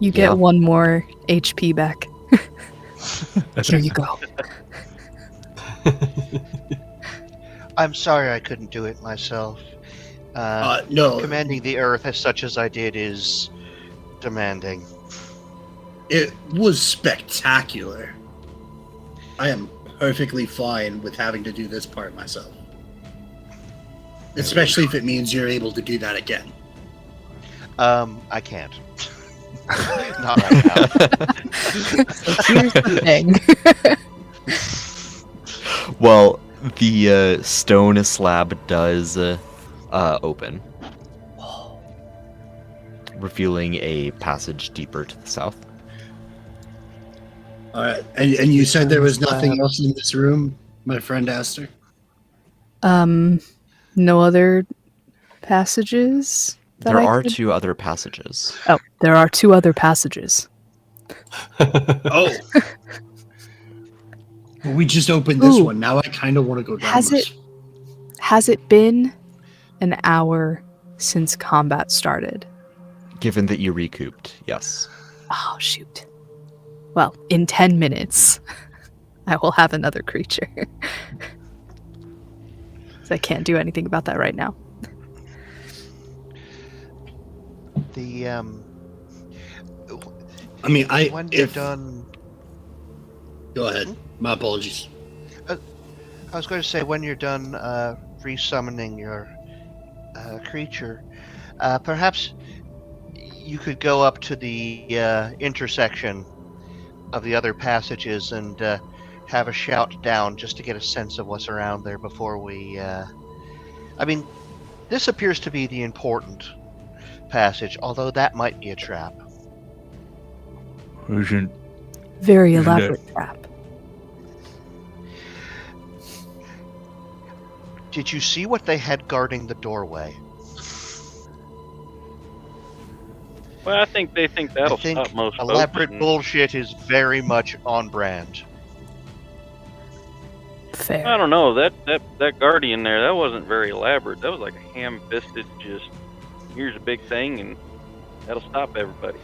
You get one more HP back. Here you go. I'm sorry I couldn't do it myself. No. Commanding the earth as such as I did is demanding. It was spectacular. I am perfectly fine with having to do this part myself. Especially if it means you're able to do that again. I can't. Not right now. So here's the thing. Well, the stone slab does open, revealing a passage deeper to the south. Alright, and you said there was nothing else in this room, my friend Aster? No other passages? There are 2 other passages. Oh, there are 2 other passages. Oh! Well, we just opened this Ooh. one. Now I kind of want to go down this. Has it been an hour since combat started? Given that you recouped, yes. Oh, shoot. Well, in 10 minutes, I will have another creature. So I can't do anything about that right now. The I mean, when you're done. Go ahead. My apologies. I was going to say, when you're done resummoning your creature, perhaps you could go up to the intersection of the other passages and have a shout down just to get a sense of what's around there before we... I mean, this appears to be the important passage, although that might be a trap. Isn't Very Isn't elaborate trap. Did you see what they had guarding the doorway? Well, I think they think that'll stop most folks. Elaborate bullshit is very much on brand. Fair. I don't know. That guardian there, that wasn't very elaborate. That was like a ham-fisted, just here's a big thing and that'll stop everybody.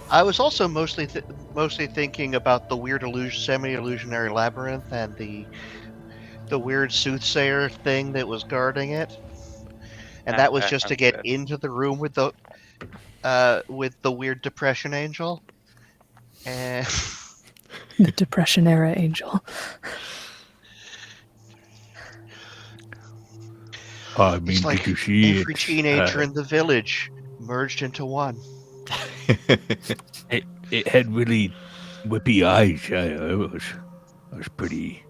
I was also mostly thinking about the weird semi-illusionary labyrinth and the weird soothsayer thing that was guarding it, and that was just to get into the room with the weird depression angel. And The Depression era angel. I mean, it's like did you see every it? teenager in the village merged into one. It had really whippy eyes. It was pretty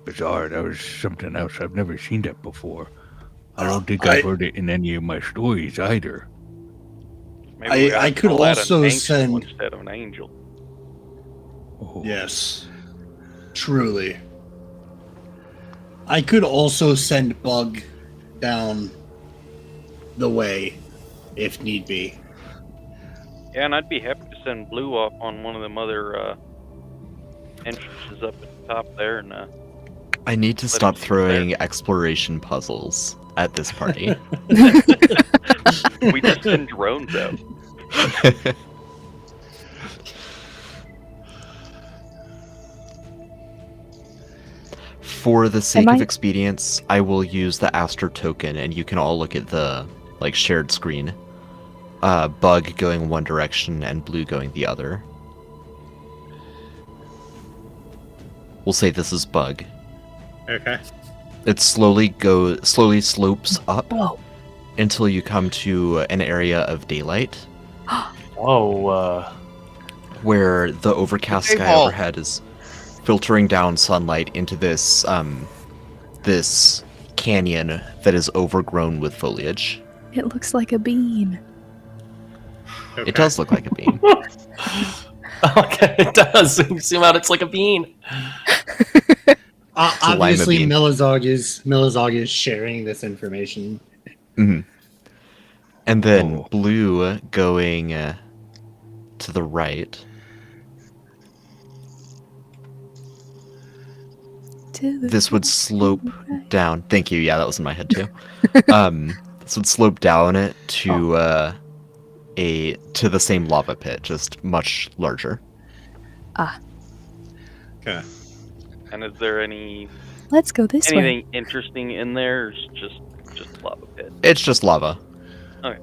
bizarre. That was something else. I've never seen that before. I don't think I've heard it in any of my stories either. Maybe I could call that an also angel send... instead of an angel. Oh. Yes. Truly. I could also send Bug down the way, if need be. Yeah, and I'd be happy to send Blue off on one of them other entrances up at the top there. And I need to stop throwing exploration puzzles at this party. we just send drones out. For the sake of expedience, I will use the Aster token, and you can all look at the shared screen. Bug going one direction and Blue going the other. We'll say this is Bug. Okay. It slowly slopes up until you come to an area of daylight. Where the overcast sky overhead is filtering down sunlight into this this canyon that is overgrown with foliage. It looks like a bean. Okay. It does look like a bean. Okay, it does. You zoom out, it's like a bean. Obviously, bean. Milazog is sharing this information. Mm-hmm. And then Blue going to the right. This would slope down. Thank you. Yeah, that was in my head too. This would slope down it to to the same lava pit, just much larger. Okay. And is there any Let's go this way. anything interesting in there? Or is it just lava pit? It's just lava. Okay.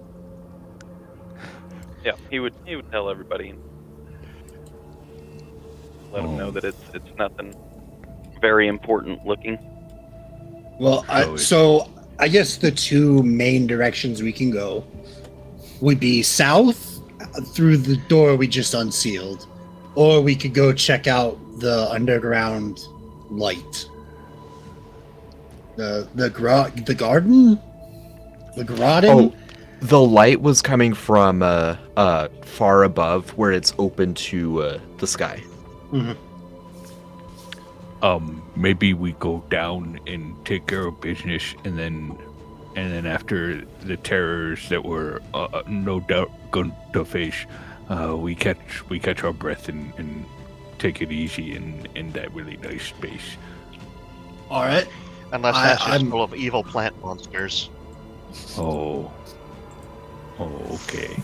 Yeah, he would tell everybody. let them know that it's nothing very important looking. Well, so I guess the two main directions we can go would be south through the door we just unsealed, or we could go check out the underground light. The garden? The garden? Oh, the light was coming from far above where it's open to the sky. Mhm. Maybe we go down and take care of business, and then after the terrors that we're no doubt going to face, we catch our breath and take it easy in that really nice space. All right. Unless that's just full of evil plant monsters. Oh, okay.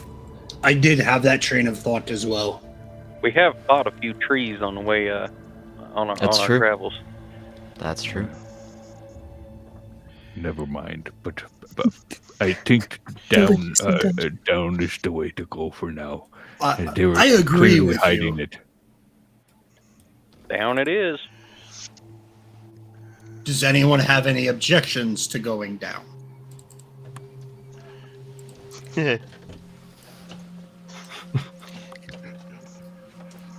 I did have that train of thought as well. We have fought a few trees on the way on our true. travels. That's true. Never mind, but I think down down is the way to go for now. They were I agree clearly with hiding you. it. Down it is. Does anyone have any objections to going down?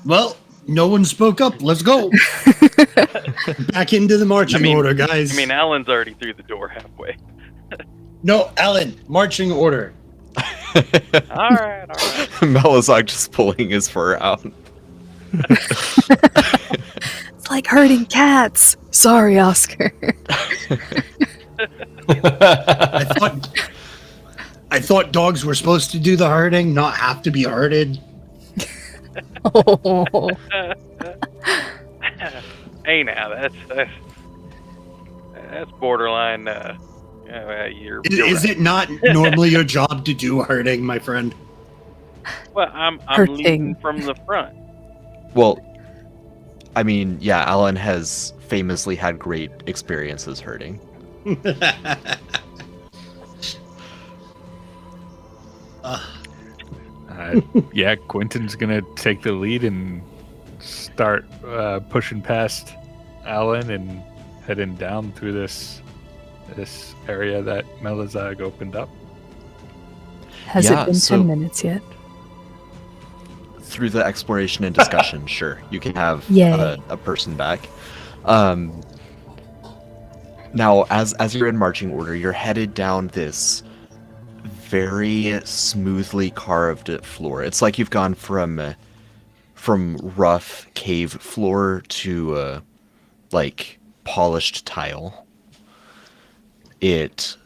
Well, no one spoke up. Let's go. Back into the marching order, guys. I mean, Alan's already through the door halfway. No, Alan, marching order. All right. Malazog just pulling his fur out. It's like herding cats. Sorry, Oscar. I thought dogs were supposed to do the herding, not have to be herded. Oh. Hey, now that's borderline. Is it not normally your job to do herding, my friend? Well, I'm Hurting. leading from the front. Well, I mean, yeah, Alan has famously had great experiences herding. Yeah, Quentin's gonna take the lead and start pushing past Alan and heading down through this area that Melazag opened up. Has Yeah, it been so- 10 minutes yet? Through the exploration and discussion, sure, you can have Yay. a person back. Now, as you're in marching order, you're headed down this very smoothly carved floor. It's like you've gone from rough cave floor to like polished tile. It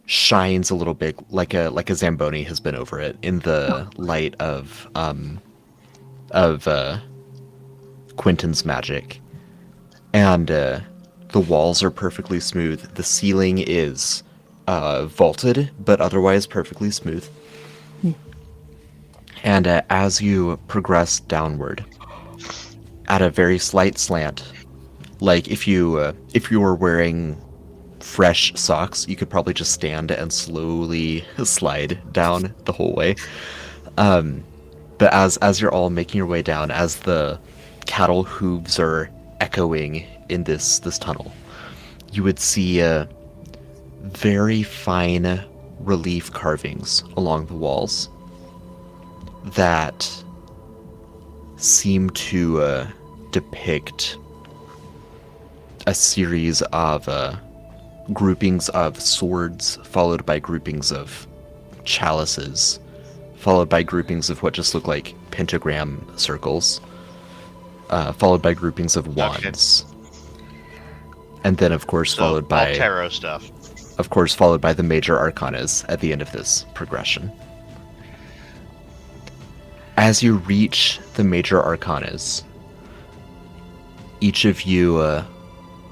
shines a little bit like a Zamboni has been over it in the light of Quentin's magic. And the walls are perfectly smooth. The ceiling is vaulted, but otherwise perfectly smooth. And as you progress downward, at a very slight slant, like if you were wearing fresh socks, you could probably just stand and slowly slide down the whole way. But as you're all making your way down, as the cattle hooves are echoing in this tunnel, you would see very fine relief carvings along the walls that seem to depict a series of groupings of swords, followed by groupings of chalices, followed by groupings of what just look like pentagram circles, followed by groupings of wands. And then, of course, followed by all tarot stuff. Of course, followed by the major arcanas at the end of this progression. As you reach the major arcanas, each of you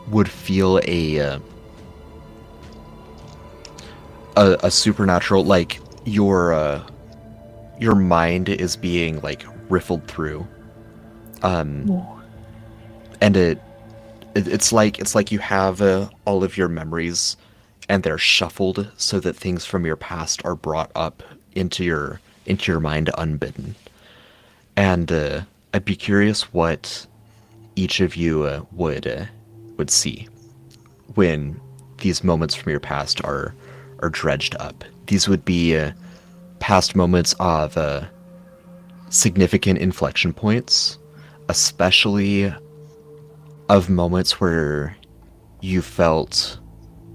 would feel a supernatural, like your mind is being like riffled through, and it's like you have all of your memories, and they're shuffled so that things from your past are brought up into your mind unbidden. And I'd be curious what each of you would see when these moments from your past are dredged up. These would be past moments of significant inflection points, especially of moments where you felt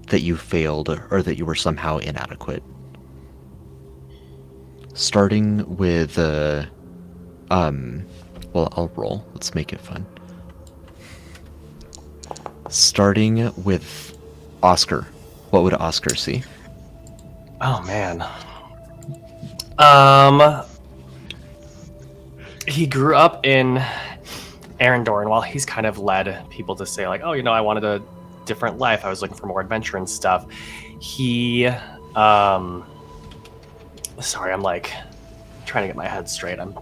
that you failed or that you were somehow inadequate. Starting with well, I'll roll. Let's make it fun. Starting with Oscar. What would Oscar see? Oh man. He grew up in Arendor, and while he's kind of led people to say like, oh, you know, I wanted a different life, I was looking for more adventure and stuff. He sorry, I'm like trying to get my head straight. I'm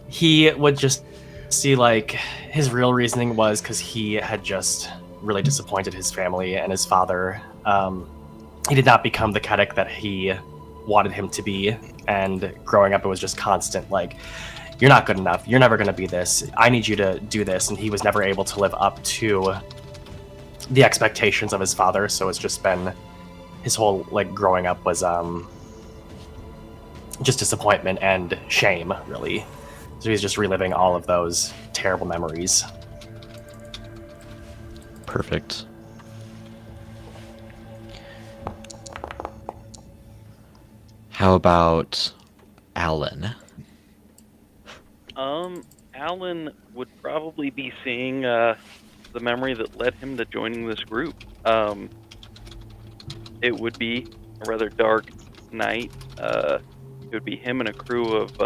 he would just see like his real reasoning was because he had just really disappointed his family and his father. He did not become the Kedek that he wanted him to be, and growing up it was just constant like, you're not good enough, you're never going to be this, I need you to do this, and he was never able to live up to the expectations of his father. So it's just been his whole like growing up was just disappointment and shame, really. So he's just reliving all of those terrible memories. Perfect. How about Alan? Alan would probably be seeing the memory that led him to joining this group. It would be a rather dark night. It would be him and a crew of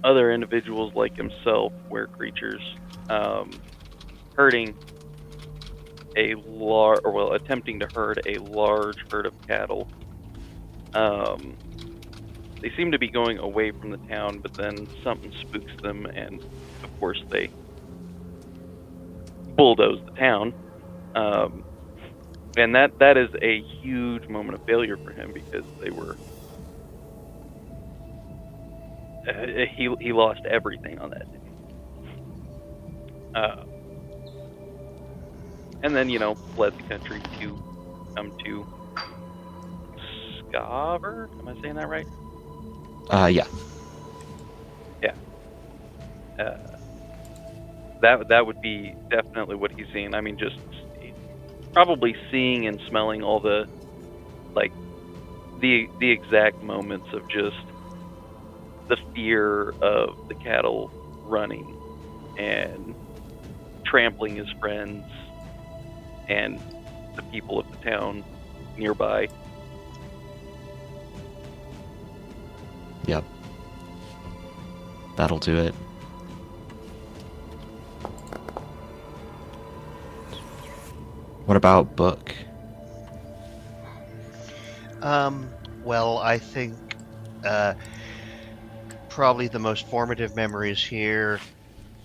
other individuals like himself, were creatures, herding attempting to herd a large herd of cattle. They seem to be going away from the town, but then something spooks them, and of course they bulldoze the town. And that is a huge moment of failure for him, because they were he lost everything on that day. And then, fled the country to come to Scaver. Am I saying that right? Yeah. Yeah. That would be definitely what he's seeing. I mean, just probably seeing and smelling all the, like, the exact moments of just the fear of the cattle running and trampling his friends and the people of the town nearby. Yep. That'll do it. What about Book? Well, I think probably the most formative memories here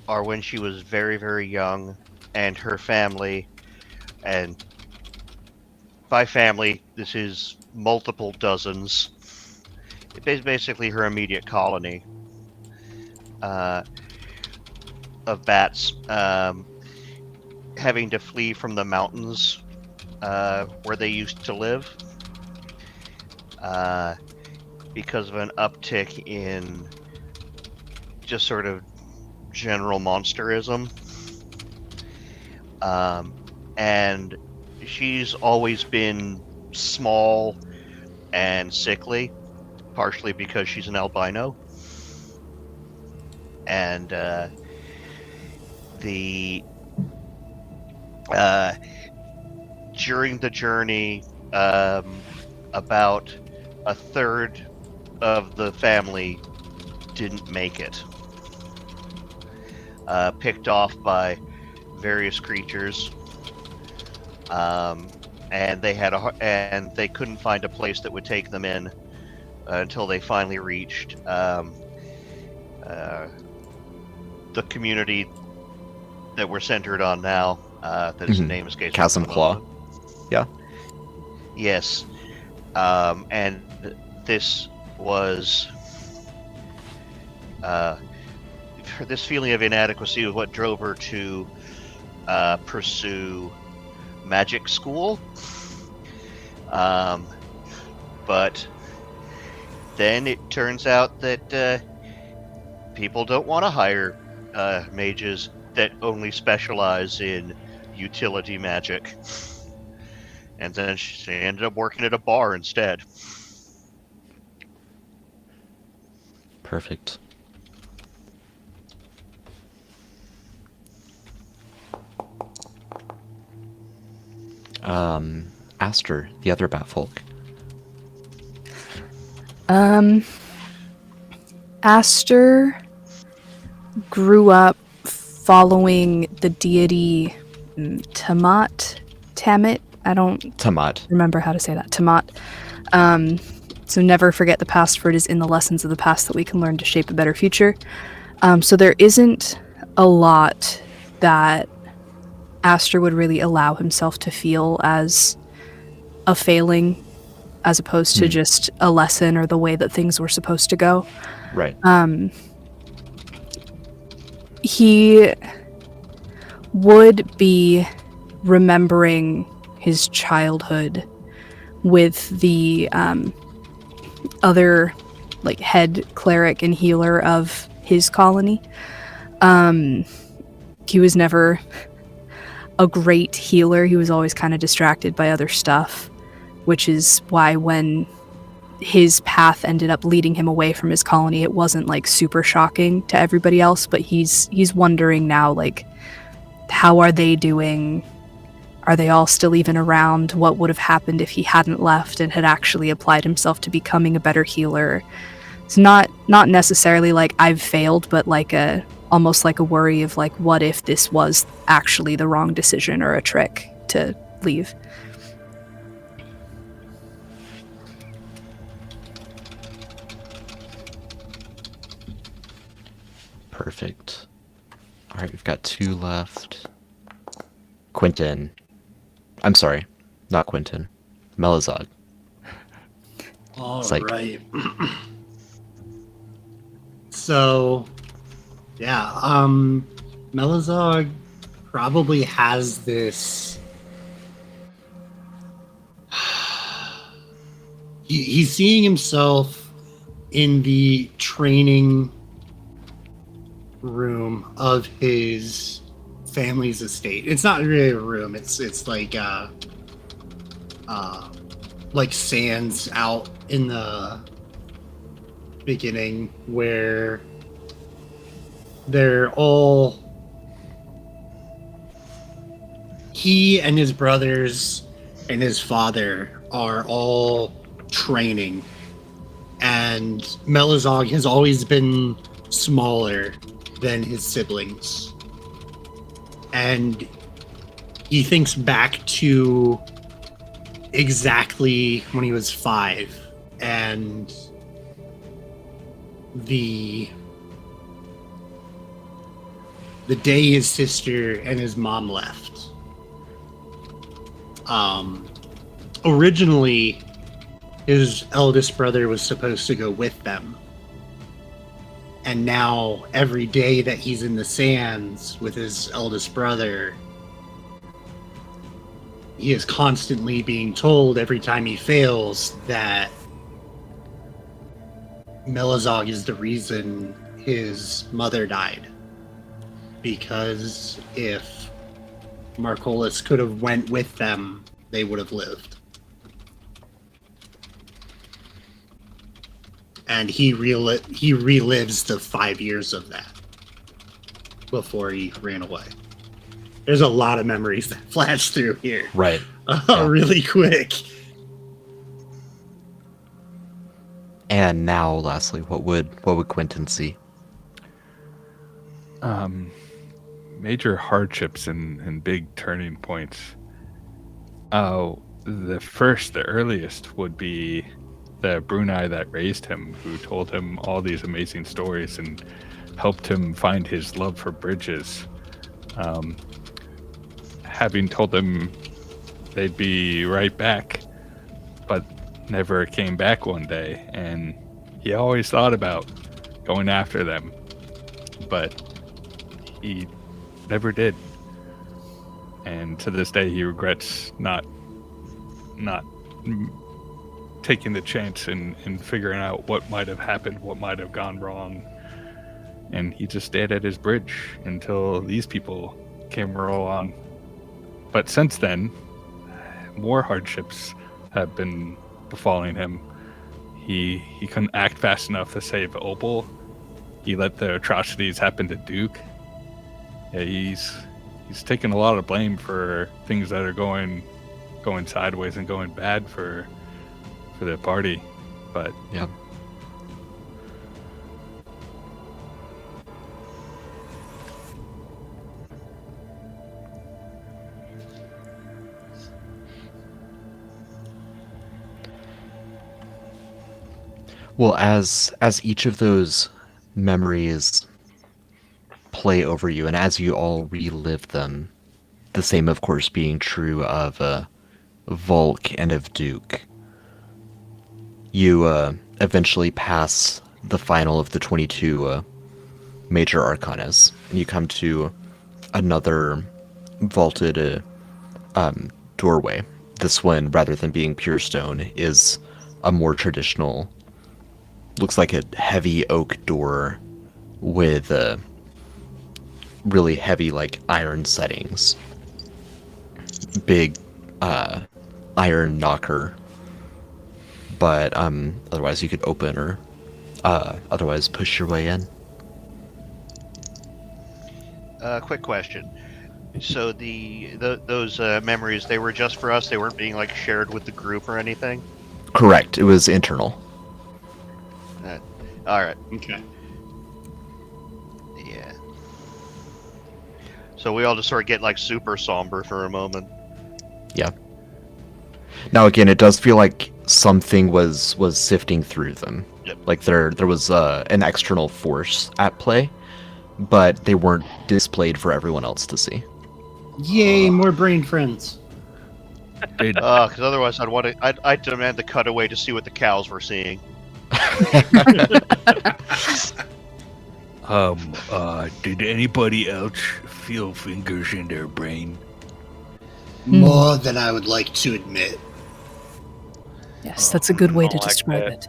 are when she was very, very young, and her family, and by family, this is multiple dozens. It's basically her immediate colony of bats, having to flee from the mountains where they used to live because of an uptick in just sort of general monsterism. And she's always been small and sickly, partially because she's an albino. And during the journey, about a third of the family didn't make it. Picked off by various creatures, and they couldn't find a place that would take them in until they finally reached the community that we're centered on now. That his name escapes. Chasm Claw. Yeah. Yes. And this was this feeling of inadequacy was what drove her to pursue magic school. But then it turns out that people don't want to hire mages that only specialize in utility magic. And then she ended up working at a bar instead. Perfect. Aster, the other Batfolk. Aster grew up following the deity Tamit. I don't Tamat. remember how to say that. Tamat. So never forget the past, for it is in the lessons of the past that we can learn to shape a better future. So there isn't a lot that Aster would really allow himself to feel as a failing, as opposed to just a lesson or the way that things were supposed to go. Right. He would be remembering his childhood with the other like head cleric and healer of his colony. He was never a great healer. He was always kind of distracted by other stuff, which is why when his path ended up leading him away from his colony, it wasn't like super shocking to everybody else, but he's wondering now, like, how are they doing? Are they all still even around? What would have happened if he hadn't left and had actually applied himself to becoming a better healer? It's not necessarily like I've failed, but like almost like a worry of like, what if this was actually the wrong decision or a trick to leave? Perfect. All right, we've got 2 left. Quentin. I'm sorry, not Quentin. Melizog. All It's like- right. So, yeah, Melizog probably has this. He's seeing himself in the training room of his family's estate. It's not really a room. It's like sands out in the beginning where they're all, he and his brothers and his father are all training, and Melizog has always been smaller than his siblings, and he thinks back to exactly when he was 5 and the day his sister and his mom left. Originally, his eldest brother was supposed to go with them. And now, every day that he's in the sands with his eldest brother, he is constantly being told every time he fails that Melizog is the reason his mother died. Because if Marcolis could have went with them, they would have lived. And he relives the 5 years of that before he ran away. There's a lot of memories that flash through here. Right. Yeah. Really quick. And now, lastly, what would Quentin see? Major hardships and big turning points. The earliest would be the Brunei that raised him, who told him all these amazing stories and helped him find his love for bridges. Having told them they'd be right back, but never came back one day, and he always thought about going after them, but he never did. And to this day, he regrets not taking the chance and figuring out what might have happened, what might have gone wrong. And he just stayed at his bridge until these people came along. But since then, more hardships have been befalling him. He couldn't act fast enough to save Opal. He let the atrocities happen to Duke. Yeah, he's taken a lot of blame for things that are going sideways and going bad for the party. But Yeah. Well, as each of those memories play over you, and as you all relive them, the same, of course, being true of Volk and of Duke, you eventually pass the final of the 22 major arcanas, and you come to another vaulted doorway. This one, rather than being pure stone, is a more traditional, looks like a heavy oak door with really heavy, like, iron settings. Big iron knocker. But otherwise you could open or otherwise push your way in. Quick question. So those memories, they were just for us? They weren't being, like, shared with the group or anything? Correct. It was internal. All right. Okay. Yeah. So we all just sort of get, like, super somber for a moment. Yeah. Now again, it does feel like something was sifting through them. Yep. Like there was an external force at play, but they weren't displayed for everyone else to see. Yay, more brain friends. Because otherwise I'd demand the cutaway to see what the cows were seeing. Did anybody else feel fingers in their brain? More than I would like to admit. Yes, that's a good way to I like describe that. it.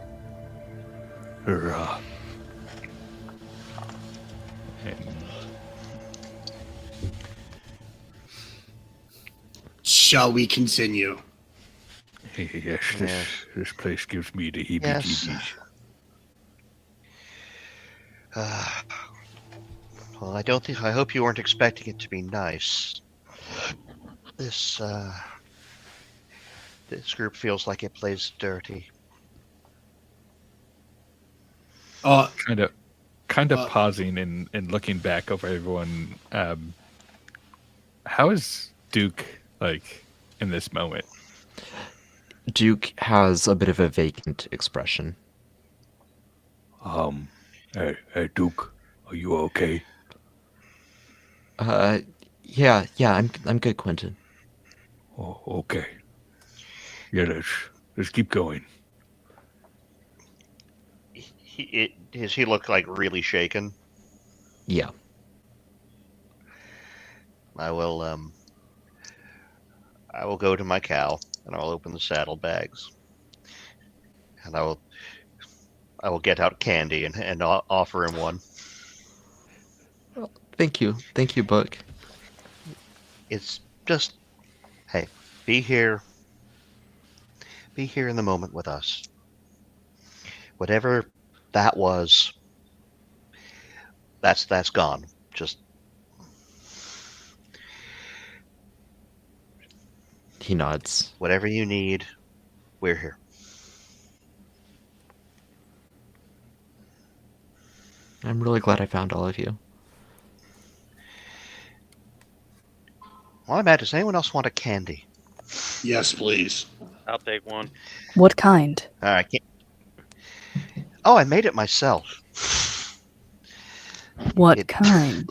Shall we continue? Yes, Yes. this place gives me the Yes. heebie-jeebies. Well, I hope you weren't expecting it to be nice. This group feels like it plays dirty. Kind of Uh, pausing and looking back over everyone. How is Duke, like, in this moment? Duke has a bit of a vacant expression. Hey, Duke, are you okay? Yeah, I'm good, Quentin. Oh, okay. Yeah, let's keep going. Does he look, like, really shaken? Yeah. I will go to my cow and I'll open the saddlebags, and I will get out candy and offer him one. Thank you, Book. It's just, hey, be here in the moment with us. Whatever that was, that's gone. Just He nods. whatever you need, we're here. I'm really glad I found all of you. Well, I'm at. Does anyone else want a candy? Yes, please. I'll take one. What kind? All right. Oh, I made it myself. What It- kind?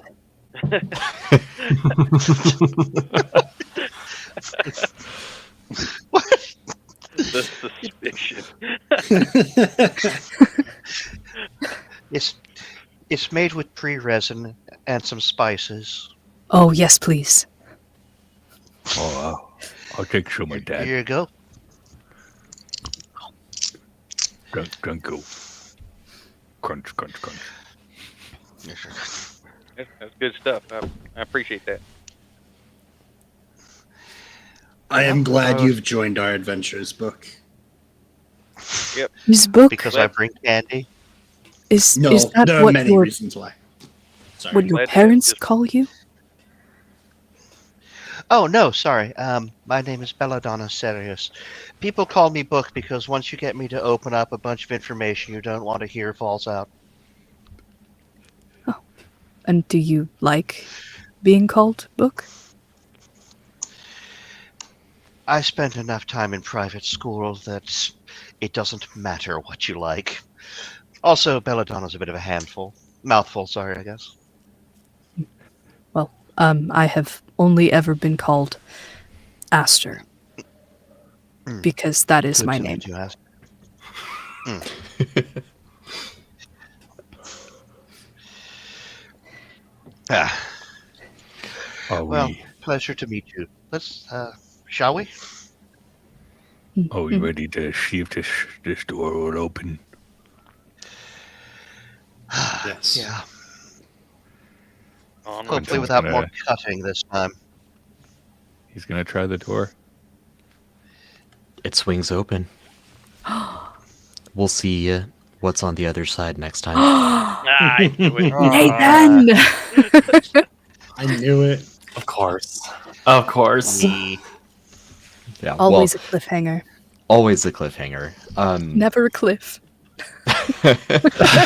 The suspicion. It's It's made with tree resin and some spices. Oh, yes, please. Oh, I'll take some of that. Here you go. Drunk go. Crunch, crunch, crunch. That's good stuff. I appreciate that. I am glad Uh, you've joined our adventures book. His book Because I bring candy. is No, that there are what many your reasons why. Sorry. what your Glad to parents just- call you? Oh no, sorry. My name is Belladonna Serious. People call me Book because once you get me to open up a bunch of information you don't want to hear falls out. And do you like being called Book? I spent enough time in private school that it doesn't matter what you like. Also, Belladonna's a bit of a handful. Mouthful, sorry, I guess. Well, I have only ever been called Aster Mm. because that is Good my to name. meet you, Aster. Ah, Are well, we? pleasure to meet you. Let's, shall we? Are we ready to see if this door will open? Yes. Yeah. Onward. Hopefully Quentin's without more gonna- cutting this time. He's gonna try the door. It swings open. We'll see what's on the other side next time. I knew it. Hey, Ben! I knew it. Of course. Of course. Yeah, Always well, a cliffhanger. always a cliffhanger. Never a cliff.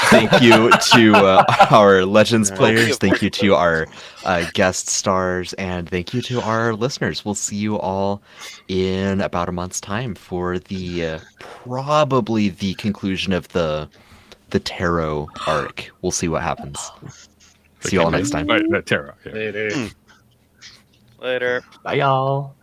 Thank you to our Legends Yeah. players. Thank you to our guest stars, and thank you to our listeners. We'll see you all in about a month's time for the probably the conclusion of the tarot arc. We'll see what happens. See you all next time. Right, that Terra. Yeah. Later. Later. Bye, y'all.